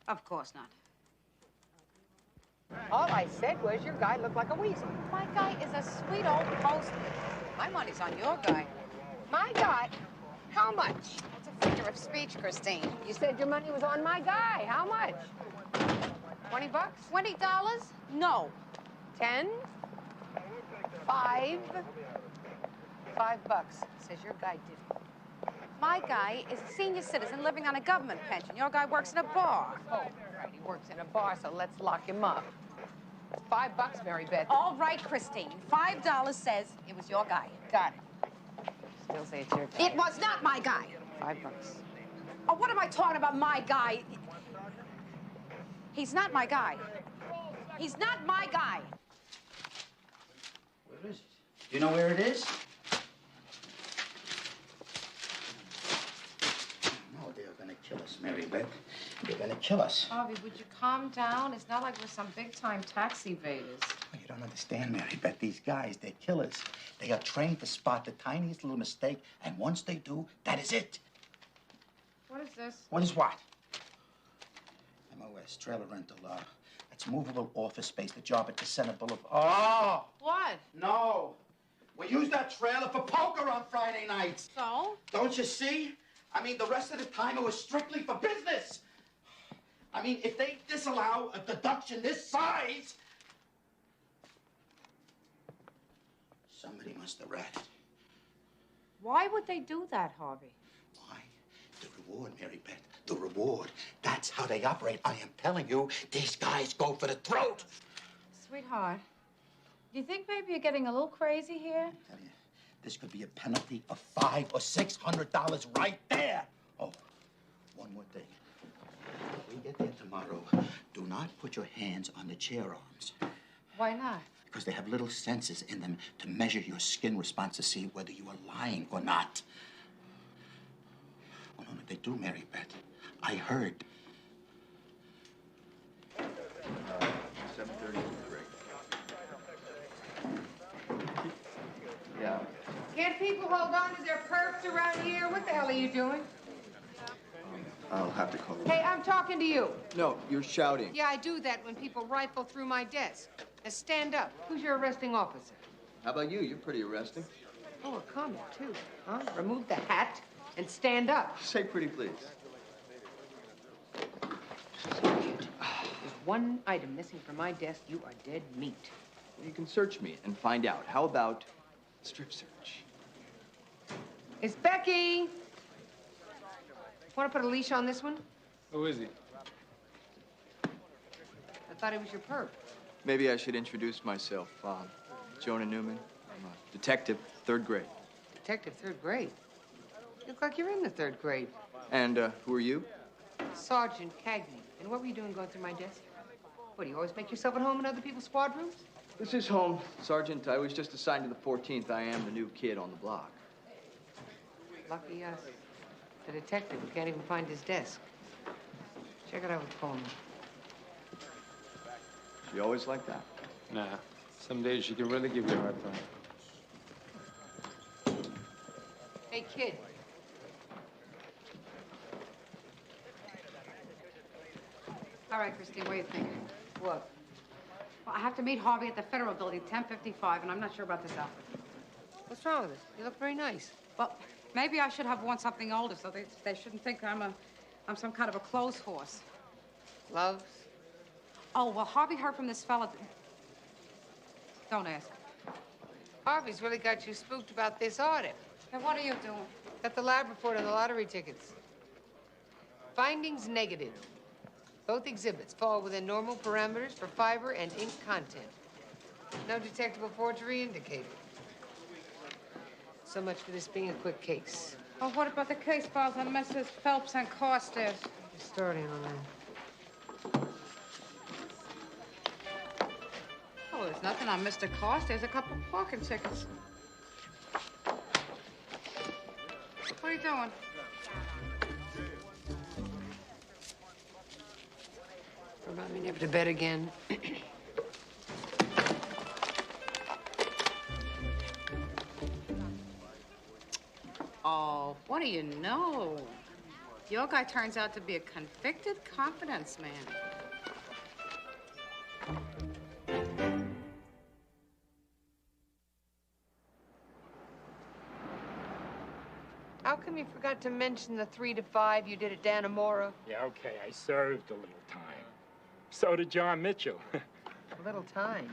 Of course not. All I said was your guy looked like a weasel. My guy is a sweet old post. My money's on your guy. My guy? How much? It's a figure of speech, Christine. You said your money was on my guy. How much? 20 bucks? $20? No. 10? 5? $5 says your guy did it. My guy is a senior citizen living on a government pension. Your guy works in a bar. Oh, right. He works in a bar, so let's lock him up. It's $5, Mary Beth. All right, Christine. $5 says it was your guy. Got it. Still say it's your guy. It was not my guy. $5. Oh, what am I talking about, my guy? He's not my guy. He's not my guy. Where is it? Do you know where it is? No, they're gonna kill us, Mary Beth. They're gonna kill us. Harvey, would you calm down? It's not like we're some big-time tax evaders. You don't understand, Mary Beth. These guys, they're killers. They are trained to spot the tiniest little mistake, and once they do, that is it. What is this? What is what? MOS, trailer rental. That's movable office space, the job at the Center Boulevard. Oh! What? No. We use that trailer for poker on Friday nights. So? Don't you see? I mean, the rest of the time it was strictly for business. I mean, if they disallow a deduction this size, somebody must have ratted. Why would they do that, Harvey? Why? The reward, Mary Beth. The reward. That's how they operate. I am telling you, these guys go for the throat. Sweetheart, do you think maybe you're getting a little crazy here? I tell you, this could be a penalty of $500 or $600 right there. Oh, one more thing. When we get there tomorrow, do not put your hands on the chair arms. Why not? Because they have little sensors in them to measure your skin response to see whether you are lying or not. Oh, no, they do, Mary Beth. I heard. 7:30 break. Yeah. Can't people hold on to their perks around here? What the hell are you doing? I'll have to call you. Hey, I'm talking to you. No, you're shouting. Yeah, I do that when people rifle through my desk. Now stand up. Who's your arresting officer? How about you? You're pretty arresting. Oh, a comic, too. Huh? Remove the hat and stand up. Say pretty please. There's one item missing from my desk. You are dead meat. You can search me and find out. How about strip search? It's Becky. Want to put a leash on this one? Who is he? I thought he was your perp. Maybe I should introduce myself. Jonah Newman. I'm a detective, 3rd grade. Detective, 3rd grade. You look like you're in the 3rd grade. And who are you? Sergeant Cagney. And what were you doing going through my desk? What, do you always make yourself at home in other people's squad rooms? This is home, Sergeant. I was just assigned to the 14th. I am the new kid on the block. Lucky us. The detective who can't even find his desk. Check it out with Coleman. You always like that? Nah. Some days she can really give you a hard time. Hey, kid. All right, Christine, what are you thinking? What? Well, I have to meet Harvey at the Federal Building, 10:55, and I'm not sure about this outfit. What's wrong with it? You look very nice. Well, maybe I should have worn something older so they shouldn't think I'm some kind of a clothes horse. Gloves? Oh, well, Harvey heard from this fella. Don't ask. Harvey's really got you spooked about this audit. Now, what are you doing? Got the lab report on the lottery tickets. Findings negative. Both exhibits fall within normal parameters for fiber and ink content. No detectable forgery indicated. So much for this being a quick case. Well, what about the case files on Messrs. Phelps and Carstairs? Just starting on that. Oh, there's nothing on Mr. Carstairs. A couple of parking tickets. What are you doing? Remind me never to bet again. Oh, what do you know? Your guy turns out to be a convicted confidence man. How come you forgot to mention the 3 to 5 you did at Dannemora? Yeah, okay, I served a little time. So did John Mitchell. A little time.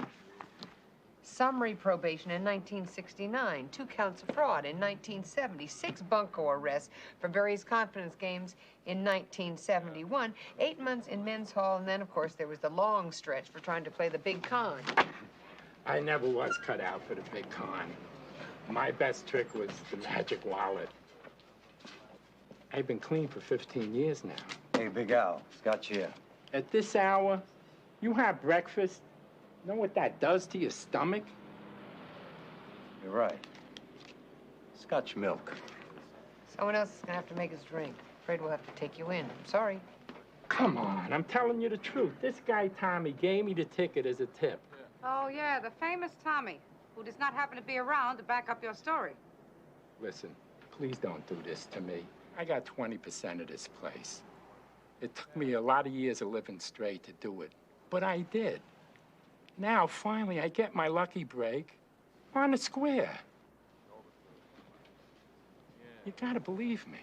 Summary probation in 1969, 2 counts of fraud in 1970, 6 bunco arrests for various confidence games in 1971, 8 months in men's hall, and then, of course, there was the long stretch for trying to play the big con. I never was cut out for the big con. My best trick was the magic wallet. I've been clean for 15 years now. Hey, Big Al, Scotch here. At this hour, you have breakfast? Know what that does to your stomach? You're right. Scotch milk. Someone else is gonna have to make us drink. Afraid we'll have to take you in. I'm sorry. Come on, I'm telling you the truth. This guy, Tommy, gave me the ticket as a tip. Oh, yeah, the famous Tommy, who does not happen to be around to back up your story. Listen, please don't do this to me. I got 20% of this place. It took me a lot of years of living straight to do it, but I did. Now, finally, I get my lucky break on the square. You gotta believe me.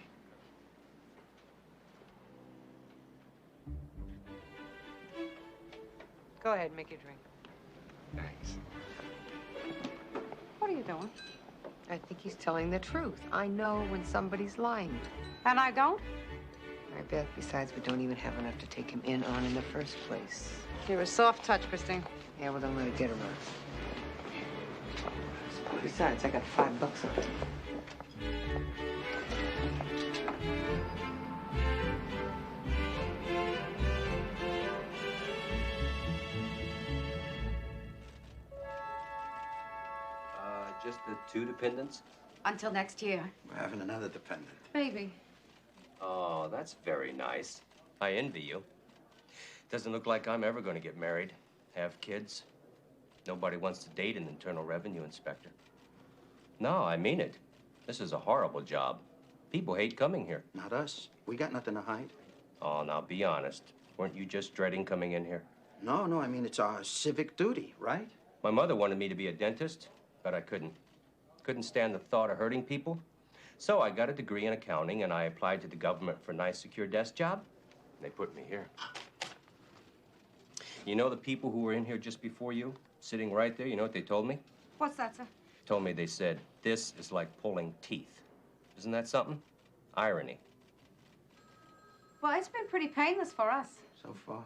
Go ahead, make your drink. Thanks. What are you doing? I think he's telling the truth. I know when somebody's lying. And I don't? I bet. Besides, we don't even have enough to take him in on in the first place. You're a soft touch, Christine. Yeah, well, don't let it get around. Besides, I got $5 on it. Just the 2 dependents? Until next year. We're having another dependent. Maybe. Oh, that's very nice. I envy you. Doesn't look like I'm ever going to get married, have kids. Nobody wants to date an internal revenue inspector. No, I mean it. This is a horrible job. People hate coming here. Not us. We got nothing to hide. Oh, now be honest. Weren't you just dreading coming in here? No, I mean, it's our civic duty, right? My mother wanted me to be a dentist, but I couldn't. Couldn't stand the thought of hurting people. So I got a degree in accounting, and I applied to the government for a nice, secure desk job. They put me here. You know the people who were in here just before you, sitting right there, you know what they told me? What's that, sir? Told me they said, this is like pulling teeth. Isn't that something? Irony. Well, it's been pretty painless for us. So far.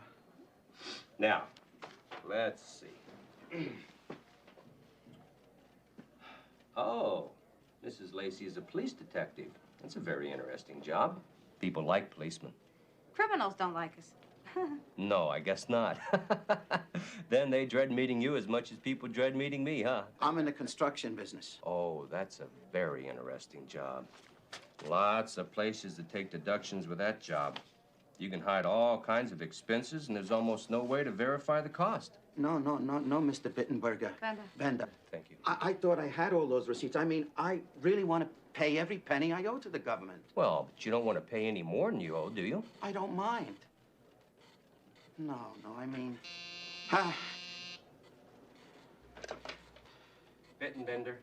Now, let's see. Oh, Mrs. Lacey is a police detective. That's a very interesting job. People like policemen. Criminals don't like us. No, I guess not. Then they dread meeting you as much as people dread meeting me, huh? I'm in the construction business. Oh, that's a very interesting job. Lots of places that take deductions with that job. You can hide all kinds of expenses, and there's almost no way to verify the cost. No, Mr. Bittenberger. Bender. Thank you. I thought I had all those receipts. I mean, I really want to pay every penny I owe to the government. Well, but you don't want to pay any more than you owe, do you? I don't mind. No, I mean... Bittenbender.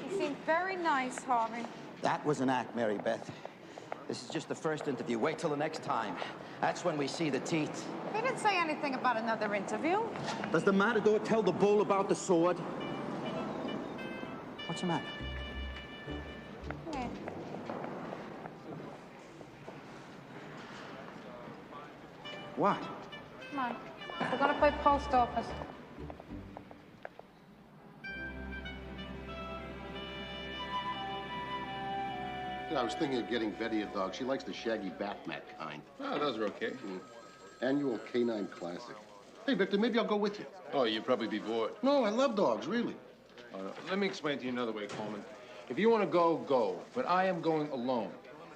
He seemed very nice, Harvey. That was an act, Mary Beth. This is just the first interview. Wait till the next time. That's when we see the teeth. He didn't say anything about another interview. Does the matador tell the bull about the sword? What's the matter? Yeah. What? Come on. We're gonna play post office. Yeah, I was thinking of getting Betty a dog. She likes the shaggy Batman kind. Oh, those are okay. Annual Canine Classic. Hey, Victor, maybe I'll go with you. Oh, you'd probably be bored. No, I love dogs, really. Let me explain to you another way, Coleman. If you want to go, go. But I am going alone.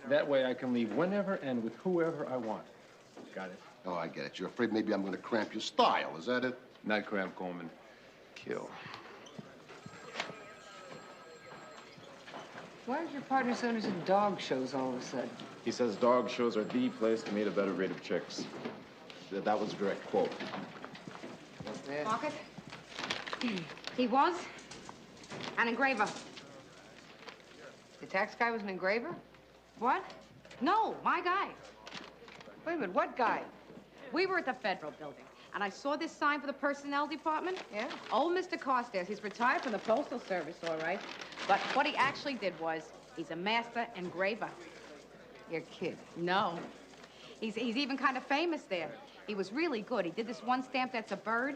That way I can leave whenever and with whoever I want. Got it? Oh, I get it. You're afraid maybe I'm going to cramp your style. Is that it? Not cramp, Coleman. Kill. Why is your partner so interested in dog shows all of a sudden? He says dog shows are the place to meet a better breed of chicks. That was a direct quote. What's this? Marcus? He was an engraver. The tax guy was an engraver? What? No, my guy. Wait a minute, what guy? We were at the Federal Building, and I saw this sign for the Personnel Department. Yeah? Old Mr. Carstairs, he's retired from the Postal Service, all right. But what he actually did was, he's a master engraver. You're kidding. No. He's even kind of famous there. He was really good. He did this one stamp that's a bird,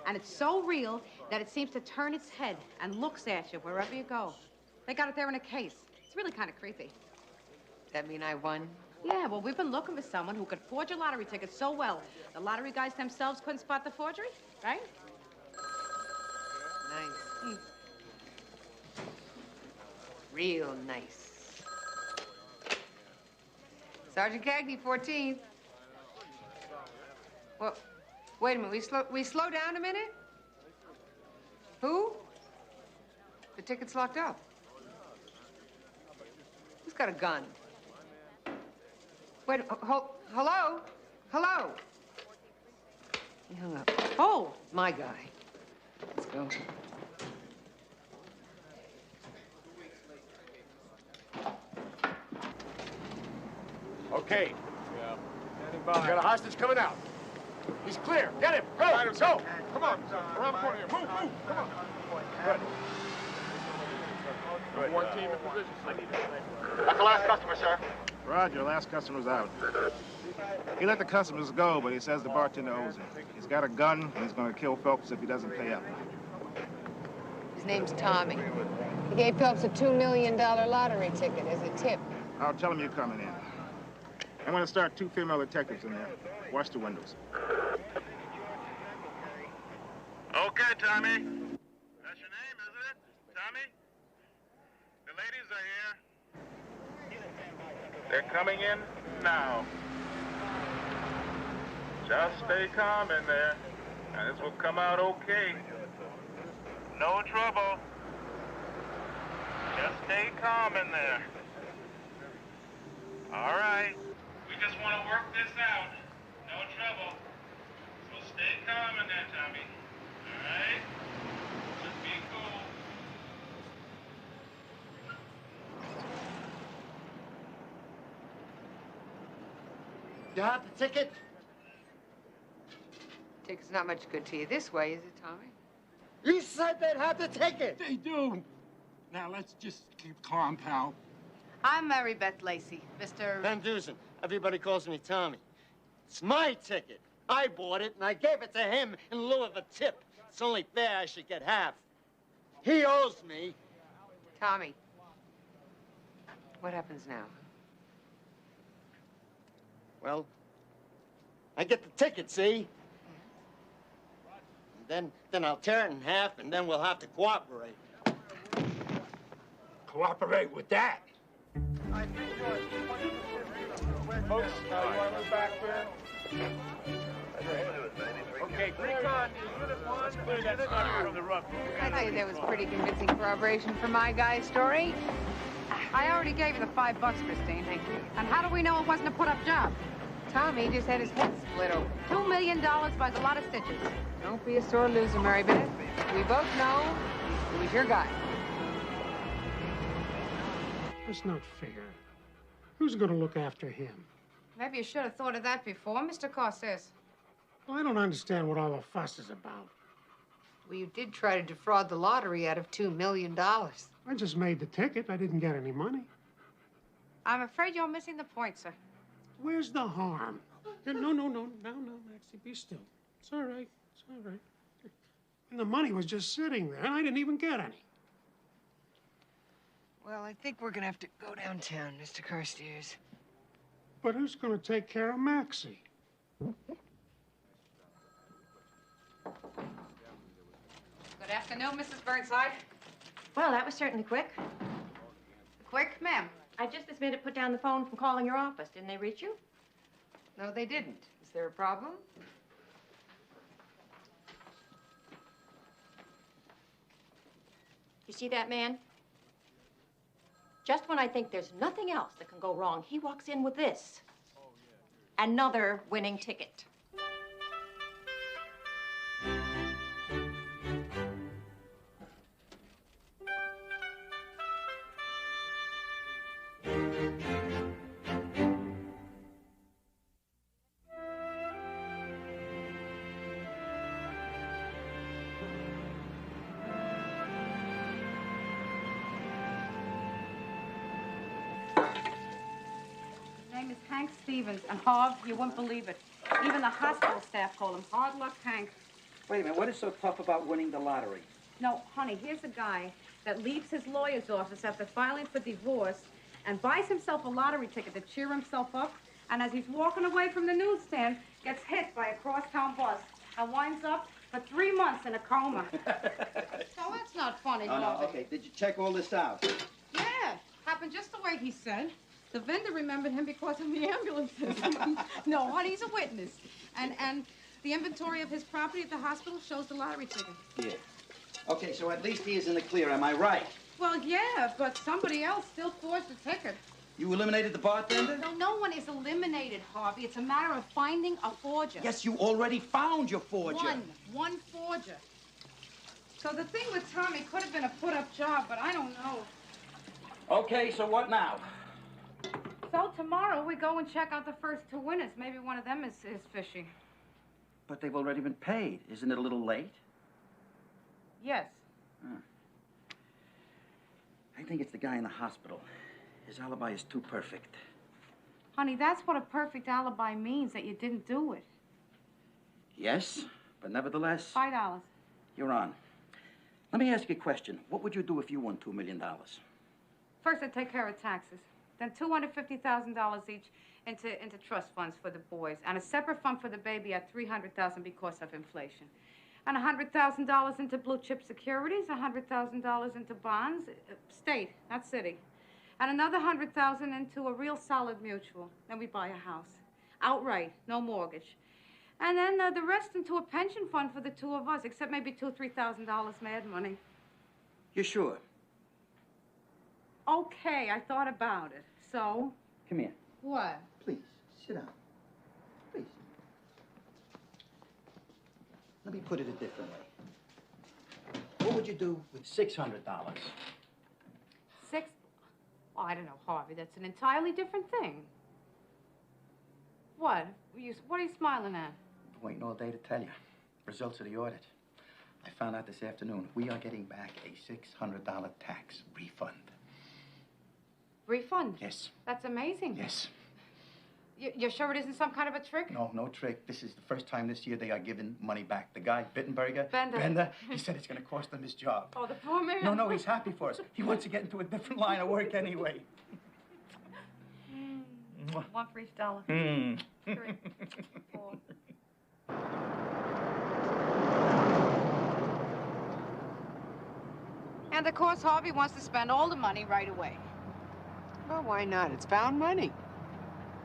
and it's so real that it seems to turn its head and looks at you wherever you go. They got it there in a case. It's really kind of creepy. That mean I won? Yeah, well, we've been looking for someone who could forge a lottery ticket so well, the lottery guys themselves couldn't spot the forgery, right? Nice. Real nice. Sergeant Cagney, 14th. Well, wait a minute. We slow down a minute? Who? The ticket's locked up. Who's got a gun? Wait, hello? Hello? He hung up. Oh, my guy. Let's go. Okay. Yeah. We got a hostage coming out. He's clear. Get him. Go. Go. Come on. Around the corner here. Move. Come on. Good. Good. One team in position. That's the last customer, sir. Roger. Last customer's out. He let the customers go, but he says the bartender owes him. He's got a gun, and he's going to kill Phelps if he doesn't pay up. His name's Tommy. He gave Phelps a $2 million lottery ticket as a tip. I'll tell him you're coming in. I'm going to start 2 female detectives in there. Watch the windows. Okay, Tommy. That's your name, isn't it? Tommy? The ladies are here. They're coming in now. Just stay calm in there, and this will come out okay. No trouble. Just stay calm in there. All right. We just want to work this out. No trouble. So stay calm in there, Tommy. All right? Just be cool. You have the ticket? Ticket's not much good to you this way, is it, Tommy? You said they'd have the ticket. They do. Now, let's just keep calm, pal. I'm Mary Beth Lacey, Mr. Van Dusen. Everybody calls me Tommy. It's my ticket. I bought it, and I gave it to him in lieu of a tip. It's only fair I should get half. He owes me. Tommy, what happens now? Well, I get the ticket, see? And then I'll tear it in half, and then we'll have to cooperate. Cooperate with that? Folks, you want to move back there? Okay, recon. Let's clear that sucker from the roof. I tell you, that was pretty convincing corroboration for my guy's story. I already gave you the $5, Christine. Thank you. And how do we know it wasn't a put-up job? Tommy just had his head split open. $2 million buys a lot of stitches. Don't be a sore loser, Mary Beth. We both know it was your guy. That's not fair. Who's going to look after him? Maybe you should have thought of that before, Mr. Carstairs. Well, I don't understand what all the fuss is about. Well, you did try to defraud the lottery out of $2 million. I just made the ticket. I didn't get any money. I'm afraid you're missing the point, sir. Where's the harm? No, Maxie, be still. It's all right. It's all right. And the money was just sitting there, and I didn't even get any. Well, I think we're gonna have to go downtown, Mr. Carstairs. But who's going to take care of Maxie? Good afternoon, Mrs. Burnside. Well, that was certainly quick. Quick, ma'am. I just this minute put down the phone from calling your office. Didn't they reach you? No, they didn't. Is there a problem? You see that man? Just when I think there's nothing else that can go wrong, he walks in with this. Another winning ticket. Stevens, and Harv, you wouldn't believe it. Even the hospital staff call him Hard Luck Hank. Wait a minute, what is so tough about winning the lottery? No, honey, here's a guy that leaves his lawyer's office after filing for divorce and buys himself a lottery ticket to cheer himself up, and as he's walking away from the newsstand, gets hit by a crosstown bus and winds up for 3 months in a coma. Oh, that's not funny, Oh, no, okay. Did you check all this out? Yeah, happened just the way he said. The vendor remembered him because of the ambulances. No, honey, he's a witness. And the inventory of his property at the hospital shows the lottery ticket. Yeah. Okay, so at least he is in the clear, am I right? Well, yeah, but somebody else still forged the ticket. You eliminated the bartender? No, no one is eliminated, Harvey. It's a matter of finding a forger. Yes, you already found your forger. One forger. So the thing with Tommy could have been a put-up job, but I don't know. Okay, so what now? So tomorrow we go and check out the first 2 winners. Maybe one of them is fishy. But they've already been paid. Isn't it a little late? Yes. I think it's the guy in the hospital. His alibi is too perfect. Honey, that's what a perfect alibi means, that you didn't do it. Yes, but nevertheless... $5. You're on. Let me ask you a question. What would you do if you won $2 million? First, I'd take care of taxes. Then $250,000 each into trust funds for the boys, and a separate fund for the baby at $300,000 because of inflation, and $100,000 into blue chip securities, $100,000 into bonds, state, not city, and another $100,000 into a real solid mutual. Then we buy a house, outright, no mortgage, and then the rest into a pension fund for the 2 of us, except maybe $2,000, $3,000 mad money. You sure? Okay, I thought about it. So? Come here. What? Please, sit down. Please. Let me put it a different way. What would you do with $600? Oh, I don't know, Harvey. That's an entirely different thing. What? What are you smiling at? Waiting all day to tell you. Results of the audit. I found out this afternoon. We are getting back a $600 tax refund. Refund? Yes. That's amazing. Yes. You're sure it isn't some kind of a trick? No, no trick. This is the first time this year they are giving money back. The guy, Bender, he said it's going to cost him his job. Oh, the poor man. No, he's happy for us. He wants to get into a different line of work anyway. One for each dollar. 3, 4. And of course, Harvey wants to spend all the money right away. Well, why not? It's found money.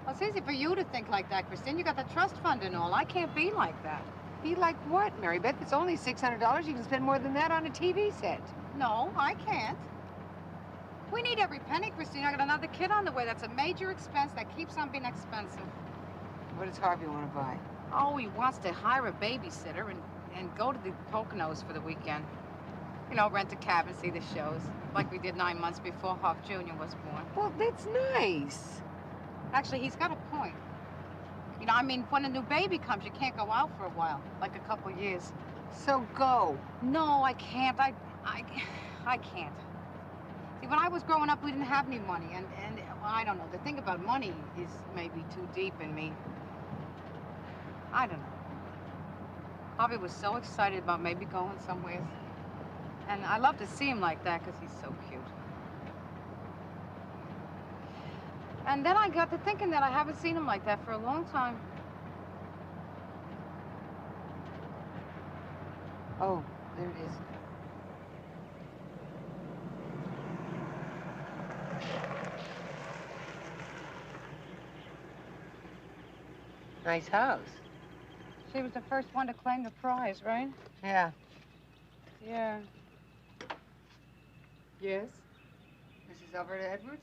Well, it's easy for you to think like that, Christine. You got the trust fund and all. I can't be like that. Be like what, Mary Beth? It's only $600. You can spend more than that on a TV set. No, I can't. We need every penny, Christine. I got another kid on the way. That's a major expense that keeps on being expensive. What does Harvey want to buy? Oh, he wants to hire a babysitter and go to the Poconos for the weekend. You know, rent a cabin, see the shows, like we did 9 months before Hoff Jr. was born. Well, that's nice. Actually, he's got a point. You know, I mean, when a new baby comes, you can't go out for a while, like a couple years. So go. No, I can't. I can't. See, when I was growing up, we didn't have any money, and well, I don't know. The thing about money is maybe too deep in me. I don't know. Bobby was so excited about maybe going somewhere. And I love to see him like that because he's so cute. And then I got to thinking that I haven't seen him like that for a long time. Oh, there it is. Nice house. She was the first one to claim the prize, right? Yeah. Yeah. Yes? Mrs. Alberta Edwards?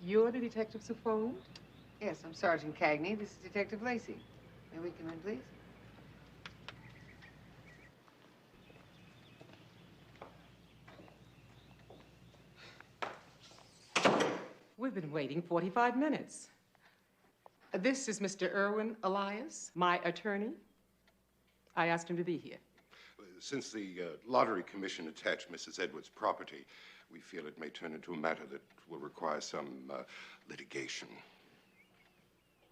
You're the detectives who phoned? Yes, I'm Sergeant Cagney. This is Detective Lacey. May we come in, please? We've been waiting 45 minutes. This is Mr. Irwin Elias, my attorney. I asked him to be here. Since the Lottery Commission attached Mrs. Edwards' property, we feel it may turn into a matter that will require some litigation.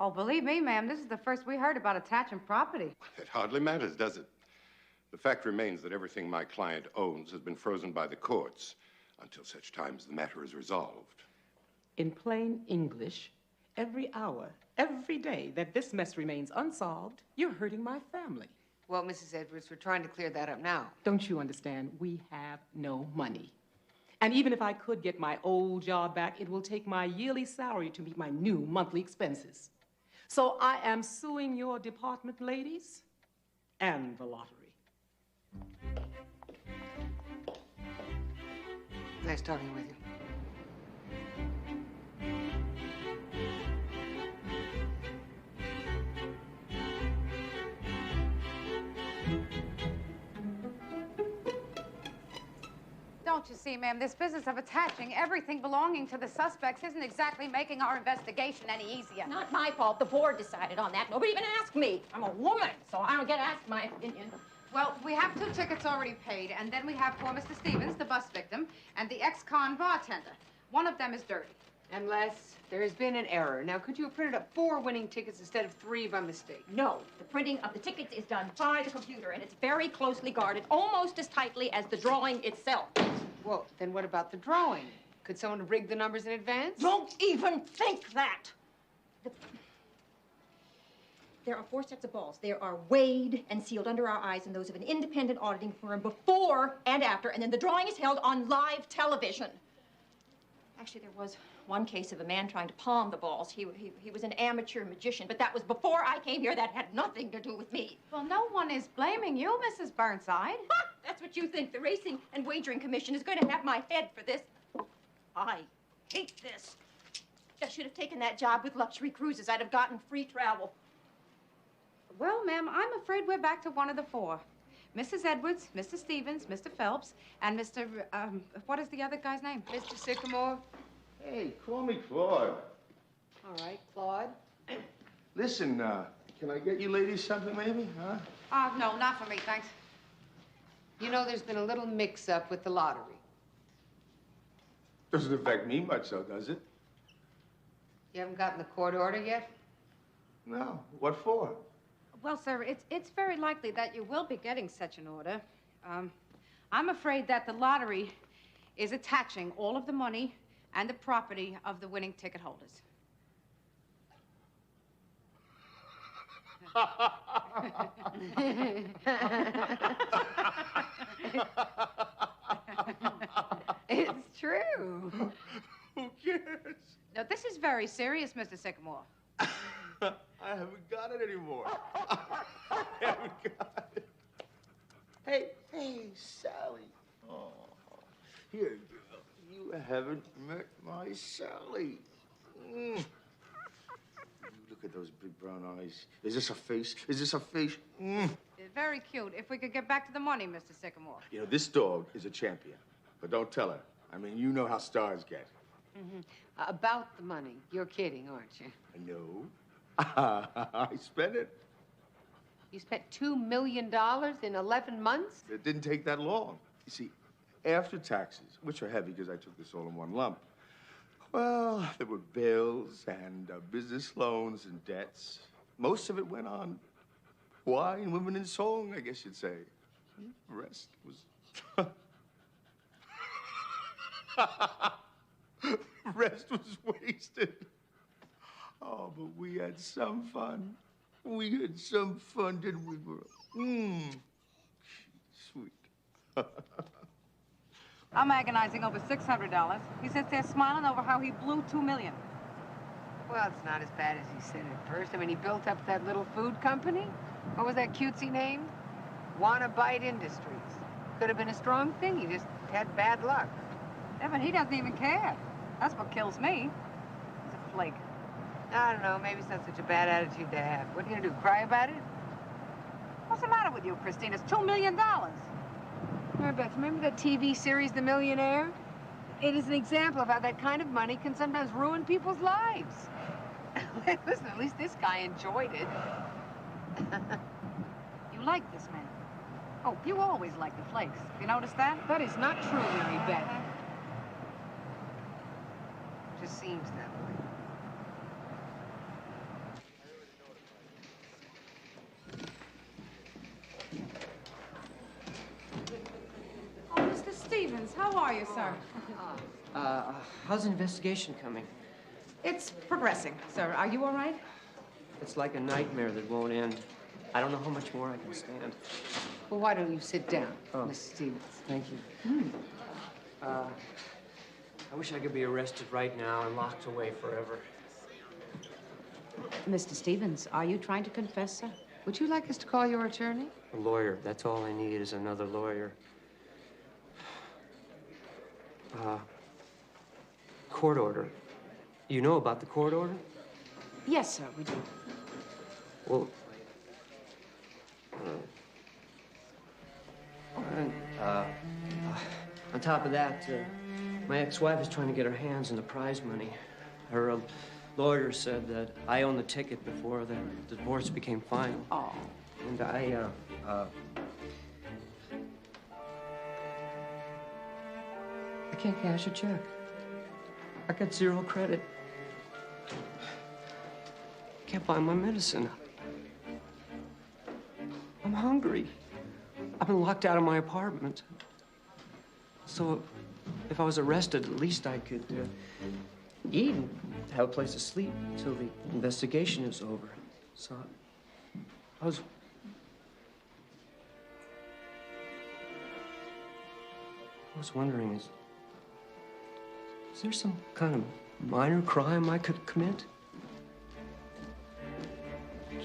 Oh, believe me, ma'am, this is the first we heard about attaching property. It hardly matters, does it? The fact remains that everything my client owns has been frozen by the courts until such time as the matter is resolved. In plain English, every hour, every day that this mess remains unsolved, you're hurting my family. Well, Mrs. Edwards, we're trying to clear that up now. Don't you understand? We have no money. And even if I could get my old job back, it will take my yearly salary to meet my new monthly expenses. So I am suing your department, ladies, and the lottery. Nice talking with you. Don't you see, ma'am, this business of attaching everything belonging to the suspects isn't exactly making our investigation any easier. Not my fault. The board decided on that. Nobody even asked me. I'm a woman, so I don't get asked my opinion. Well, we have 2 tickets already paid, and then we have poor Mr. Stevens, the bus victim, and the ex-con bartender. One of them is dirty. Unless there has been an error. Now, could you have printed up 4 winning tickets instead of 3 by mistake? No, the printing of the tickets is done by the computer, and it's very closely guarded, almost as tightly as the drawing itself. Well, then what about the drawing? Could someone have rigged the numbers in advance? Don't even think that! There are 4 sets of balls. They are weighed and sealed under our eyes and those of an independent auditing firm before and after, and then the drawing is held on live television. Actually, there was one case of a man trying to palm the balls. He was an amateur magician, but that was before I came here. That had nothing to do with me. Well, no one is blaming you, Mrs. Burnside. Ha! That's what you think. The Racing and Wagering Commission is going to have my head for this. I hate this. I should have taken that job with Luxury Cruises. I'd have gotten free travel. Well, ma'am, I'm afraid we're back to one of the 4. Mrs. Edwards, Mr. Stevens, Mr. Phelps, and Mr. What is the other guy's name? Mr. Sycamore? Hey, call me Claude. All right, Claude. Listen, can I get you ladies something maybe, huh? No, not for me, thanks. You know, there's been a little mix-up with the lottery. Doesn't affect me much, though, does it? You haven't gotten the court order yet? No. What for? Well, sir, it's very likely that you will be getting such an order. I'm afraid that the lottery is attaching all of the money and the property of the winning ticket holders. It's true. Who cares? Now, this is very serious, Mr. Sycamore. I haven't got it anymore. I haven't got it. Hey, Sally. Oh, here, girl. You haven't met my Sally. Look at those big brown eyes. Is this a face? Is this a face? It's very cute. If we could get back to the money, Mr. Sycamore. You know, this dog is a champion. But don't tell her. I mean, you know how stars get. Mm-hmm. About the money. You're kidding, aren't you? No. I spent it. You spent $2 million in 11 months? It didn't take that long. You see, after taxes, which are heavy because I took this all in one lump, well, there were bills and business loans and debts. Most of it went on wine, women, and song, I guess you'd say. The rest was... rest was wasted. Oh, but we had some fun. We had some fun, didn't we, girl? Sweet. I'm agonizing over $600. He sits there smiling over how he blew $2 million. Well, it's not as bad as he said at first. I mean, he built up that little food company. What was that cutesy name? Wanna Bite Industries. Could have been a strong thing. He just had bad luck. Yeah, but he doesn't even care. That's what kills me. He's a flake. I don't know. Maybe it's not such a bad attitude to have. What are you gonna do, cry about it? What's the matter with you, Christine? It's $2 million. Mary Beth, remember that TV series, The Millionaire? It is an example of how that kind of money can sometimes ruin people's lives. Listen, at least this guy enjoyed it. You like this man. Oh, you always like the flakes. You notice that? That is not true, Mary Beth. Just seems that way. Oh, Mr. Stevens, how are you, sir? How's the investigation coming? It's progressing, sir. Are you all right? It's like a nightmare that won't end. I don't know how much more I can stand. Well, why don't you sit down, Oh. Miss Stevens? Thank you. I wish I could be arrested right now and locked away forever. Mr. Stevens, are you trying to confess, sir? Would you like us to call your attorney? A lawyer. That's all I need is another lawyer. Court order. You know about the court order? Yes, sir, we do. Well, on top of that, my ex-wife is trying to get her hands on the prize money. Her lawyer said that I owned the ticket before the divorce became final. Oh. And I can't cash a check. I got zero credit. Can't buy my medicine. I'm hungry. I've been locked out of my apartment. So if I was arrested, at least I could eat and have a place to sleep until the investigation is over. So I was wondering, is there some kind of minor crime I could commit?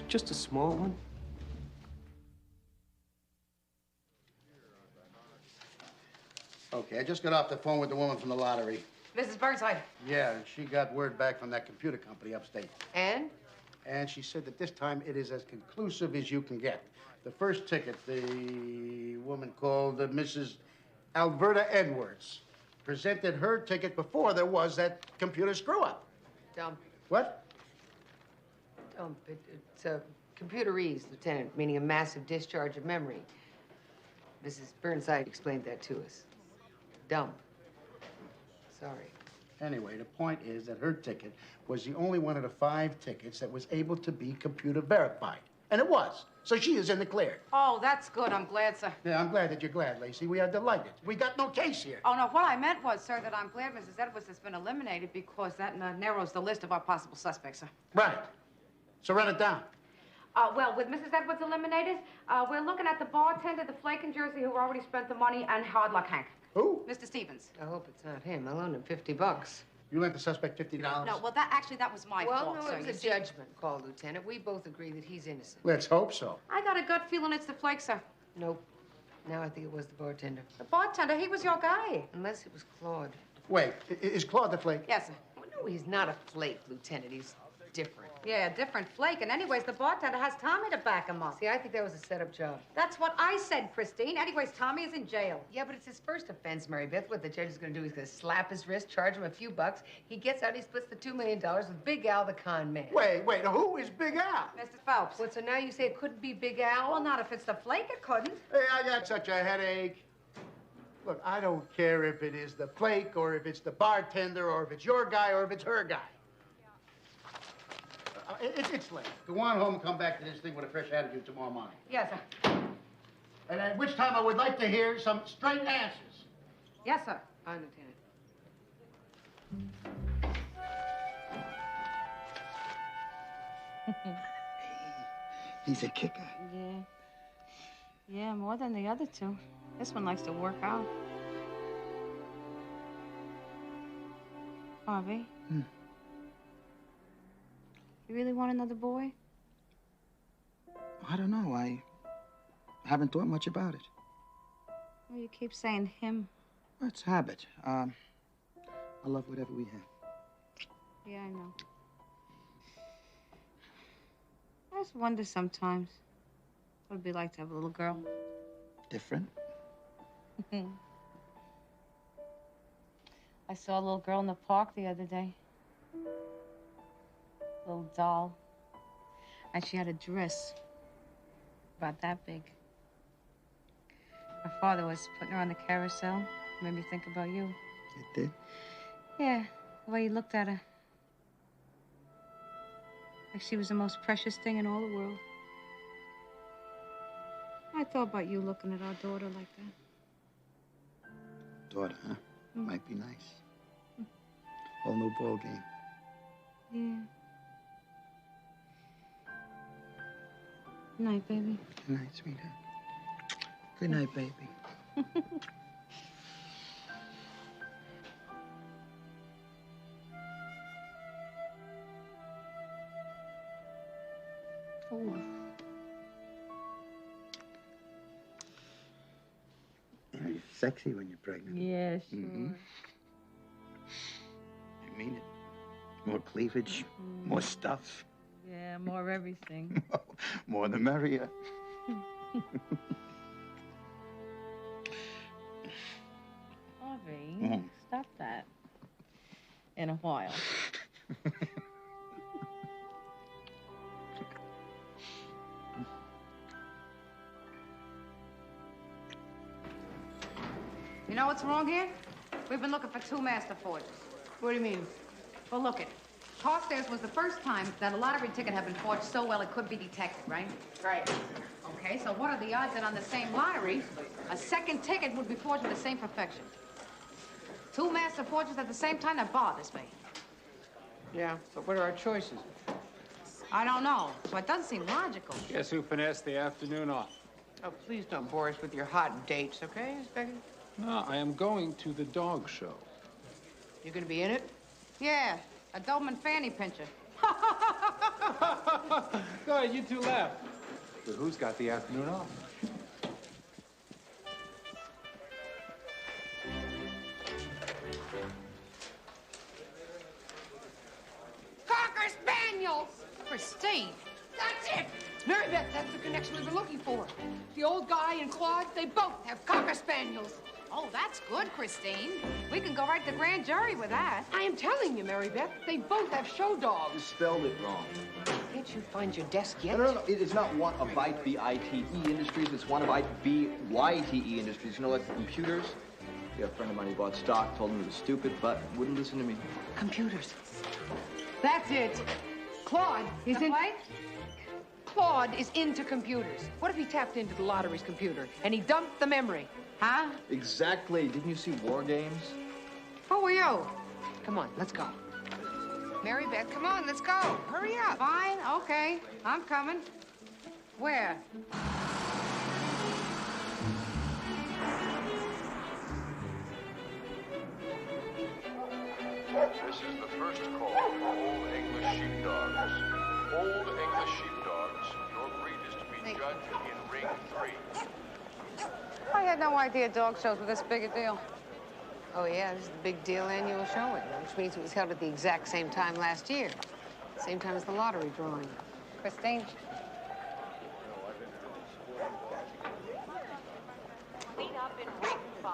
Just a small one? Okay, I just got off the phone with the woman from the lottery. Mrs. Burnside. Yeah, and she got word back from that computer company upstate. And? And she said that this time it is as conclusive as you can get. The first ticket, the woman called Mrs. Alberta Edwards, presented her ticket before there was that computer screw-up. Dump. What? Dump. It's a computerese, Lieutenant, meaning a massive discharge of memory. Mrs. Burnside explained that to us. Dump. Sorry. Anyway, the point is that her ticket was the only one of the 5 tickets that was able to be computer verified. And it was. So she is in the clear. Oh, that's good. I'm glad, sir. Yeah, I'm glad that you're glad, Lacey. We are delighted. We got no case here. Oh, no, what I meant was, sir, that I'm glad Mrs. Edwards has been eliminated because that narrows the list of our possible suspects, sir. Right. So run it down. Well, with Mrs. Edwards eliminated, we're looking at the bartender, the flake in Jersey who already spent the money, and Hard Luck Hank. Who? Mr. Stevens. I hope it's not him. I loaned him $50. You lent the suspect $50? No, well, that was my fault, Well, sir. no, it was a judgment call, Lieutenant. We both agree that he's innocent. Let's hope so. I got a gut feeling it's the flake, sir. Nope. Now I think it was the bartender. The bartender, he was your guy. Unless it was Claude. Wait, is Claude the flake? Yes, sir. Oh, no, he's not a flake, Lieutenant. He's different. Yeah, a different flake. And anyways, the bartender has Tommy to back him up. See, I think that was a setup job. That's what I said, Christine. Anyways, Tommy is in jail. Yeah, but it's his first offense, Mary Beth. What the judge is going to do is going to slap his wrist, charge him a few bucks. He gets out, he splits the $2 million with Big Al, the con man. Wait, who is Big Al? Mr. Phelps. What, so now you say it couldn't be Big Al? Well, not if it's the flake, it couldn't. Hey, I got such a headache. Look, I don't care if it is the flake or if it's the bartender or if it's your guy or if it's her guy. It's late. Go on home and come back to this thing with a fresh attitude tomorrow morning. Yes, sir. And at which time I would like to hear some straight answers. Yes, sir. Aye, Lieutenant. He's a kicker. Yeah. Yeah, more than the other two. This one likes to work out. Harvey? Hmm. You really want another boy? I don't know. I haven't thought much about it. Well, you keep saying him. It's habit. I love whatever we have. Yeah, I know. I just wonder sometimes what it'd be like to have a little girl. Different? I saw a little girl in the park the other day. Little doll. And she had a dress about that big. My father was putting her on the carousel. Made me think about you. It did? Yeah, the way he looked at her. Like she was the most precious thing in all the world. I thought about you looking at our daughter like that. Daughter, huh? Might be nice. Whole new ball game. Yeah. Good night, baby. Good night, sweetheart. Good night, baby. Oh. You're sexy when you're pregnant. Yeah, sure. I mean it. More cleavage, more stuff. Yeah, more everything. More the merrier. Harvey, stop that. In a while. You know what's wrong here? We've been looking for two master forgers. What do you mean? Well, look it. Carstairs was the first time that a lottery ticket had been forged so well it could be detected, right? Right. Okay, so what are the odds that on the same lottery, a second ticket would be forged with the same perfection? Two master forgers at the same time? That bothers me. Yeah, but what are our choices? I don't know, so it doesn't seem logical. Guess who finessed the afternoon off? Oh, please don't bore us with your hot dates, okay, Inspector? No, I am going to the dog show. You gonna be in it? Yeah, a Doberman fanny pincher. Go ahead, you two laugh. But who's got the afternoon off? Cocker Spaniels! Christine! That's it! Mary Beth, that's the connection we've been looking for. The old guy and Claude, they both have Cocker Spaniels. Oh, that's good, Christine. We can go right to grand jury with that. I am telling you, Mary Beth, they both have show dogs. You spelled it wrong. Can't you find your desk yet? No. It is not one of B-I-T-E Industries. It's one of B-Y-T-E Industries. You know, like the computers? Yeah, a friend of mine who bought stock told me it was stupid, but wouldn't listen to me. Computers. That's it. Claude is The in... play? Claude is into computers. What if he tapped into the lottery's computer and he dumped the memory? Huh? Exactly. Didn't you see War Games? Who are you? Come on, let's go. Mary Beth, come on, let's go. Hurry up. Fine, okay. I'm coming. Where? This is the first call for Old English Sheepdogs. Old English Sheepdogs, your breed is to be judged in Ring 3. I had no idea dog shows were this big a deal. Oh, yeah, this is the big deal annual showing, which means it was held at the exact same time last year. Same time as the lottery drawing. Christine. Clean up in ring 5.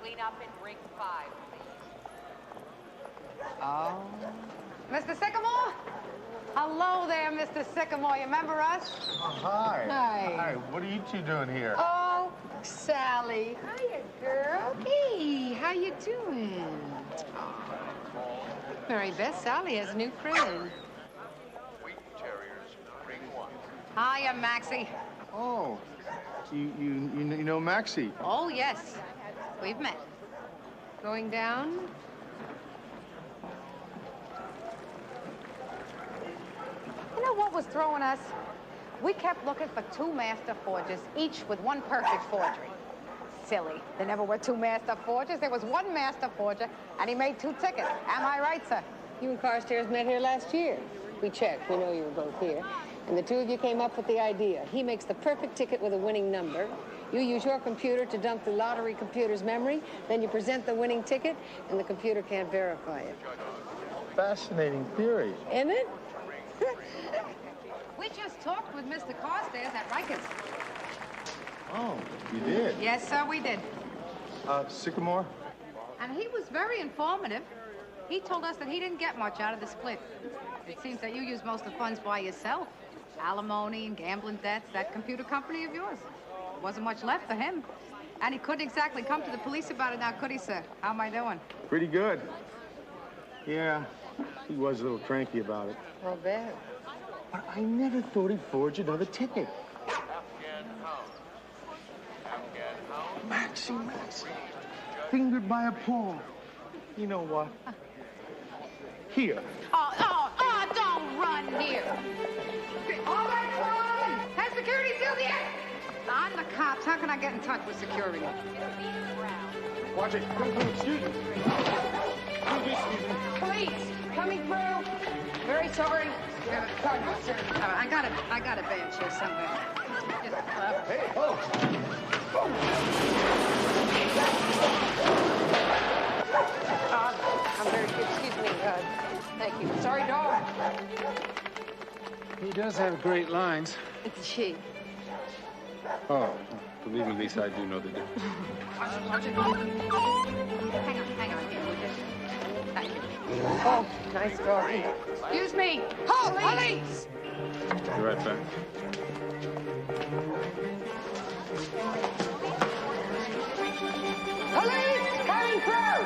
Clean up in ring 5, please. Oh. Mr. Sycamore? Hello there, Mr. Sycamore. You remember us? Hi. Hi. Hi. What are you two doing here? Oh, Sally. Hiya, girl. Hey, how you doing? Oh. Mary Beth, Sally has a new friend. Hiya, Maxie. Oh, you know Maxie? Oh, yes. We've met. Going down? You know what was throwing us? We kept looking for two master forgers, each with one perfect forgery. Silly. There never were two master forgers. There was one master forger, and he made two tickets. Am I right, sir? You and Carstairs met here last year. We checked. We know you were both here. And the two of you came up with the idea. He makes the perfect ticket with a winning number. You use your computer to dump the lottery computer's memory. Then you present the winning ticket, and the computer can't verify it. Fascinating theory. Isn't it? We just talked with Mr. Carstairs at Rikers. Oh, you did? Yes, sir, we did. Sycamore? And he was very informative. He told us that he didn't get much out of the split. It seems that you used most of the funds by yourself. Alimony and gambling debts, that computer company of yours. There wasn't much left for him. And he couldn't exactly come to the police about it now, could he, sir? How am I doing? Pretty good. Yeah, he was a little cranky about it. I'll bet. But I never thought he'd forge another ticket. Maxie. Fingered by a paw. You know what? Here. Oh, don't run here. All right, run! Has security still there? I'm the cops. How can I get in touch with security? Watch it. Excuse me. Police, coming through. Very sorry. Pardon, sir. I got a bench here somewhere. Hey, folks. I'm very, excuse me, thank you. Sorry, dog. He does have great lines. It's she. Oh, believe me, Lisa, I do know the difference. Hang on here, would you? Thank you. Oh, nice dog. Excuse me. Police! Be right back. Police! Coming through!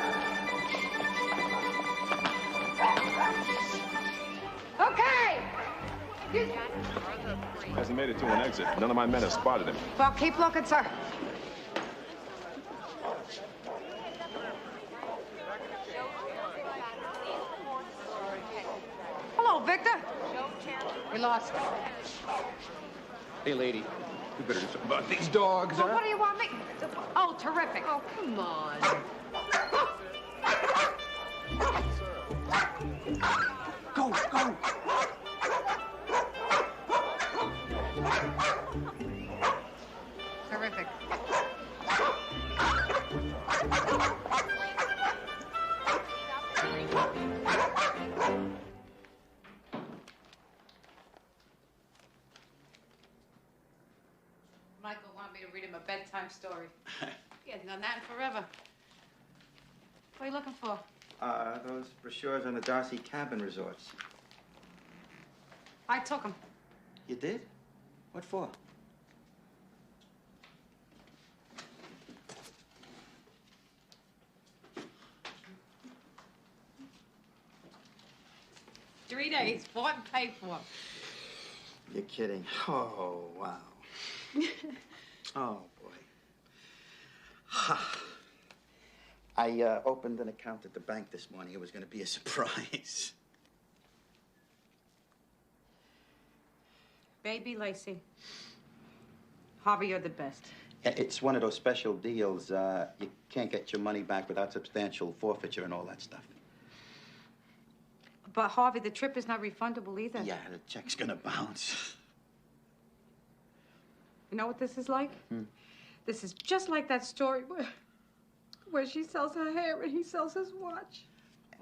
Okay! Hasn't made it to an exit. None of my men have spotted him. Well, keep looking, sir. Hello, Victor. We lost him. Hey, lady, you better do something about these dogs, Well, huh? what do you want me? Oh, terrific. Oh, come on. Go. Terrific. Michael wanted me to read him a bedtime story. He hasn't done that in forever. What are you looking for? Those brochures on the Darcy cabin resorts. I took him. You did? What for? $3 days, bought and paid for. You're kidding. Oh, wow. Oh, boy. Ha. I opened an account at the bank this morning. It was going to be a surprise. Baby Lacey. Harvey, you're the best. It's one of those special deals. You can't get your money back without substantial forfeiture and all that stuff. But Harvey, the trip is not refundable either. Yeah, the check's gonna bounce. You know what this is like? This is just like that story where she sells her hair and he sells his watch.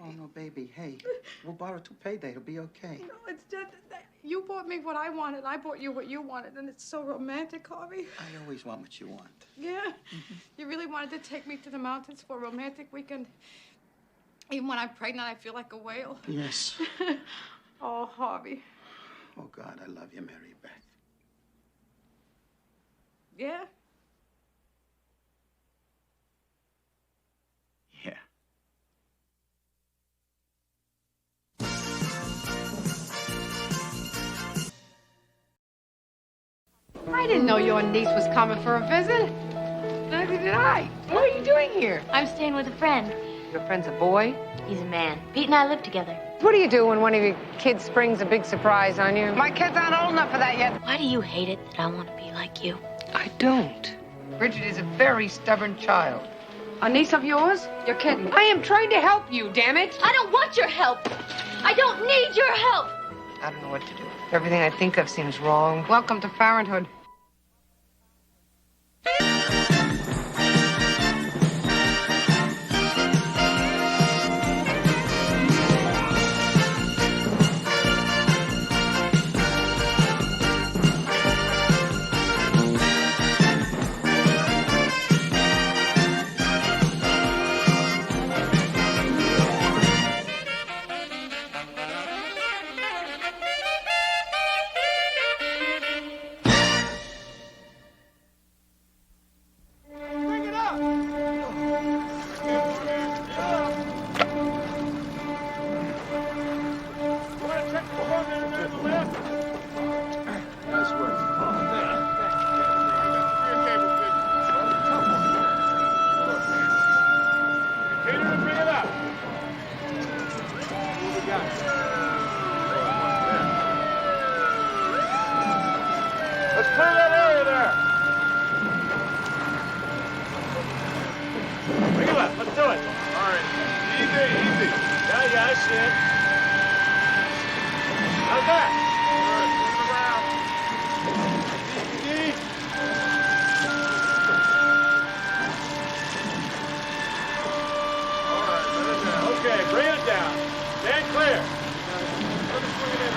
Oh, no, baby. Hey, we'll borrow 2 payday. It'll be okay. No, it's just that you bought me what I wanted. I bought you what you wanted, and it's so romantic, Harvey. I always want what you want. Yeah. You really wanted to take me to the mountains for a romantic weekend. Even when I'm pregnant, I feel like a whale. Yes. Oh, Harvey. Oh, God, I love you, Mary Beth. Yeah? I didn't know your niece was coming for a visit. Neither did I. What are you doing here? I'm staying with a friend. Your friend's a boy? He's a man. Pete and I live together. What do you do when one of your kids springs a big surprise on you? My kids aren't old enough for that yet. Why do you hate it that I want to be like you? I don't. Bridget is a very stubborn child. A niece of yours? You're kidding. I am trying to help you, damn it. I don't want your help. I don't need your help. I don't know what to do. Everything I think of seems wrong. Welcome to parenthood. Let's clear that area there. Bring it up. Let's do it. All right. Easy, easy. Yeah, I see it. How's that? Easy. All right, let it down. Okay, bring it down. Stand clear. Let me swing it in.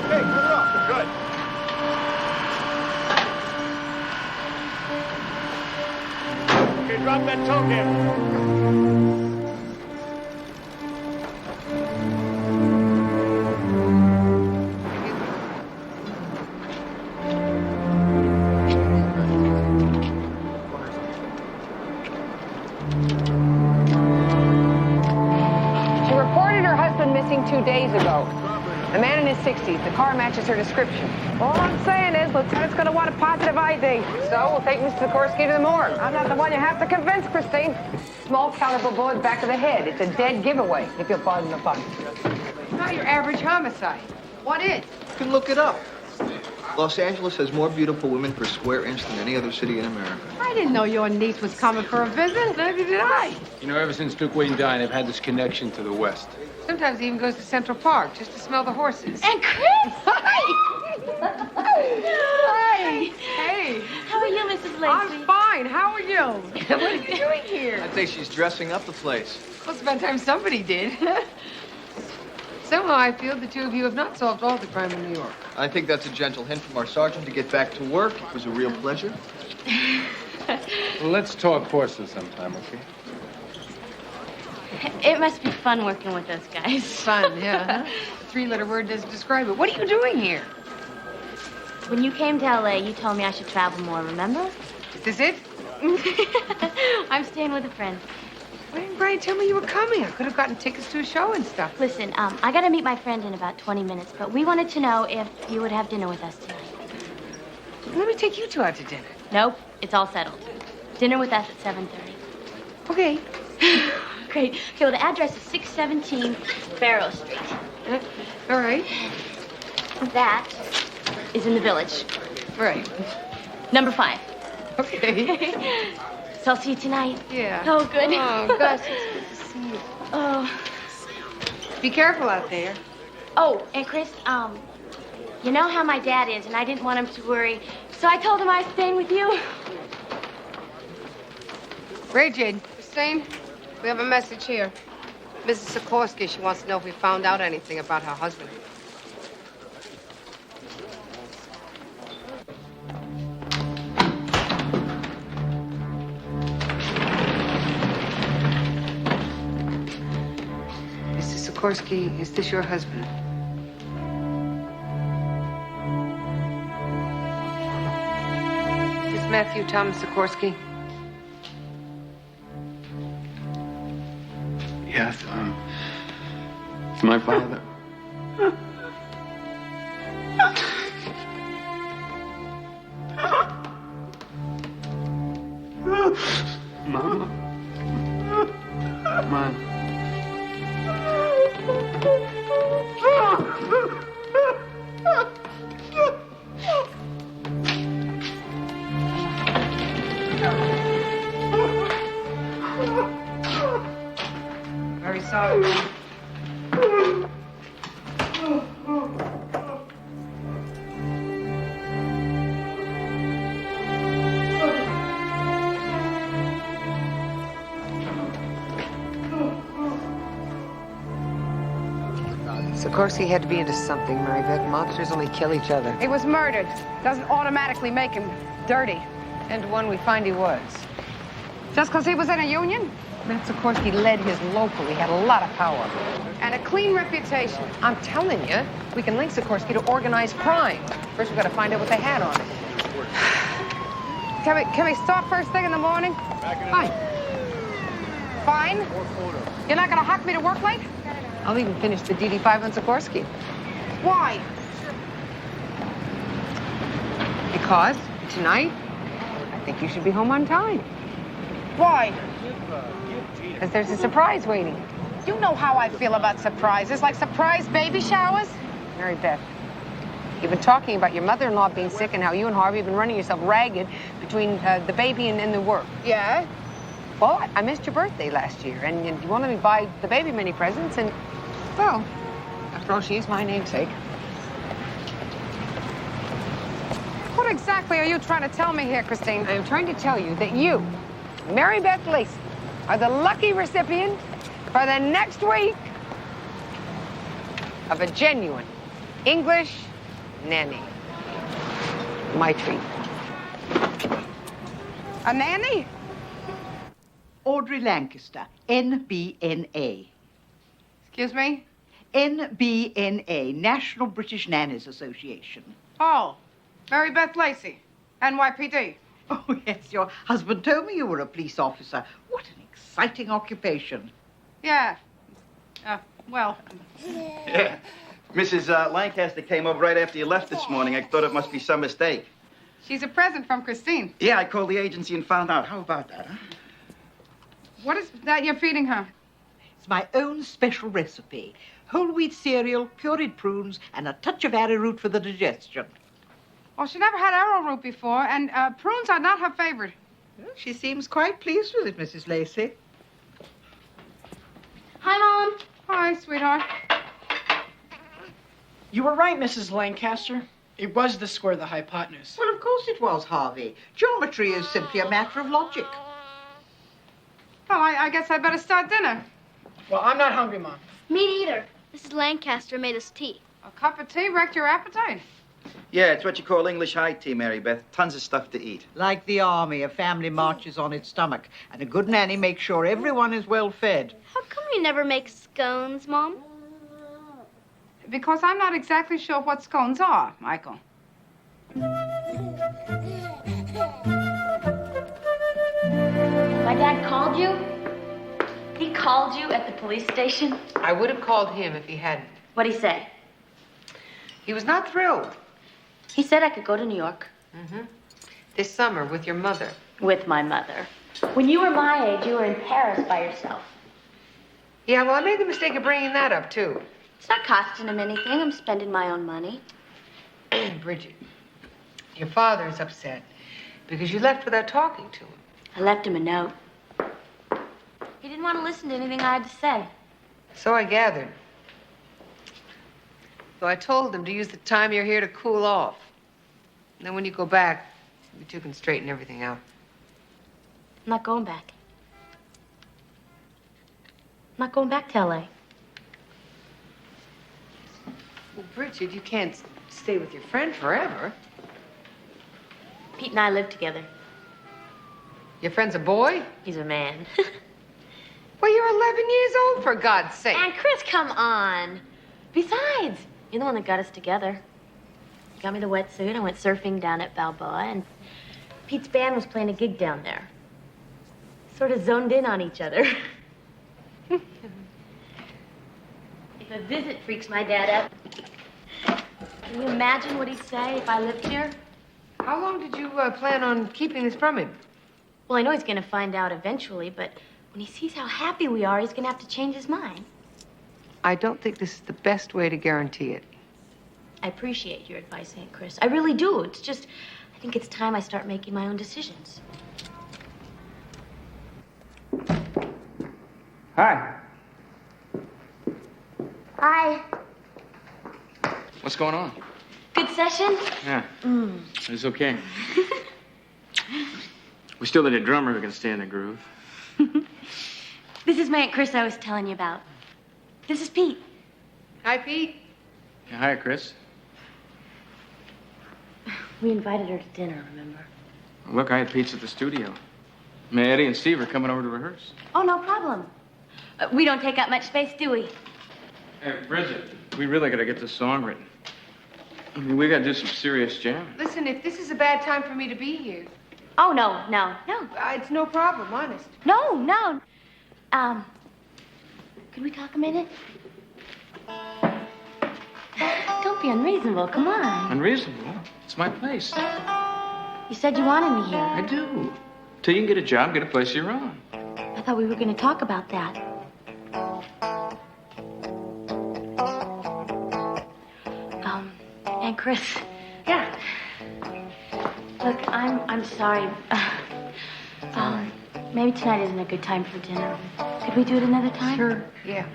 Okay, cut it off. Good. Okay, drop that toe handle. She reported her husband missing 2 days ago. A man in his 60s. The car matches her description. All I'm saying is, Lieutenant's going to want a positive ID. So we'll take Mr. Sikorsky to the morgue. I'm not the one you have to convince, Christine. Small caliber bullet back of the head. It's a dead giveaway, if you'll pardon the pun. Not your average homicide. What is? You can look it up. Los Angeles has more beautiful women per square inch than any other city in America. I didn't know your niece was coming for a visit. Neither did I. You know, ever since Duke Wayne died, I've had this connection to the West. Sometimes he even goes to Central Park just to smell the horses. And Chris! Hi! Hi! Hey! How are you, Mrs. Lacey? I'm fine. How are you? What are you doing here? I'd say she's dressing up the place. Well, it's about time somebody did. Somehow I feel the two of you have not solved all the crime in New York. I think that's a gentle hint from our sergeant to get back to work. It was a real pleasure. Well, let's talk horses sometime, okay? It must be fun working with those guys. Fun, yeah. The three-letter word doesn't describe it. What are you doing here? When you came to L.A., you told me I should travel more, remember? Is this it? I'm staying with a friend. Why didn't Brian tell me you were coming? I could have gotten tickets to a show and stuff. Listen, I got to meet my friend in about 20 minutes, but we wanted to know if you would have dinner with us tonight. Let me take you two out to dinner. Nope, it's all settled. Dinner with us at 7:30. Okay. Great. Okay, well, the address is 617 Barrow Street. All right. That is in the village. Right. Number 5. Okay. So I'll see you tonight. Yeah. Oh, good. Oh, gosh, it's good to see you. Oh. Be careful out there. Oh, and Chris, you know how my dad is, and I didn't want him to worry, so I told him I was staying with you. Bridget, Christine, we have a message here. Mrs. Sikorsky, she wants to know if we found out anything about her husband. Mrs. Sikorsky, is this your husband? Is this Matthew Thomas Sikorsky? Yes, my father. Mama. Mom. Very sorry. Sikorsky had to be into something, Mary Beth. Mobsters only kill each other. He was murdered. Doesn't automatically make him dirty. And one we find he was. Just because he was in a union? Matt Sikorsky led his local. He had a lot of power. And a clean reputation. I'm telling you, we can link Sikorsky to organized crime. First, we've got to find out what they had on it. Can we start first thing in the morning? Fine. Fine? You're not going to huck me to work late? I'll even finish the DD5 on Sikorsky. Why? Because tonight, I think you should be home on time. Why? Because there's a surprise waiting. You know how I feel about surprises, like surprise baby showers. Mary Beth, you've been talking about your mother-in-law being sick and how you and Harvey have been running yourself ragged between the baby and the work. Yeah? Well, I missed your birthday last year, and you wanted me to buy the baby many presents, and, well, after all, she is my namesake. What exactly are you trying to tell me here, Christine? I am trying to tell you that you, Mary Beth Lacey, are the lucky recipient for the next week of a genuine English nanny. My treat. A nanny? Audrey Lancaster, NBNA. Excuse me? NBNA, National British Nannies Association. Oh, Mary Beth Lacey, NYPD. Oh, yes, your husband told me you were a police officer. What an exciting occupation. Yeah. Well. Yeah. Mrs. Lancaster came over right after you left this morning. I thought it must be some mistake. She's a present from Christine. Yeah, I called the agency and found out. How about that, huh? What is that you're feeding her? It's my own special recipe. Whole wheat cereal, pureed prunes, and a touch of arrowroot for the digestion. Well, she never had arrowroot before, and prunes are not her favorite. Well, she seems quite pleased with it, Mrs. Lacey. Hi, Mom. Hi, sweetheart. You were right, Mrs. Lancaster. It was the square of the hypotenuse. Well, of course it was, Harvey. Geometry is simply a matter of logic. Well, I guess I better start dinner. Well, I'm not hungry, Mom. Me neither. Mrs. Lancaster made us tea. A cup of tea wrecked your appetite. Yeah, it's what you call English high tea, Mary Beth. Tons of stuff to eat. Like the army, a family marches on its stomach, and a good nanny makes sure everyone is well fed. How come you never make scones, Mom? Because I'm not exactly sure what scones are, Michael. My dad called you? He called you at the police station? I would have called him if he hadn't. What'd he say? He was not thrilled. He said I could go to New York. Mm-hmm. This summer with your mother. With my mother. When you were my age, you were in Paris by yourself. Yeah, well, I made the mistake of bringing that up, too. It's not costing him anything. I'm spending my own money. Bridget, your father is upset because you left without talking to him. I left him a note. He didn't want to listen to anything I had to say. So I gathered. So I told him to use the time you're here to cool off. And then when you go back, you two can straighten everything out. I'm not going back. I'm not going back to L.A. Well, Bridget, you can't stay with your friend forever. Pete and I live together. Your friend's a boy? He's a man. Well, you're 11 years old, for God's sake. And Chris, come on. Besides, you're the one that got us together. You got me the wetsuit. I went surfing down at Balboa, and Pete's band was playing a gig down there. Sort of zoned in on each other. The visit freaks my dad out. Can you imagine what he'd say if I lived here? How long did you plan on keeping this from him? Well, I know he's gonna find out eventually, but when he sees how happy we are, he's gonna have to change his mind. I don't think this is the best way to guarantee it. I appreciate your advice, Aunt Chris. I really do. It's just, I think it's time I start making my own decisions. Hi. Hi. What's going on? Good session? Yeah, it's okay. We still need a drummer who can stay in the groove. This is my Aunt Chris I was telling you about. This is Pete. Hi, Pete. Yeah, hi, Chris. We invited her to dinner, remember? Look, I had Pete's at the studio. Eddie and Steve are coming over to rehearse. Oh, no problem. We don't take up much space, do we? Hey, Bridget, we really gotta get this song written. I mean, we gotta do some serious jamming. Listen, if this is a bad time for me to be here. Oh, no. It's no problem, honest. No. Could we talk a minute? Don't be unreasonable. Come on. Unreasonable? It's my place. You said you wanted me here. I do. Till you can get a job, get a place of your own. I thought we were going to talk about that. Aunt Chris. Yeah. Look, I'm sorry. Maybe tonight isn't a good time for dinner. Could we do it another time? Sure. Yeah.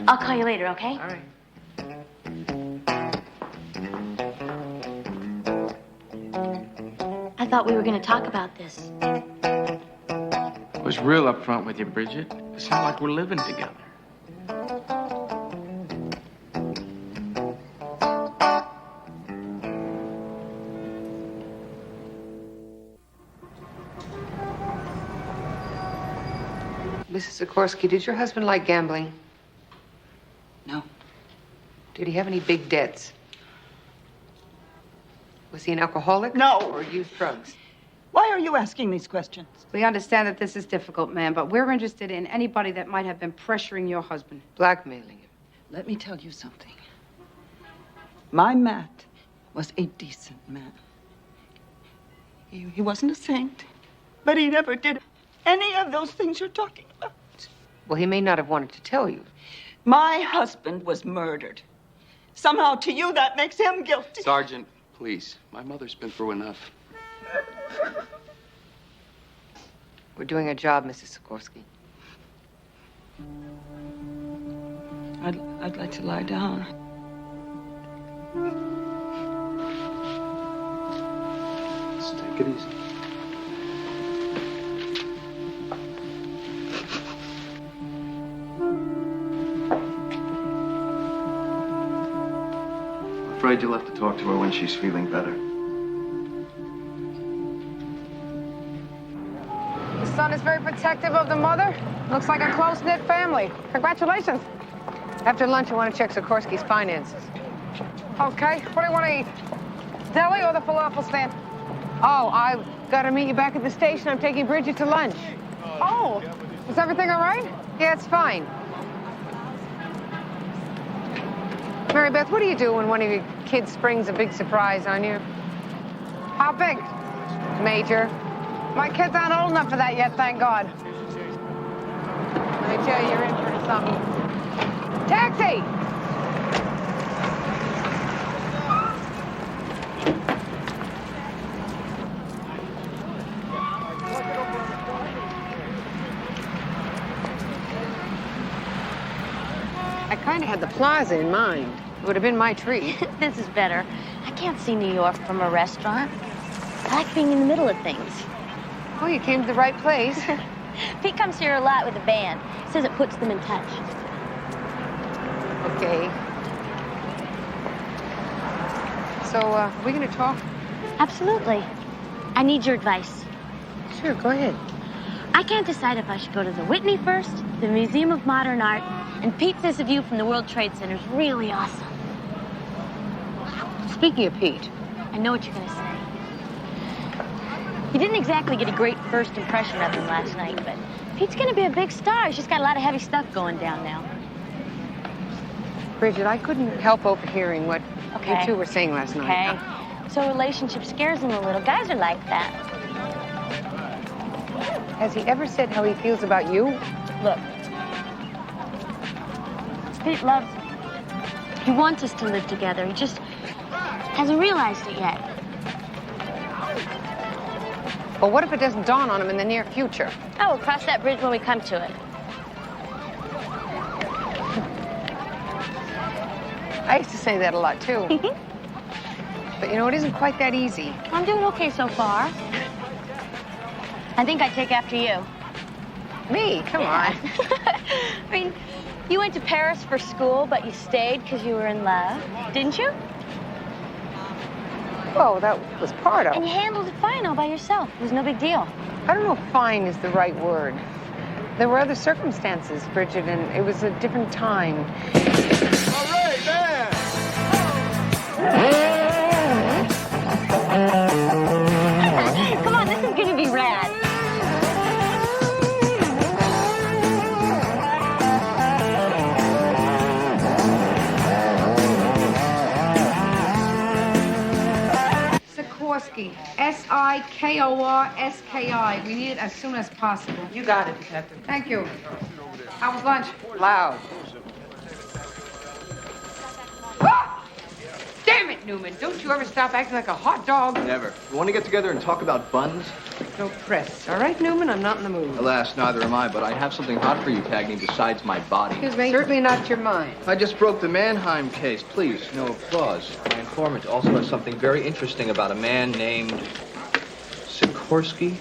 I'll call you later, okay? All right. I thought we were going to talk about this. I was real upfront with you, Bridget. It's not like we're living together. Mrs. Sikorsky, did your husband like gambling? No. Did he have any big debts? Was he an alcoholic? No. Or used drugs? Why are you asking these questions? We understand that this is difficult, ma'am, but we're interested in anybody that might have been pressuring your husband. Blackmailing him. Let me tell you something. My Matt was a decent man. He wasn't a saint, but he never did any of those things you're talking about. Well, he may not have wanted to tell you. My husband was murdered. Somehow, to you, that makes him guilty. Sergeant, please. My mother's been through enough. We're doing a job, Mrs. Sikorsky. I'd like to lie down. Let's take it easy. I'm afraid you'll have to talk to her when she's feeling better. The son is very protective of the mother. Looks like a close-knit family. Congratulations. After lunch, I want to check Sikorsky's finances. Okay, what do you want to eat? Deli or the falafel stand? Oh, I've got to meet you back at the station. I'm taking Bridget to lunch. Oh, is everything all right? Yeah, it's fine. Mary Beth, what do you do when one of your kids springs a big surprise on you? How big? Major. My kids aren't old enough for that yet, thank God. Let me tell you, you're in for something. Taxi! I kind of had the plaza in mind. It would have been my treat. This is better. I can't see New York from a restaurant. I like being in the middle of things. Oh, you came to the right place. Pete comes here a lot with a band. Says it puts them in touch. Okay. So, are we going to talk? Absolutely. I need your advice. Sure, go ahead. I can't decide if I should go to the Whitney first, the Museum of Modern Art, and Pete says the view from the World Trade Center is really awesome. Speaking of Pete, I know what you're going to say. You didn't exactly get a great first impression of him last night, but Pete's gonna be a big star. He's just got a lot of heavy stuff going down now. Bridget, I couldn't help overhearing what you two were saying last night. Okay. So relationship scares him a little. Guys are like that. Has he ever said how he feels about you? Look. Pete loves me. He wants us to live together. He just hasn't realized it yet. Well, what if it doesn't dawn on him in the near future? Oh, we'll cross that bridge when we come to it. I used to say that a lot, too. But, you know, it isn't quite that easy. I'm doing okay so far. I think I'd take after you. Me? Come on. I mean, you went to Paris for school, but you stayed because you were in love, didn't you? Well, that was part of it. And you handled it fine all by yourself. It was no big deal. I don't know if fine is the right word. There were other circumstances, Bridget, and it was a different time. All right, man! Come on, this is gonna be rad. Sikorsky. S-I-K-O-R-S-K-I. We need it as soon as possible. You got it, Detective. Thank you. How was lunch? Loud. Damn it, Newman. Don't you ever stop acting like a hot dog. Never. You want to get together and talk about buns? No press. All right, Newman, I'm not in the mood. Alas, neither am I, but I have something hot for you, Cagney, besides my body. Excuse me? Certainly not your mind. I just broke the Mannheim case. Please, no applause. My informant also has something very interesting about a man named Sikorsky.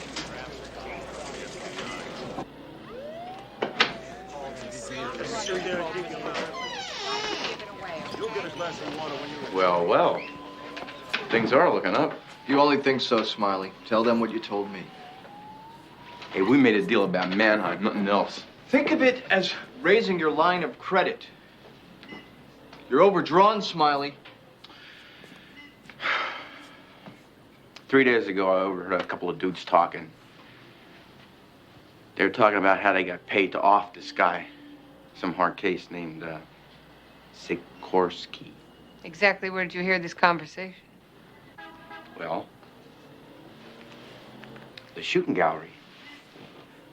Well, well. Things are looking up. You only think so, Smiley. Tell them what you told me. Hey, we made a deal about Mannheim, nothing else. Think of it as raising your line of credit. You're overdrawn, Smiley. 3 days ago, I overheard a couple of dudes talking. They were talking about how they got paid to off this guy. Some hard case named, Sikorsky. Exactly where did you hear this conversation? Well, the shooting gallery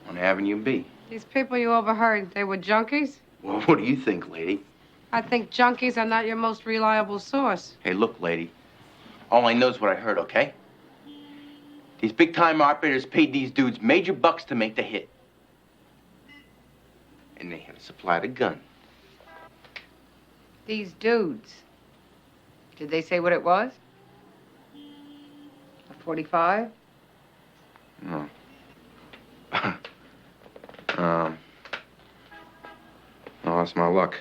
on Avenue B. These people you overheard, they were junkies? Well, what do you think, lady? I think junkies are not your most reliable source. Hey, look, lady. All I know is what I heard, okay? These big-time operators paid these dudes major bucks to make the hit. And they had to supply the gun. These dudes. Did they say what it was? A 45? No. Oh, that's my luck.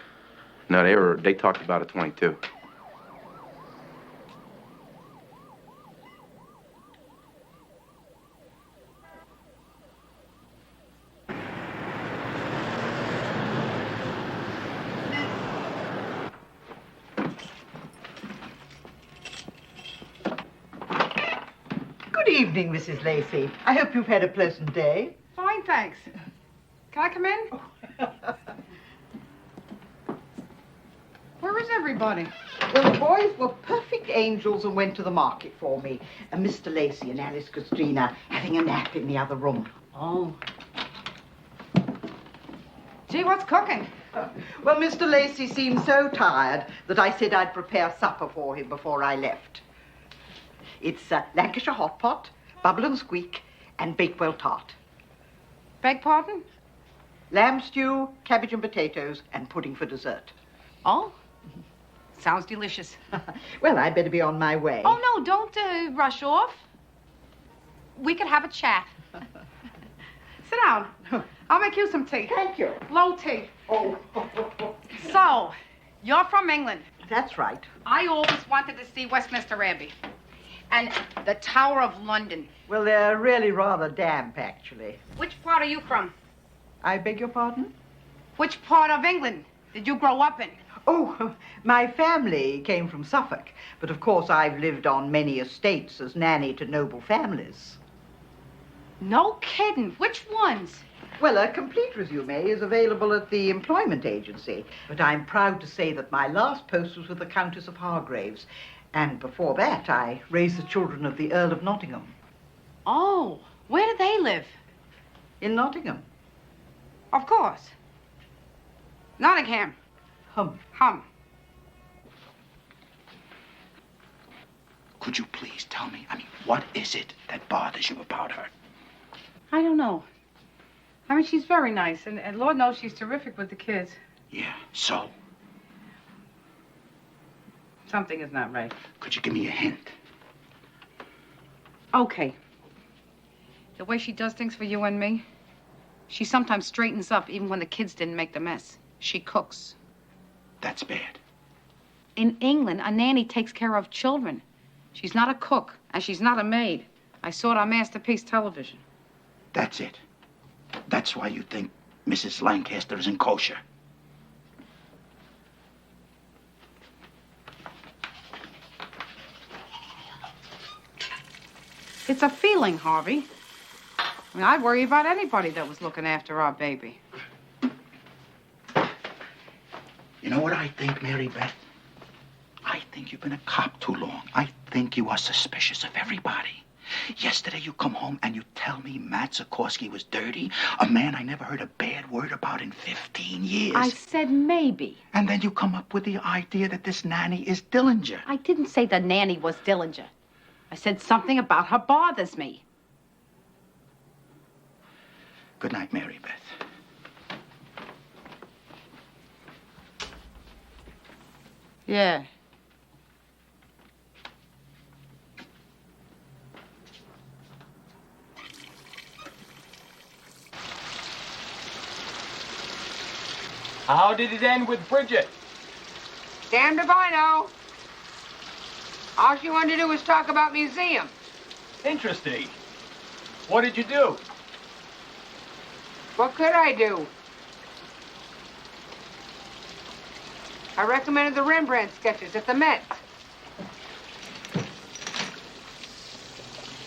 No, they talked about a 22. Good evening, Mrs. Lacey. I hope you've had a pleasant day. Fine, thanks. Can I come in? Where is everybody? Well, the boys were perfect angels and went to the market for me. And Mr. Lacey and Alice Katrina having a nap in the other room. Oh. Gee, what's cooking? Well, Mr. Lacey seemed so tired that I said I'd prepare supper for him before I left. It's Lancashire hot pot, bubble and squeak, and Bakewell tart. Beg pardon? Lamb stew, cabbage and potatoes, and pudding for dessert. Oh? Sounds delicious. Well, I'd better be on my way. Oh, no, don't rush off. We could have a chat. Sit down. I'll make you some tea. Thank you. Low tea. Oh. So, you're from England. That's right. I always wanted to see Westminster Abbey. And the Tower of London. Well, they're really rather damp, actually. Which part are you from? I beg your pardon? Which part of England did you grow up in? Oh, my family came from Suffolk. But of course, I've lived on many estates as nanny to noble families. No kidding. Which ones? Well, a complete resume is available at the employment agency, but I'm proud to say that my last post was with the Countess of Hargraves, and before that I raised the children of the Earl of Nottingham. Oh, where do they live? In Nottingham. Of course. Nottingham. Hum. Could you please tell me, what is it that bothers you about her? I don't know. I mean, she's very nice, and Lord knows she's terrific with the kids. Yeah, so? Something is not right. Could you give me a hint? Okay. The way she does things for you and me, she sometimes straightens up even when the kids didn't make the mess. She cooks. That's bad. In England, a nanny takes care of children. She's not a cook, and she's not a maid. I saw it on Masterpiece Television. That's it. That's why you think Mrs. Lancaster isn't kosher. It's a feeling, Harvey. I mean, I'd worry about anybody that was looking after our baby. You know what I think, Mary Beth? I think you've been a cop too long. I think you are suspicious of everybody. Yesterday you come home and you tell me Matt Sikorsky was dirty, a man I never heard a bad word about in 15 years. I said maybe. And then you come up with the idea that this nanny is Dillinger. I didn't say the nanny was Dillinger. I said something about her bothers me. Good night, Mary Beth. Yeah. How did it end with Bridget? Damned if I know. All she wanted to do was talk about museums. Interesting. What did you do? What could I do? I recommended the Rembrandt sketches at the Met.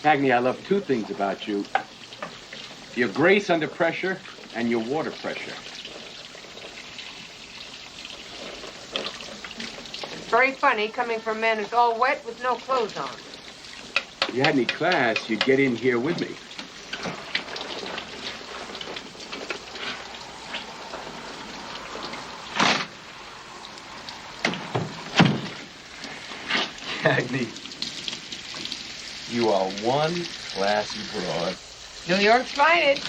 Cagney, I love two things about you. Your grace under pressure and your water pressure. It's very funny coming from a man who's all wet with no clothes on. If you had any class, you'd get in here with me. Cagney, you are one classy broad. New York's finest.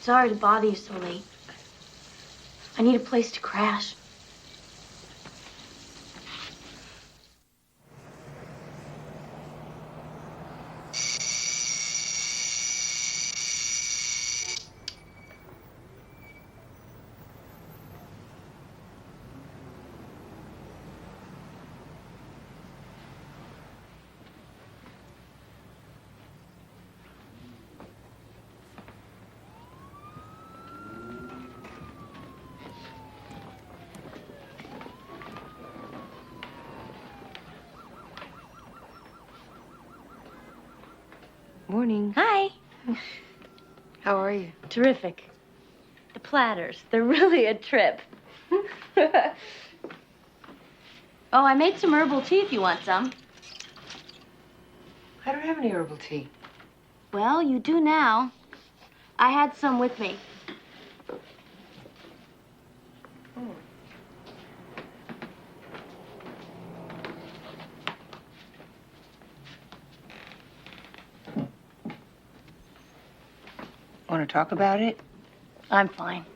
Sorry to bother you so late. I need a place to crash. Morning. Hi. How are you? Terrific. The platters, they're really a trip. Oh, I made some herbal tea if you want some. I don't have any herbal tea. Well, you do now. I had some with me. Want to talk about it? I'm fine.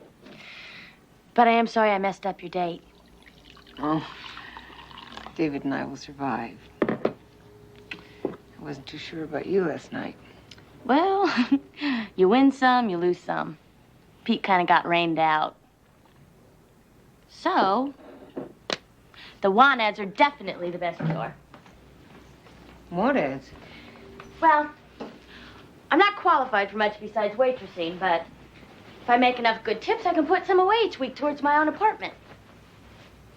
But I am sorry I messed up your date. Oh, David and I will survive. I wasn't too sure about you last night. Well, you win some, you lose some. Pete kind of got rained out. So, the want ads are definitely the best cure. What ads? Well, I'm not qualified for much besides waitressing, but if I make enough good tips, I can put some away each week towards my own apartment.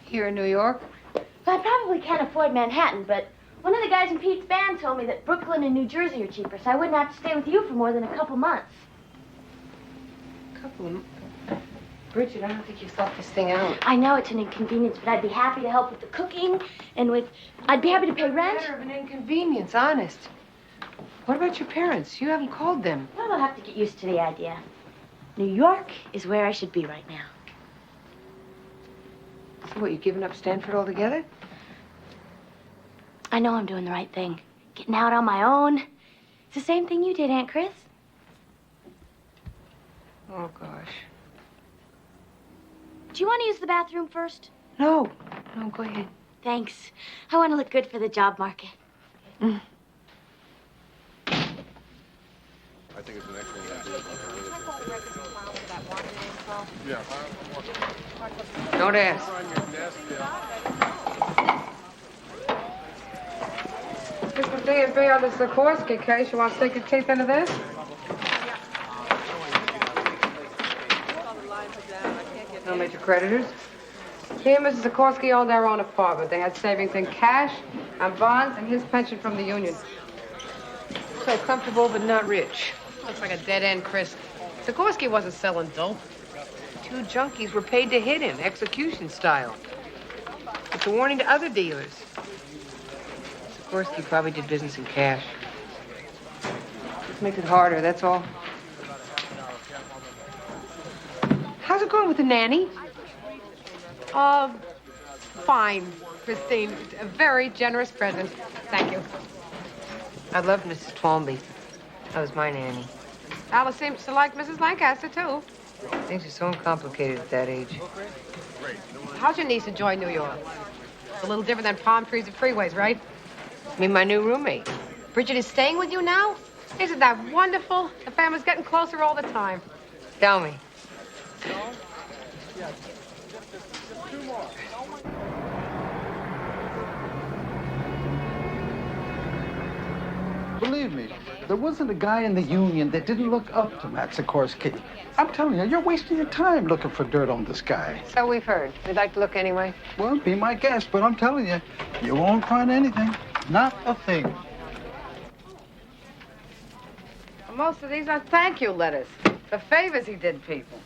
Here in New York? Well, I probably can't afford Manhattan, but one of the guys in Pete's band told me that Brooklyn and New Jersey are cheaper, so I wouldn't have to stay with you for more than a couple months. Bridget, I don't think you thought this thing out. I know it's an inconvenience, but I'd be happy to help with the cooking and I'd be happy to pay rent. Matter of an inconvenience, honest. What about your parents? You haven't called them. Well, I'll have to get used to the idea. New York is where I should be right now. So what, you giving up Stanford altogether? I know I'm doing the right thing. Getting out on my own. It's the same thing you did, Aunt Chris. Oh, gosh. Do you want to use the bathroom first? No, go ahead. Thanks. I want to look good for the job market. I think it's an excellent idea. Yeah. Don't ask. This is D&B on the Sikorsky case. You want to stick your teeth into this? No major creditors? He and Mrs. Sikorsky owned their own apartment. They had savings in cash and bonds and his pension from the union. So comfortable, but not rich. Looks like a dead end, Chris. Sikorsky wasn't selling dope. 2 junkies were paid to hit him, execution style. It's a warning to other dealers. Sikorsky probably did business in cash. Just makes it harder, that's all. How's it going with the nanny? Fine, Christine. A very generous present. Thank you. I loved Mrs. Twomby. That was my nanny. Alice seems to like Mrs. Lancaster, too. Things are so uncomplicated at that age. How's your niece enjoying New York? It's a little different than palm trees and freeways, right? I mean, my new roommate. Bridget is staying with you now? Isn't that wonderful? The family's getting closer all the time. Tell me. Believe me, there wasn't a guy in the union that didn't look up to Matt Sikorsky. I'm telling you, you're wasting your time looking for dirt on this guy. So we've heard. We'd like to look anyway. Well, be my guest, but I'm telling you, you won't find anything. Not a thing. Most of these are thank you letters for favors he did people.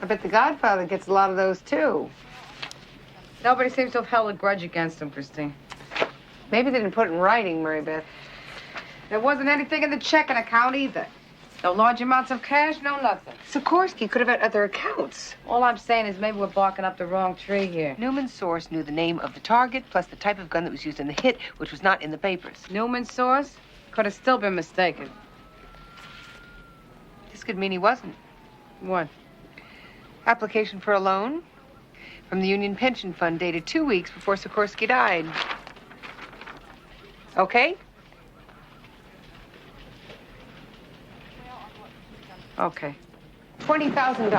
I bet the Godfather gets a lot of those, too. Nobody seems to have held a grudge against him, Christine. Maybe they didn't put it in writing, Mary Beth. There wasn't anything in the checking account either. No large amounts of cash, no nothing. Sikorsky could have had other accounts. All I'm saying is maybe we're barking up the wrong tree here. Newman's source knew the name of the target plus the type of gun that was used in the hit, which was not in the papers. Newman's source? Could have still been mistaken. This could mean he wasn't. What? Application for a loan from the Union Pension Fund dated 2 weeks before Sikorsky died. Okay? Okay. $20,000.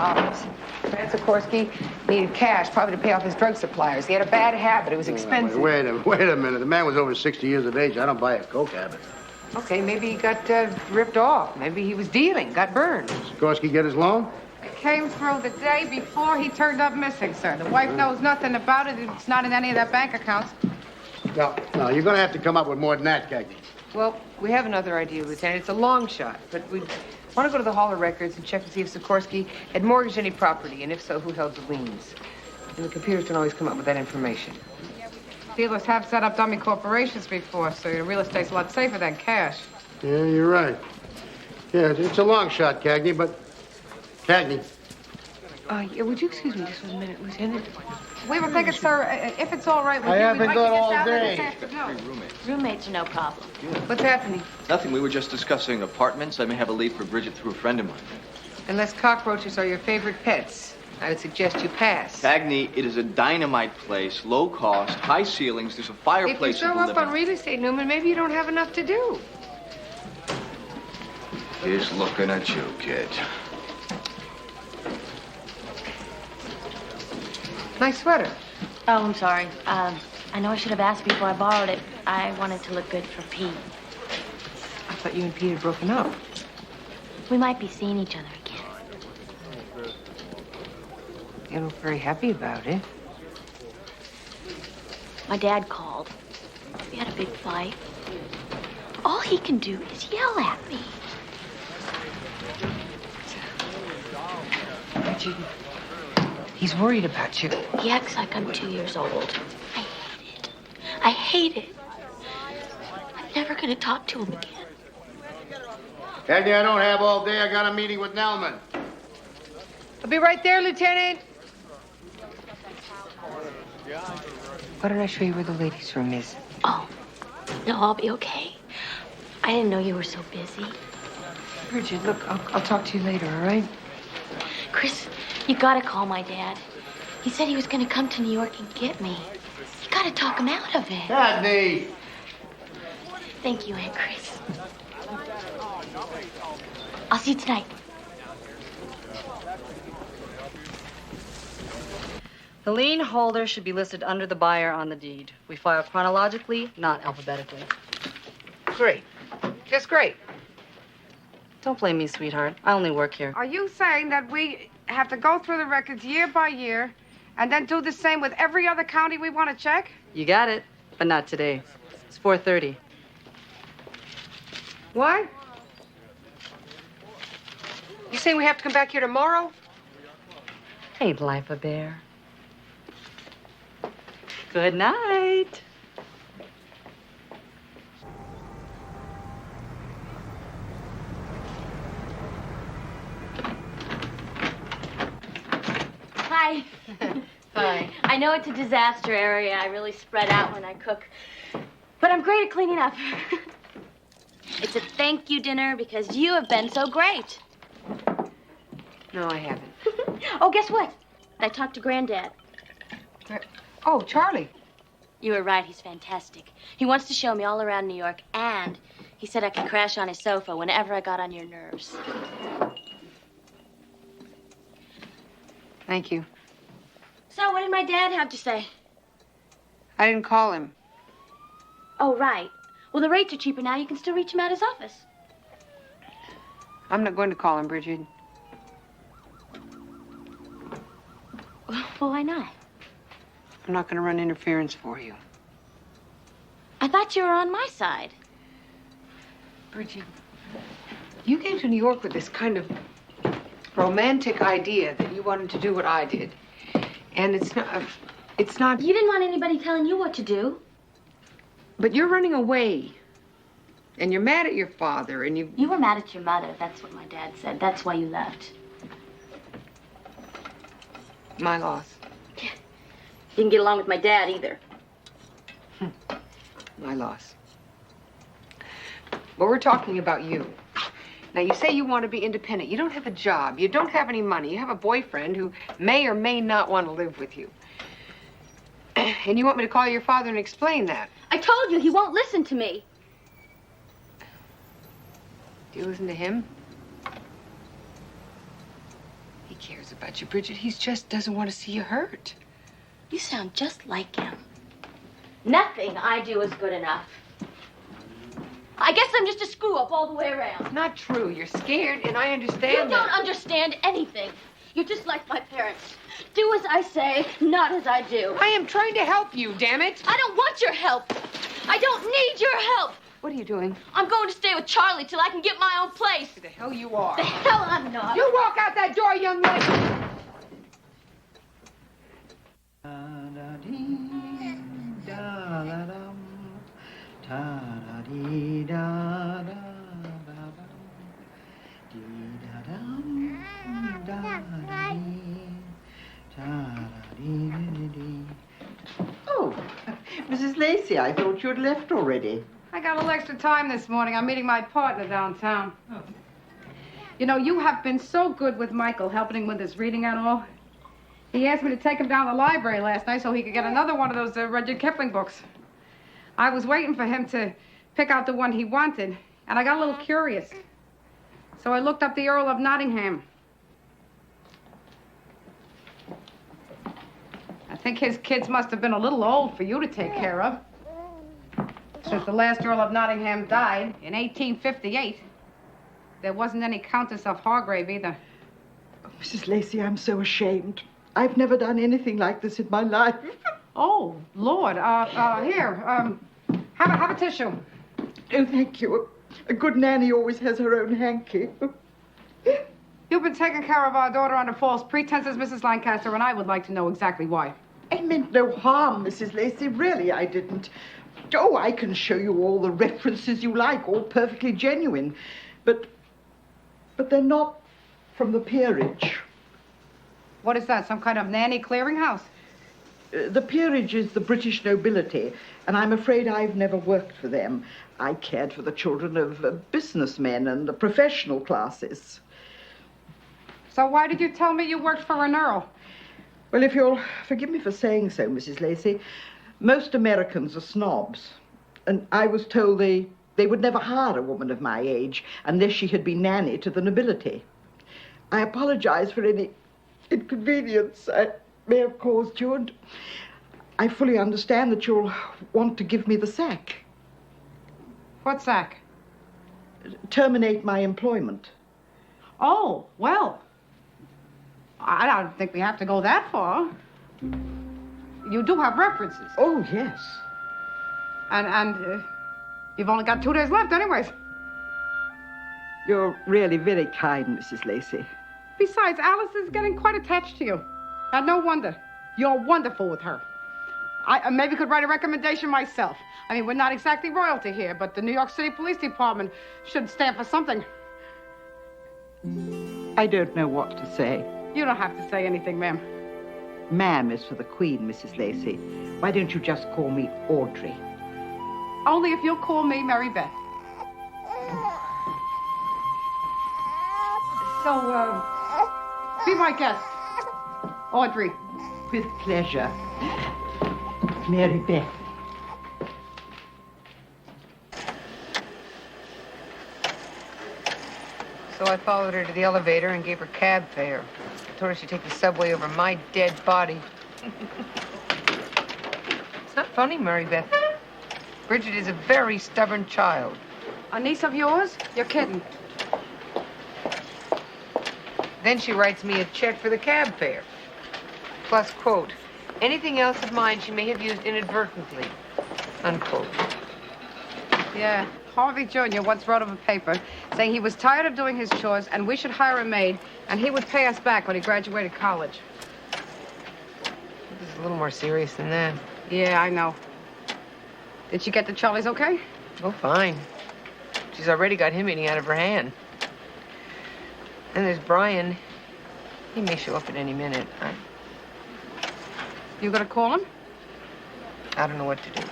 Fred Sikorsky needed cash, probably to pay off his drug suppliers. He had a bad habit. It was expensive. Wait a minute. The man was over 60 years of age. I don't buy a coke habit. Okay, maybe he got ripped off. Maybe he was dealing, got burned. Sikorsky get his loan? It came through the day before he turned up missing, sir. The wife knows nothing about it. It's not in any of their bank accounts. No, you're going to have to come up with more than that, Cagney. Well, we have another idea, Lieutenant. It's a long shot, but we want to go to the Hall of Records and check to see if Sikorsky had mortgaged any property, and if so, who held the liens. And the computers can always come up with that information. Dealers have set up dummy corporations before, so your real estate's a lot safer than cash. Yeah, you're right. Yeah, it's a long shot, Cagney, but... Cagney. Yeah, would you excuse me just for a minute, Lieutenant? We were thinking, sir, if it's all right with I you, haven't we'd like to got get all down there day. this afternoon. Roommates are no problem. What's happening? Nothing. We were just discussing apartments. I may have a lead for Bridget through a friend of mine. Unless cockroaches are your favorite pets, I would suggest you pass. Cagney, it is a dynamite place, low cost, high ceilings. There's a fireplace If you in show the up living on real estate, Newman, maybe you don't have enough to do. He's looking at you, kid. Nice sweater. Oh, I'm sorry. I know I should have asked before I borrowed it. I wanted to look good for Pete. I thought you and Pete had broken up. We might be seeing each other again. You look very happy about it. My dad called. We had a big fight. All he can do is yell at me. Bridget, he's worried about you. He acts like I'm 2 years old. I hate it. I'm never gonna talk to him again. Cagney, I don't have all day. I got a meeting with Nelman. I'll be right there, Lieutenant. Why don't I show you where the ladies' room is? Oh, no, I'll be okay. I didn't know you were so busy. Bridget, look, I'll talk to you later, all right? Chris, you gotta call my dad. He said he was gonna come to New York and get me. You gotta talk him out of it. Cagney! Thank you, Aunt Chris. I'll see you tonight. The lien holder should be listed under the buyer on the deed. We file chronologically, not alphabetically. Great. Just great. Don't blame me, sweetheart. I only work here. Are you saying that we have to go through the records year by year and then do the same with every other county we want to check? You got it, but not today. It's 4:30. What? You saying we have to come back here tomorrow? Ain't life a bear? Good night. Hi. Hi. I know it's a disaster area. I really spread out when I cook. But I'm great at cleaning up. It's a thank you dinner because you have been so great. No, I haven't. Oh, guess what? I talked to Granddad. Oh, Charlie. You were right. He's fantastic. He wants to show me all around New York, and he said I could crash on his sofa whenever I got on your nerves. Thank you. So, what did my dad have to say? I didn't call him. Oh, right. Well, the rates are cheaper now. You can still reach him at his office. I'm not going to call him, Bridget. Well, why not? I'm not going to run interference for you. I thought you were on my side. Bridget, you came to New York with this kind of romantic idea that you wanted to do what I did. And it's not... You didn't want anybody telling you what to do. But you're running away. And you're mad at your father, and you... You were mad at your mother. That's what my dad said. That's why you left. My loss. Didn't get along with my dad either. My loss. But we're talking about you. Now, you say you want to be independent. You don't have a job. You don't have any money. You have a boyfriend who may or may not want to live with you. And you want me to call your father and explain that? I told you, he won't listen to me. Do you listen to him? He cares about you, Bridget. He just doesn't want to see you hurt. You sound just like him. Nothing I do is good enough. I guess I'm just a screw-up all the way around. Not true. You're scared, and I understand You don't understand anything. You're just like my parents. Do as I say, not as I do. I am trying to help you, damn it. I don't want your help. I don't need your help. What are you doing? I'm going to stay with Charlie till I can get my own place. Who the hell you are? The hell I'm not. You walk out that door, young lady. Oh, Mrs. Lacey, I thought you'd left already. I got a little extra time this morning. I'm meeting my partner downtown. You know, you have been so good with Michael, helping him with his reading and all. He asked me to take him down to the library last night so he could get another one of those Rudyard Kipling books. I was waiting for him to pick out the one he wanted, and I got a little curious. So I looked up the Earl of Nottingham. I think his kids must have been a little old for you to take care of. Since the last Earl of Nottingham died in 1858, there wasn't any Countess of Hargrave either. Oh, Mrs. Lacey, I'm so ashamed. I've never done anything like this in my life. Oh, Lord. Here, have a tissue. Oh, thank you. A good nanny always has her own hanky. You've been taking care of our daughter under false pretenses, Mrs. Lancaster, and I would like to know exactly why. I meant no harm, Mrs. Lacey. Really, I didn't. Oh, I can show you all the references you like, all perfectly genuine. But they're not from the peerage. What is that, some kind of nanny clearinghouse? The peerage is the British nobility, and I'm afraid I've never worked for them. I cared for the children of businessmen and the professional classes. So why did you tell me you worked for an earl? Well, if you'll forgive me for saying so, Mrs. Lacey, most Americans are snobs. And I was told they would never hire a woman of my age unless she had been nanny to the nobility. I apologize for any inconvenience I may have caused you, and I fully understand that you'll want to give me the sack. What sack? Terminate my employment. Oh, well, I don't think we have to go that far. You do have references. Oh, yes. And you've only got 2 days left anyways. You're really very kind, Mrs. Lacey. Besides, Alice is getting quite attached to you. And no wonder. You're wonderful with her. I maybe could write a recommendation myself. I mean, we're not exactly royalty here, but the New York City Police Department should stand for something. I don't know what to say. You don't have to say anything, ma'am. Ma'am is for the Queen, Mrs. Lacey. Why don't you just call me Audrey? Only if you'll call me Mary Beth. So, be my guest, Audrey. With pleasure. Mary Beth. So I followed her to the elevator and gave her cab fare. I told her she'd take the subway over my dead body. It's not funny, Mary Beth. Bridget is a very stubborn child. A niece of yours? You're kidding. Then she writes me a check for the cab fare. Plus, quote, anything else of mine she may have used inadvertently, unquote. Yeah, Harvey Jr. once wrote him a paper saying he was tired of doing his chores and we should hire a maid and he would pay us back when he graduated college. This is a little more serious than that. Yeah, I know. Did she get to Charlie's okay? Oh, fine. She's already got him eating out of her hand. And there's Brian. He may show up at any minute. You gonna call him? I don't know what to do.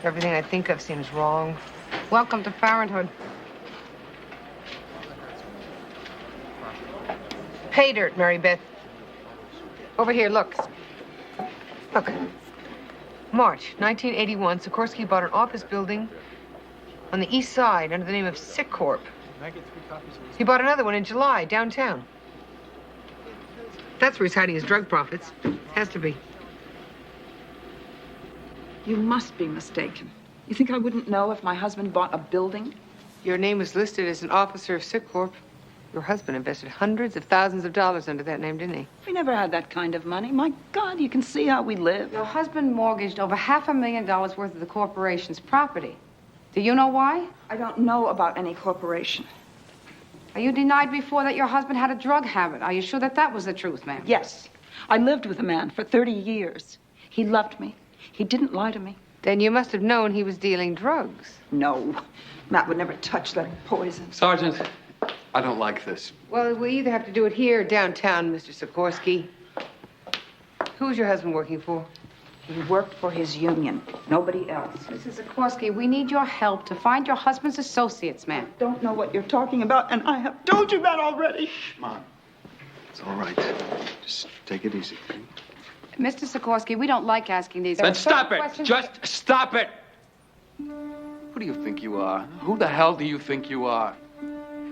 Everything I think of seems wrong. Welcome to parenthood. Pay dirt, Mary Beth. Over here, look. Look. March 1981, Sikorsky bought an office building on the east side under the name of Sitcorp. He bought another one in July, downtown. That's where he's hiding his drug profits. Has to be. You must be mistaken. You think I wouldn't know if my husband bought a building? Your name was listed as an officer of Sitcorp. Your husband invested hundreds of thousands of dollars under that name, didn't he? We never had that kind of money. My God, you can see how we live. Your husband mortgaged over $500,000 worth of the corporation's property. Do you know why? I don't know about any corporation. You denied before that your husband had a drug habit. Are you sure that that was the truth, ma'am? Yes. I lived with a man for 30 years. He loved me. He didn't lie to me. Then you must have known he was dealing drugs. No. Matt would never touch that poison. Sergeant, I don't like this. Well, we either have to do it here or downtown, Mr. Sikorsky. Who's your husband working for? He worked for his union. Nobody else. Mrs. Sikorsky, we need your help to find your husband's associates, ma'am. Don't know what you're talking about, and I have told you that already. Mom, it's all right. Just take it easy. Mr. Sikorsky, we don't like asking these. Then stop it! Questions. Just stop it! Who do you think you are? Who the hell do you think you are?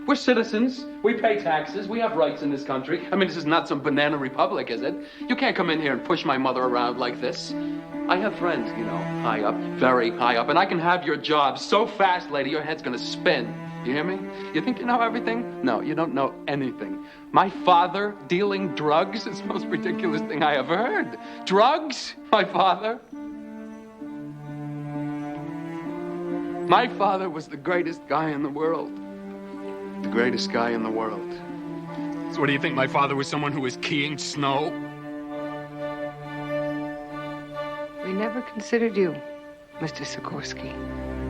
We're citizens. We pay taxes. We have rights in this country. I mean, this is not some banana republic, is it? You can't come in here and push my mother around like this. I have friends, you know, high up, very high up, and I can have your job so fast, lady, your head's gonna spin. You hear me? You think you know everything? No, you don't know anything. My father dealing drugs is the most ridiculous thing I ever heard. Drugs? My father? My father was the greatest guy in the world. The greatest guy in the world. So what do you think, my father was someone who was keying snow? We never considered you, Mr. Sikorsky.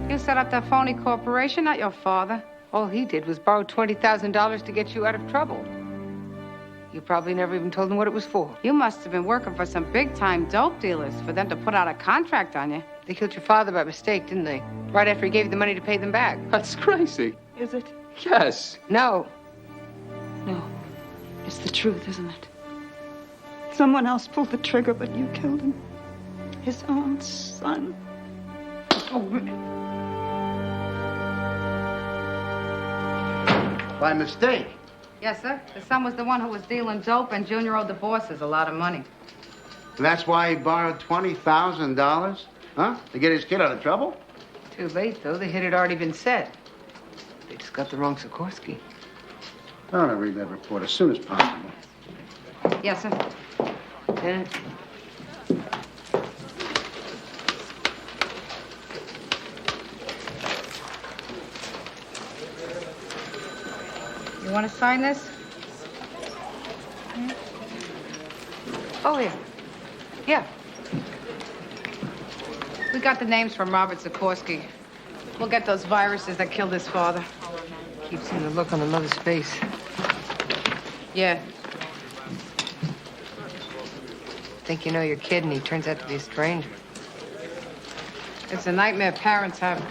You set up that phony corporation, not your father. All he did was borrow $20,000 to get you out of trouble. You probably never even told him what it was for. You must have been working for some big-time dope dealers for them to put out a contract on you. They killed your father by mistake, didn't they? Right after he gave you the money to pay them back. That's crazy. Is it? Yes. No. No. It's the truth, isn't it? Someone else pulled the trigger, but you killed him. His own son. Oh. By mistake. Yes, sir. The son was the one who was dealing dope, and Junior owed the bosses a lot of money. That's why he borrowed $20,000? Huh? To get his kid out of trouble? Too late, though. The hit had already been set. They just got the wrong Sikorsky. I want to read that report as soon as possible. Yes, sir. Lieutenant. You want to sign this? Oh, yeah. Yeah. We got the names from Robert Sikorsky. We'll get those viruses that killed his father. Keep seeing the look on the mother's face. Yeah. Think you know your kid, and he turns out to be a stranger. It's a nightmare parents have.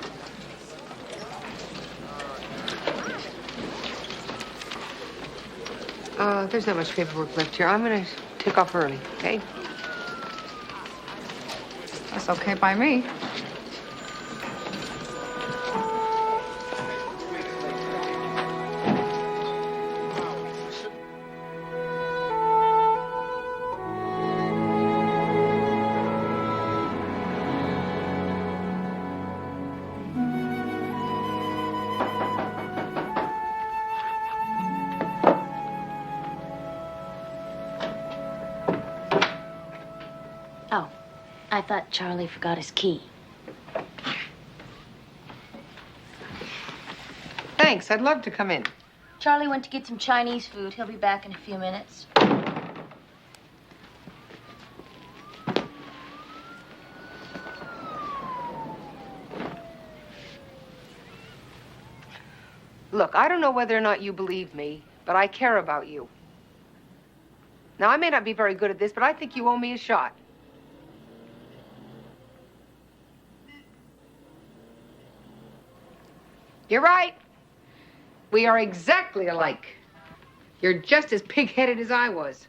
There's not much paperwork left here. I'm gonna take off early, okay? That's okay by me. Oh, I thought Charlie forgot his key. Thanks. I'd love to come in. Charlie went to get some Chinese food. He'll be back in a few minutes. Look, I don't know whether or not you believe me, but I care about you. Now, I may not be very good at this, but I think you owe me a shot. You're right. We are exactly alike. You're just as pig-headed as I was.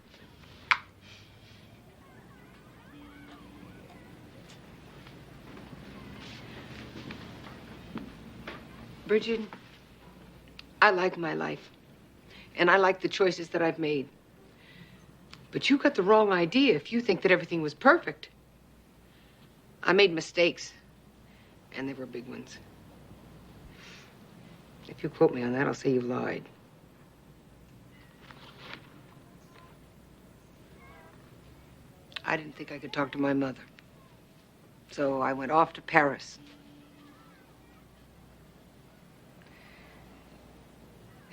Bridget, I like my life. And I like the choices that I've made. But you got the wrong idea if you think that everything was perfect. I made mistakes. And they were big ones. If you quote me on that, I'll say you lied. I didn't think I could talk to my mother. So I went off to Paris.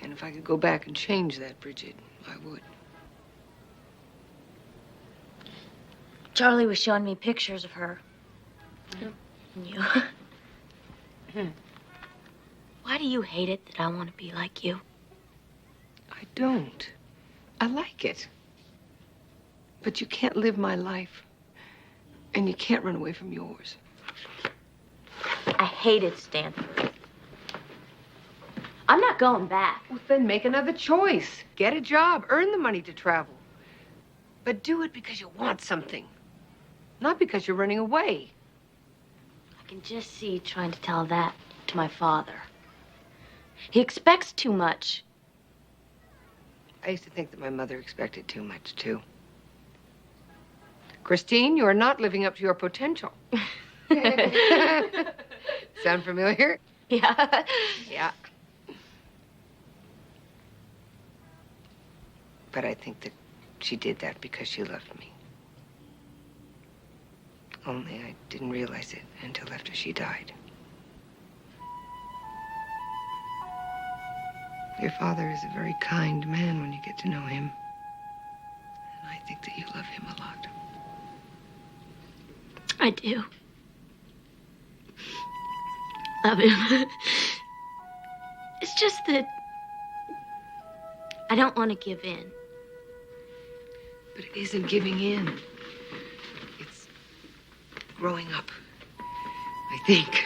And if I could go back and change that, Bridget, I would. Charlie was showing me pictures of her. And you. Why do you hate it that I want to be like you? I don't. I like it. But you can't live my life. And you can't run away from yours. I hated Stanford. I'm not going back. Well, then make another choice. Get a job. Earn the money to travel. But do it because you want something. Not because you're running away. I can just see you trying to tell that to my father. He expects too much. I used to think that my mother expected too much, too. Christine, you are not living up to your potential. Sound familiar? Yeah. Yeah. But I think that she did that because she loved me. Only I didn't realize it until after she died. Your father is a very kind man when you get to know him. And I think that you love him a lot. I do. Love him. It's just that I don't want to give in. But it isn't giving in. It's growing up, I think.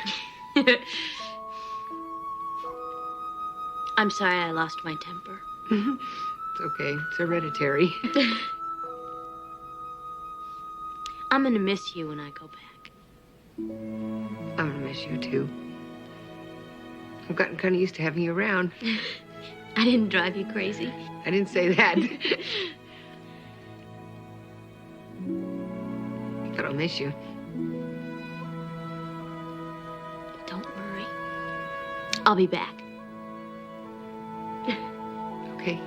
I'm sorry I lost my temper. It's okay. It's hereditary. I'm gonna miss you when I go back. I'm gonna miss you, too. I've gotten kind of used to having you around. I didn't drive you crazy. I didn't say that. But I'll miss you. Don't worry. I'll be back. Okay.